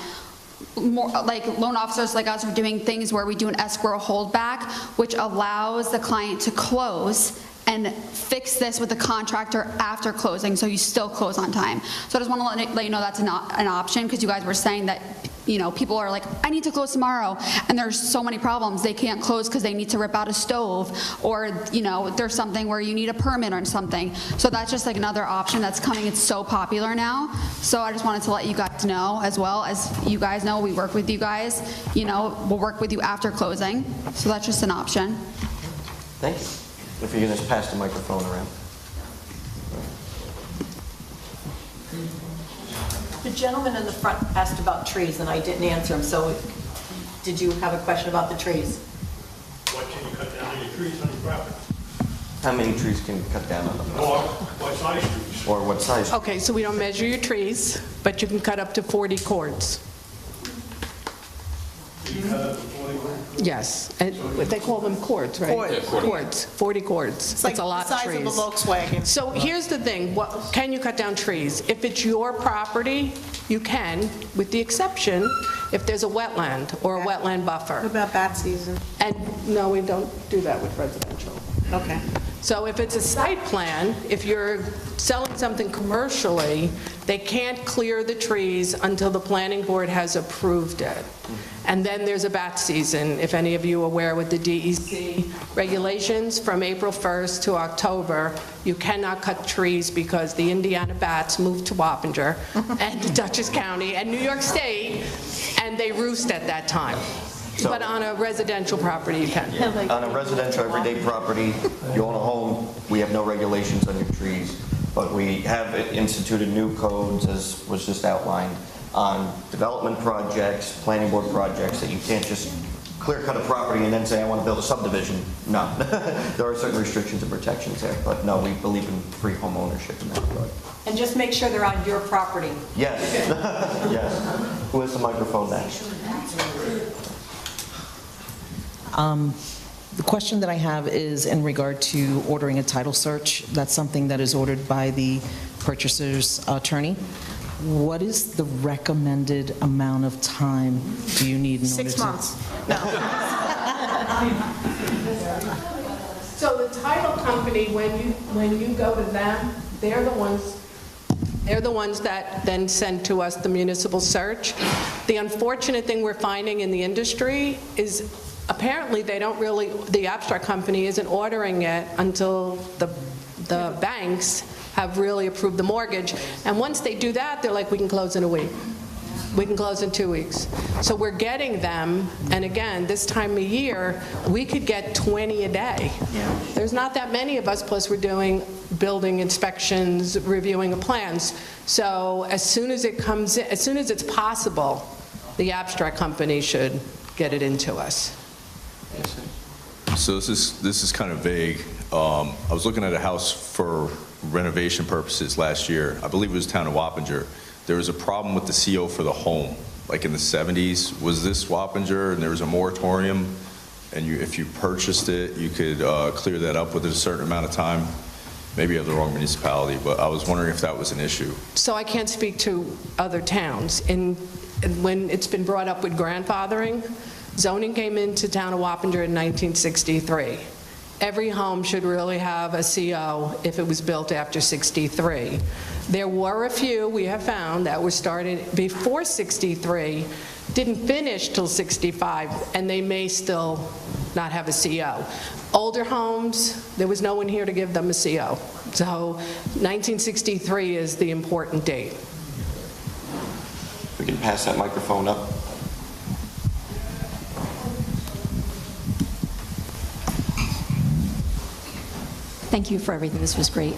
S18: more like loan officers like us are doing things where we do an escrow holdback, which allows the client to close and fix this with the contractor after closing, so you still close on time. So I just want to let you know that's not an option, because you guys were saying that, you know, people are like, I need to close tomorrow, and there's so many problems. They can't close because they need to rip out a stove, or, you know, there's something where you need a permit or something. So that's just like another option that's coming. It's so popular now. So I just wanted to let you guys know, as well as you guys know, we work with you guys. You know, we'll work with you after closing. So that's just an option.
S1: Thank you. If you can just pass the microphone around.
S14: The gentleman in the front asked about trees, and I didn't answer him, so did you have a question about the trees?
S19: What can you cut down any trees on your property?
S1: How many trees can you cut down on the
S19: Or what size trees?
S1: Or what size?
S13: Okay, so we don't measure your trees, but you can cut up to 40 cords.
S19: You cut up to 40 cords?
S13: Yes, and they call them cords, right?
S10: Cords. Yeah,
S13: Cords, 40 cords.
S10: It's like
S13: a lot
S10: the
S13: of
S10: size
S13: trees.
S10: of a Volkswagen.
S13: So here's the thing, can you cut down trees? If it's your property, you can, with the exception if there's a wetland or a wetland buffer.
S10: What about bat season?
S13: And no, we don't do that with residential.
S10: Okay.
S13: So if it's a site plan, if you're selling something commercially, they can't clear the trees until the planning board has approved it. And then there's a bat season, if any of you are aware with the DEC regulations, from April 1st to October, you cannot cut trees because the Indiana bats moved to Wappinger and Dutchess County and New York State, and they roost at that time.
S1: So-
S13: But on a residential property, you can.
S1: On a residential everyday property, you own a home, we have no regulations on your trees, but we have instituted new codes, as was just outlined, on development projects, planning board projects, that you can't just clear cut a property and then say, I want to build a subdivision. No. There are certain restrictions and protections there, but no, we believe in free home ownership in that regard.
S14: And just make sure they're on your property.
S1: Yes. Yes. Who has the microphone next?
S20: The question that I have is in regard to ordering a title search. That's something that is ordered by the purchaser's attorney. What is the recommended amount of time do you need in order to...
S10: 6 months.
S13: So the title company, when you go to them, they're the ones that then send to us the municipal search. The unfortunate thing we're finding in the industry is apparently they don't really, the abstract company isn't ordering it until the banks have really approved the mortgage. And once they do that, they're like, we can close in a week. We can close in 2 weeks. So we're getting them, and again, this time of year, we could get 20 a day. There's not that many of us, plus we're doing building inspections, reviewing of plans. So as soon as it comes in, as soon as it's possible, the abstract company should get it into us.
S21: So this is kind of vague. I was looking at a house for renovation purposes last year. I believe it was town of Wappinger. There was a problem with the CO for the home, like in the 70s. Was this Wappinger and there was a moratorium and if you purchased it, you could clear that up within a certain amount of time. Maybe you have the wrong municipality, but I was wondering if that was an issue.
S13: So I can't speak to other towns. And when it's been brought up with grandfathering, zoning came into town of Wappinger in 1963. Every home should really have a CO if it was built after 63. There were a few we have found that were started before 63, didn't finish till 65, and they may still not have a CO. Older homes, there was no one here to give them a CO. So 1963 is the important date.
S1: We can pass that microphone up.
S2: Thank you for everything. This was great.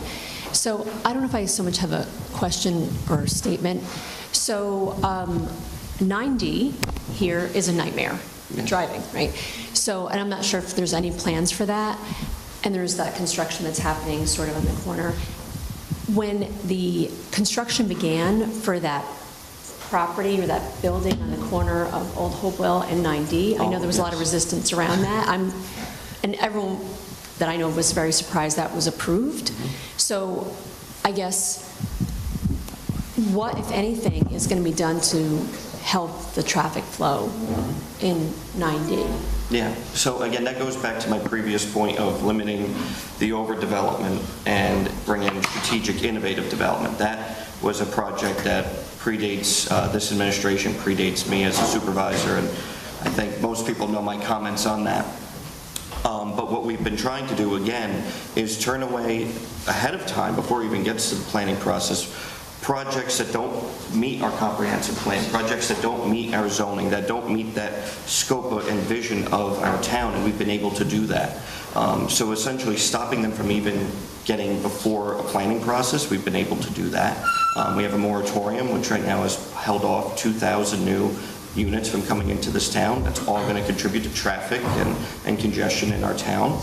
S2: So I don't know if I so much have a question or a statement. So 9D here is a nightmare, driving, right? So, and I'm not sure if there's any plans for that. And there's that construction that's happening sort of on the corner. When the construction began for that property or that building on the corner of Old Hopewell and 9D, I know there was a lot of resistance around that. And everyone that I know was very surprised that was approved. So I guess what, if anything, is going to be done to help the traffic flow in 9D?
S1: Yeah, so again, that goes back to my previous point of limiting the overdevelopment and bringing strategic innovative development. That was a project that predates this administration, predates me as a supervisor, and I think most people know my comments on that. But what we've been trying to do again is turn away ahead of time, before it even gets to the planning process, projects that don't meet our comprehensive plan, projects that don't meet our zoning, that don't meet that scope and vision of our town, and we've been able to do that. So essentially stopping them from even getting before a planning process, we've been able to do that. We have a moratorium, which right now has held off 2,000 new units from coming into this town. That's all going to contribute to traffic and congestion in our town.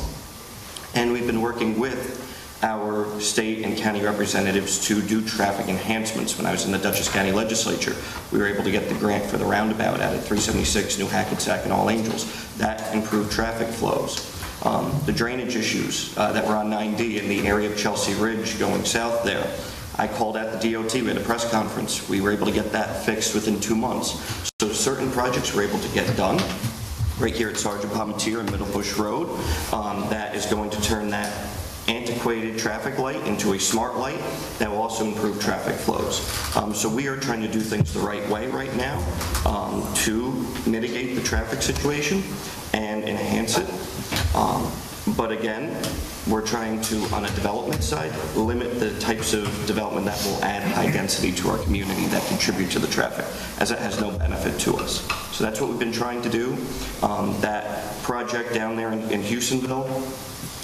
S1: And we've been working with our state and county representatives to do traffic enhancements. When I was in the Dutchess County Legislature, we were able to get the grant for the roundabout out at 376 New Hackensack and All Angels. That improved traffic flows. The drainage issues that were on 9D in the area of Chelsea Ridge going south there, I called out the DOT, we had a press conference. We were able to get that fixed within 2 months. So certain projects were able to get done. Right here at Sergeant Palmetier and Middle Bush Road, that is going to turn that antiquated traffic light into a smart light that will also improve traffic flows. So we are trying to do things the right way right now to mitigate the traffic situation and enhance it. But again, we're trying to, on a development side, limit the types of development that will add high density to our community that contribute to the traffic, as it has no benefit to us. So that's what we've been trying to do. That project down there in Houstonville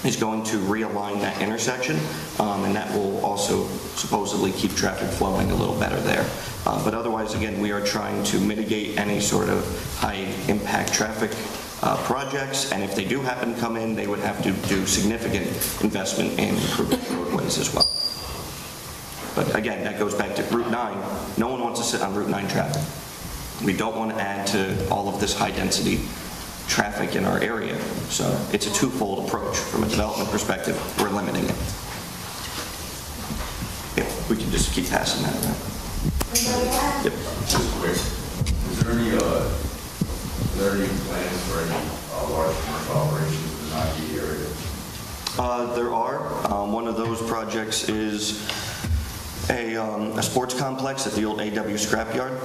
S1: is going to realign that intersection, and that will also supposedly keep traffic flowing a little better there. But otherwise, again, we are trying to mitigate any sort of high-impact traffic projects, and if they do happen to come in, they would have to do significant investment in improving roadways as well. But again, that goes back to Route 9. No one wants to sit on Route 9 traffic. We don't want to add to all of this high-density traffic in our area. So it's a twofold approach. From a development perspective, we're limiting it. Yeah, we can just keep passing that around. Yep.
S21: Just quick, is there any plans for any large commercial operations in the 9D area?
S1: There are. One of those projects is a sports complex at the old AW scrapyard.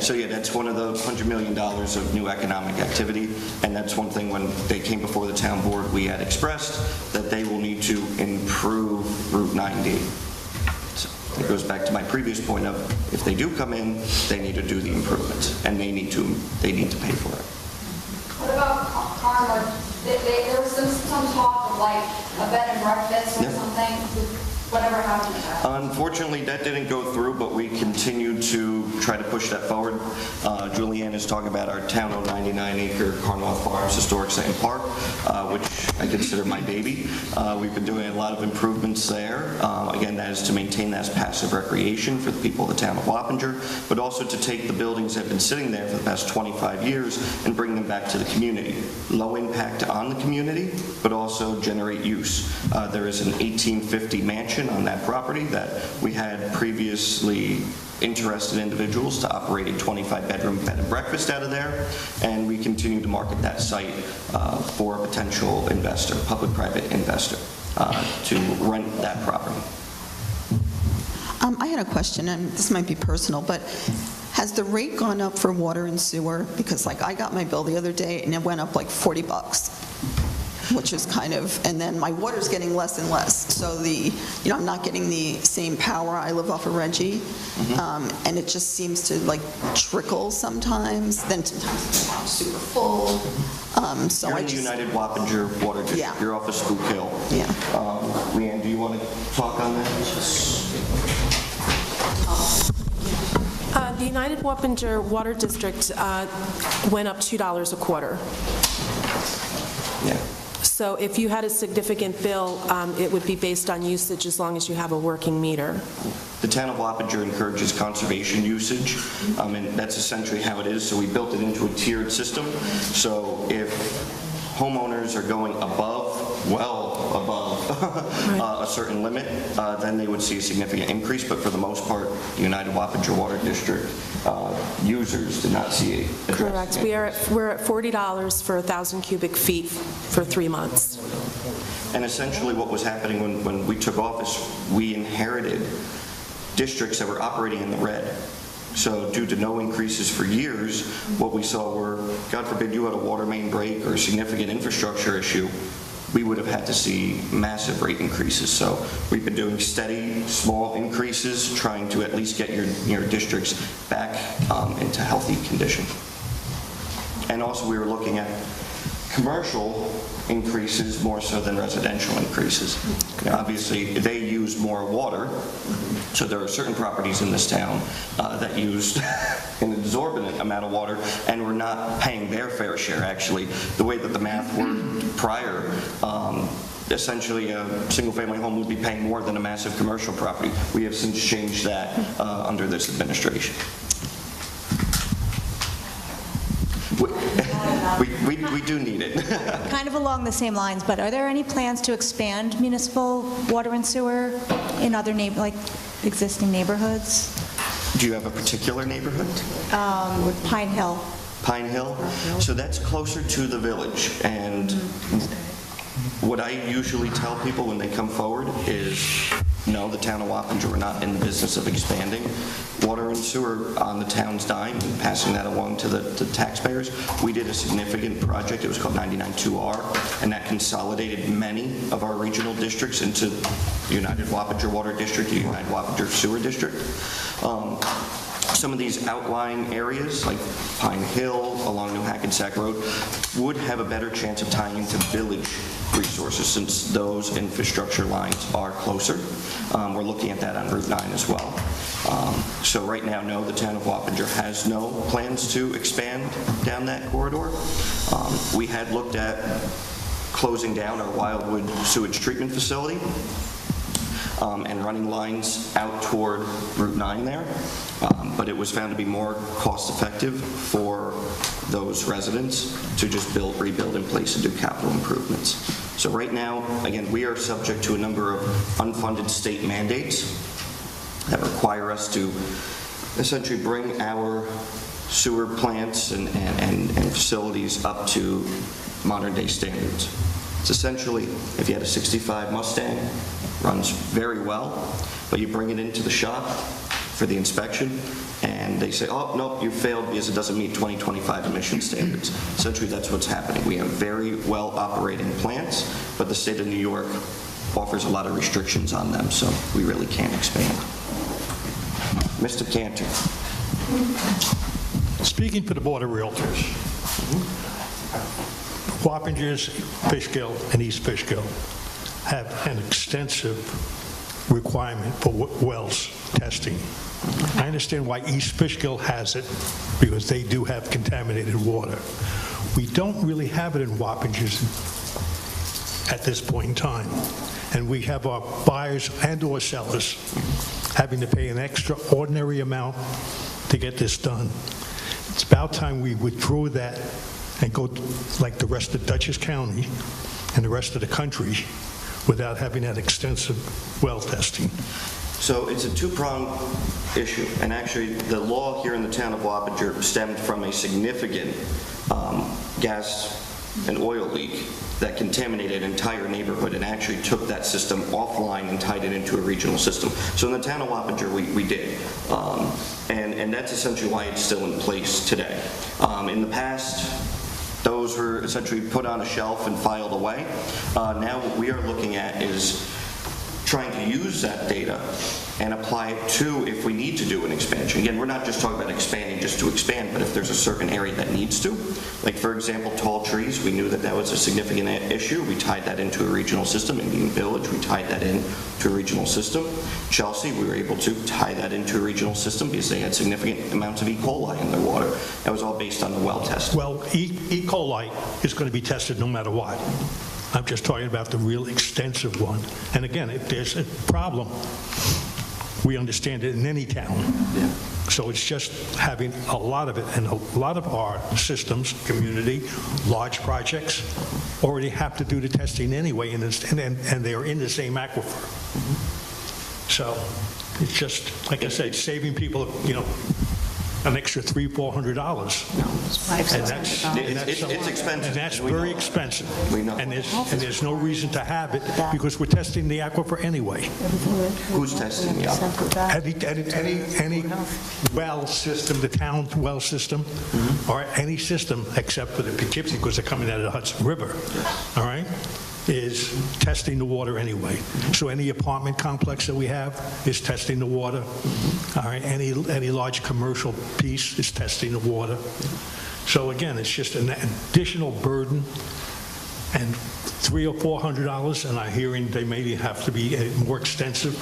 S1: So, that's one of the $100 million of new economic activity, and that's one thing when they came before the town board, we had expressed that they will need to improve Route 9D. So it goes back to my previous point of, if they do come in, they need to do the improvements, and they need to pay for it.
S18: What about Carmel? There was some talk of like a bed and breakfast or something.
S4: Whatever happened to that?
S1: Unfortunately, that didn't go through, but we continue to try to push that forward. Julianne is talking about our town-owned 99-acre Carnwell Farms Historic Site and Park, which I consider my baby. We've been doing a lot of improvements there. Again, that is to maintain that as passive recreation for the people of the town of Wappinger, but also to take the buildings that have been sitting there for the past 25 years and bring them back to the community. Low impact on the community, but also generate use. There is an 1850 mansion on that property that we had previously interested individuals to operate a 25-bedroom bed and breakfast out of there, and we continue to market that site for a potential investor, public-private investor, to rent that property.
S22: I had a question, and this might be personal, but has the rate gone up for water and sewer? Because like I got my bill the other day and it went up like $40, which is kind of, and then my water's getting less and less. So I'm not getting the same power. I live off of Reggie, and it just seems to like trickle sometimes. Then sometimes I'm super full. So
S1: You're in the United Wappinger Water District.
S22: Yeah.
S1: You're off of Spook Hill.
S22: Yeah.
S1: Leanne, do you want to talk on that?
S6: The United Wappinger Water District went up $2 a quarter.
S1: Yeah.
S6: So if you had a significant bill, it would be based on usage as long as you have a working meter.
S1: The town of Wappinger encourages conservation usage, and that's essentially how it is. So we built it into a tiered system. So if homeowners are going well above a certain limit, then they would see a significant increase. But for the most part, the United Wappinger Water District users did not see a
S6: Correct. We're at $40 for 1,000 cubic feet for 3 months.
S1: And essentially what was happening when we took office, we inherited districts that were operating in the red. So due to no increases for years, what we saw were, God forbid you had a water main break or a significant infrastructure issue, we would have had to see massive rate increases. So we've been doing steady, small increases, trying to at least get your districts back into healthy condition. And also we were looking at commercial increases more so than residential increases. Obviously, they use more water, so there are certain properties in this town that used an exorbitant amount of water and were not paying their fair share. Actually, the way that the math worked prior, essentially a single-family home would be paying more than a massive commercial property. We have since changed that under this administration. We do need it.
S23: Kind of along the same lines, but are there any plans to expand municipal water and sewer in other existing neighborhoods?
S1: Do you have a particular neighborhood?
S23: Pine Hill.
S1: Pine Hill? So that's closer to the village. And what I usually tell people when they come forward is, no, the town of Wappinger, we're not in the business of expanding water and sewer on the town's dime and passing that along to the taxpayers. We did a significant project. It was called 99-2R, and that consolidated many of our regional districts into the United Wappinger Water District, the United Wappinger Sewer District. Some of these outlying areas, like Pine Hill, along New Hackensack Road, would have a better chance of tying into village resources since those infrastructure lines are closer. We're looking at that on Route 9 as well. So right now, no, the town of Wappinger has no plans to expand down that corridor. We had looked at closing down our Wildwood sewage treatment facility and running lines out toward Route 9 there. But it was found to be more cost-effective for those residents to just rebuild in place and do capital improvements. So right now, again, we are subject to a number of unfunded state mandates that require us to essentially bring our sewer plants and facilities up to modern-day standards. It's essentially, if you had a 65 Mustang, runs very well, but you bring it into the shop for the inspection, and they say, oh, nope, you failed because it doesn't meet 2025 emission standards. Essentially, that's what's happening. We have very well operating plants, but the state of New York offers a lot of restrictions on them, so we really can't expand. Mr. Cantor.
S19: Speaking for the Board of Realtors, Wappingers, Fishkill, and East Fishkill have an extensive requirement for wells testing. I understand why East Fishkill has it, because they do have contaminated water. We don't really have it in Wappinger at this point in time. And we have our buyers and/or sellers having to pay an extraordinary amount to get this done. It's about time we withdrew that and go like the rest of Dutchess County and the rest of the country without having that extensive well testing.
S1: So it's a two-pronged issue, and actually the law here in the town of Wappinger stemmed from a significant gas and oil leak that contaminated an entire neighborhood and actually took that system offline and tied it into a regional system. So in the town of Wappinger, we did. And that's essentially why it's still in place today. In the past, those were essentially put on a shelf and filed away. Now what we are looking at is trying to use that data and apply it to if we need to do an expansion. Again, we're not just talking about expanding just to expand, but if there's a certain area that needs to. Like, for example, tall trees, we knew that that was a significant issue. We tied that into a regional system. Indian Village, we tied that into a regional system. Chelsea, we were able to tie that into a regional system because they had significant amounts of E. coli in their water. That was all based on the well test.
S19: Well, E. coli is going to be tested no matter what. I'm just talking about the real extensive one. And again, if there's a problem, we understand it in any town.
S1: Yeah.
S19: So it's just having a lot of it, and a lot of our systems, community, large projects, already have to do the testing anyway, and they're in the same aquifer. So it's just, like I said, saving people, an extra $300-400. And
S1: it's expensive.
S19: And that's very expensive.
S1: We know.
S19: And there's no reason to have it because we're testing the aquifer anyway.
S1: Who's testing the aquifer?
S19: Any well system, the town's well system, or any system except for the Poughkeepsie because they're coming out of the Hudson River, all right, is testing the water anyway. So any apartment complex that we have is testing the water. All right, any large commercial piece is testing the water. So again, it's just an additional burden, and $300 or $400, and I'm hearing they maybe have to be more extensive.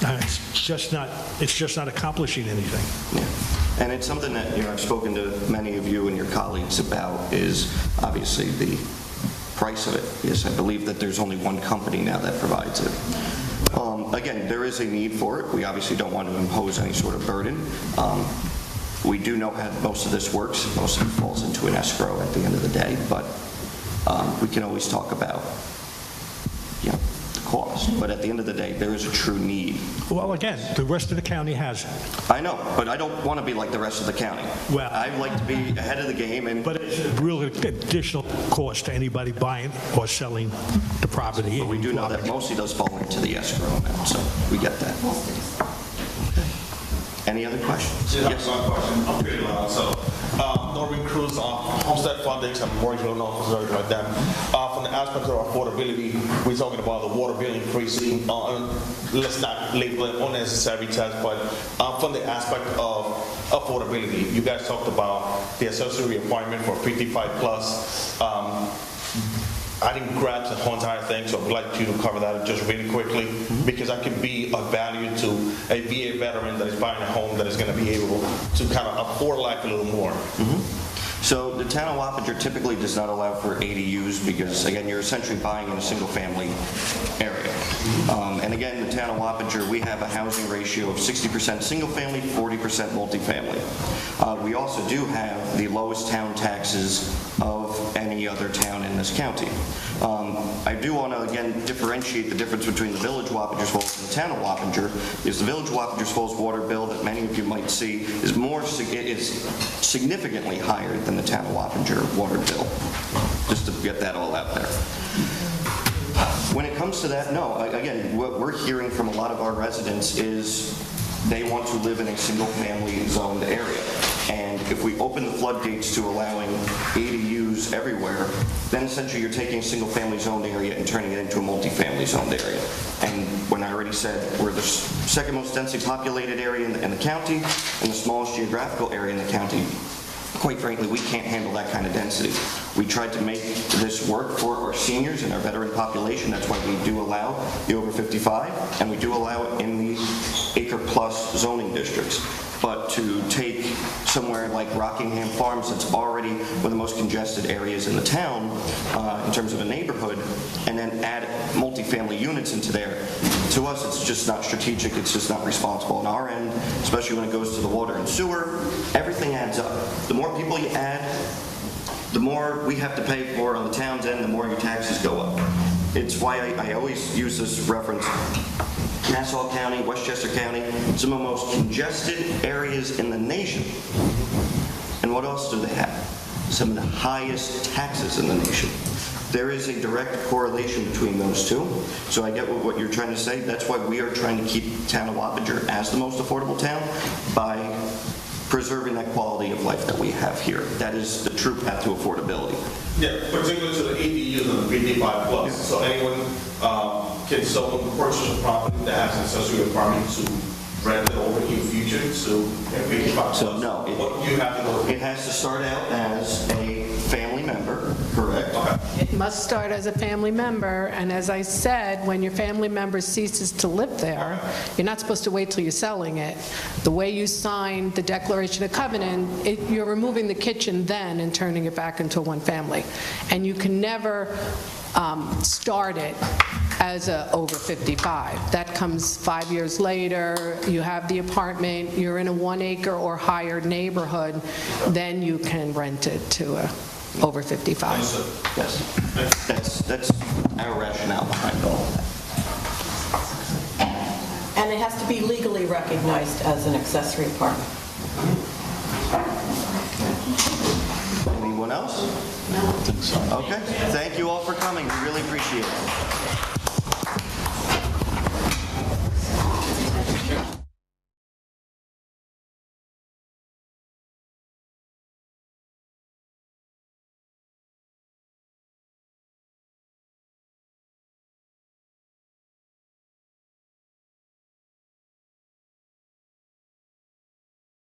S19: It's just not accomplishing anything.
S1: Yeah. And it's something that I've spoken to many of you and your colleagues about is obviously the price of it. Yes, I believe that there's only one company now that provides it. Again, there is a need for it. We obviously don't want to impose any sort of burden. We do know how most of this works. Most of it falls into an escrow at the end of the day, but we can always talk about the cost. But at the end of the day, there is a true need.
S19: Well, again, the rest of the county has it.
S1: I know, but I don't want to be like the rest of the county.
S19: Well,
S1: I'd like to be ahead of the game.
S19: But it's a real additional cost to anybody buying or selling the property.
S1: But we do know that mostly does fall into the escrow amount, so we get that. Any other questions?
S4: Yes. One question. I'm pretty loud. So, Norman Cruz, Homestead Fundings, I'm mortgage loan officer like them. From the aspect of affordability, we're talking about the water bill increasing. Let's not label it unnecessary test, but from the aspect of affordability, you guys talked about the accessory requirement for 55 plus. I didn't grasp the whole entire thing, so I'd like you to cover that just really quickly, because that could be of value to a VA veteran that is buying a home that is going to be able to kind of afford life a little more.
S1: So the town of Wappinger typically does not allow for ADUs because, again, you're essentially buying in a single-family area. And again, the town of Wappinger, we have a housing ratio of 60% single-family, 40% multifamily. We also do have the lowest town taxes of any other town in this county. I do want to, again, differentiate the difference between the Village of Wappingers Falls and the town of Wappinger, because the Village of Wappingers Falls water bill that many of you might see is significantly higher than the town of Wappinger water bill, just to get that all out there. When it comes to that, no, again, what we're hearing from a lot of our residents is they want to live in a single-family zoned area. And if we open the floodgates to allowing ADUs everywhere, then essentially you're taking a single-family zoned area and turning it into a multifamily zoned area. And when I already said we're the second most densely populated area in the county and the smallest geographical area in the county, quite frankly, we can't handle that kind of density. We tried to make this work for our seniors and our veteran population. That's why we do allow the over 55, and we do allow it in the acre-plus zoning districts. But to take somewhere like Rockingham Farms, that's already one of the most congested areas in the town in terms of a neighborhood, and then add multifamily units into there, to us, it's just not strategic, it's just not responsible on our end, especially when it goes to the water and sewer. Everything adds up. The more people you add, the more we have to pay for on the town's end, the more your taxes go up. It's why I always use this reference. Nassau County, Westchester County, some of the most congested areas in the nation. And what else do they have? Some of the highest taxes in the nation. There is a direct correlation between those two. So I get what you're trying to say. That's why we are trying to keep the town of Wappinger as the most affordable town, by preserving that quality of life that we have here. That is the true path to affordability.
S4: Yeah, particularly to the ADUs and the 55 plus. Yeah. So anyone, can someone purchase a property that has an accessory apartment to rent it over in the future to 55 plus?
S1: So no,
S4: What do you have to go?
S1: It has to start out as a family member, correct?
S4: Okay.
S13: It must start as a family member, and as I said, when your family member ceases to live there, you're not supposed to wait till you're selling it. The way you sign the Declaration of Covenant, you're removing the kitchen then and turning it back into one family. And you can never start it as a over 55. That comes 5 years later, you have the apartment, you're in a 1 acre or higher neighborhood, then you can rent it to a over 55.
S1: Yes, that's our rationale behind all of that.
S14: And it has to be legally recognized as an accessory apartment.
S1: Anyone else? No. I don't think so. Okay, thank you all for coming, we really appreciate it.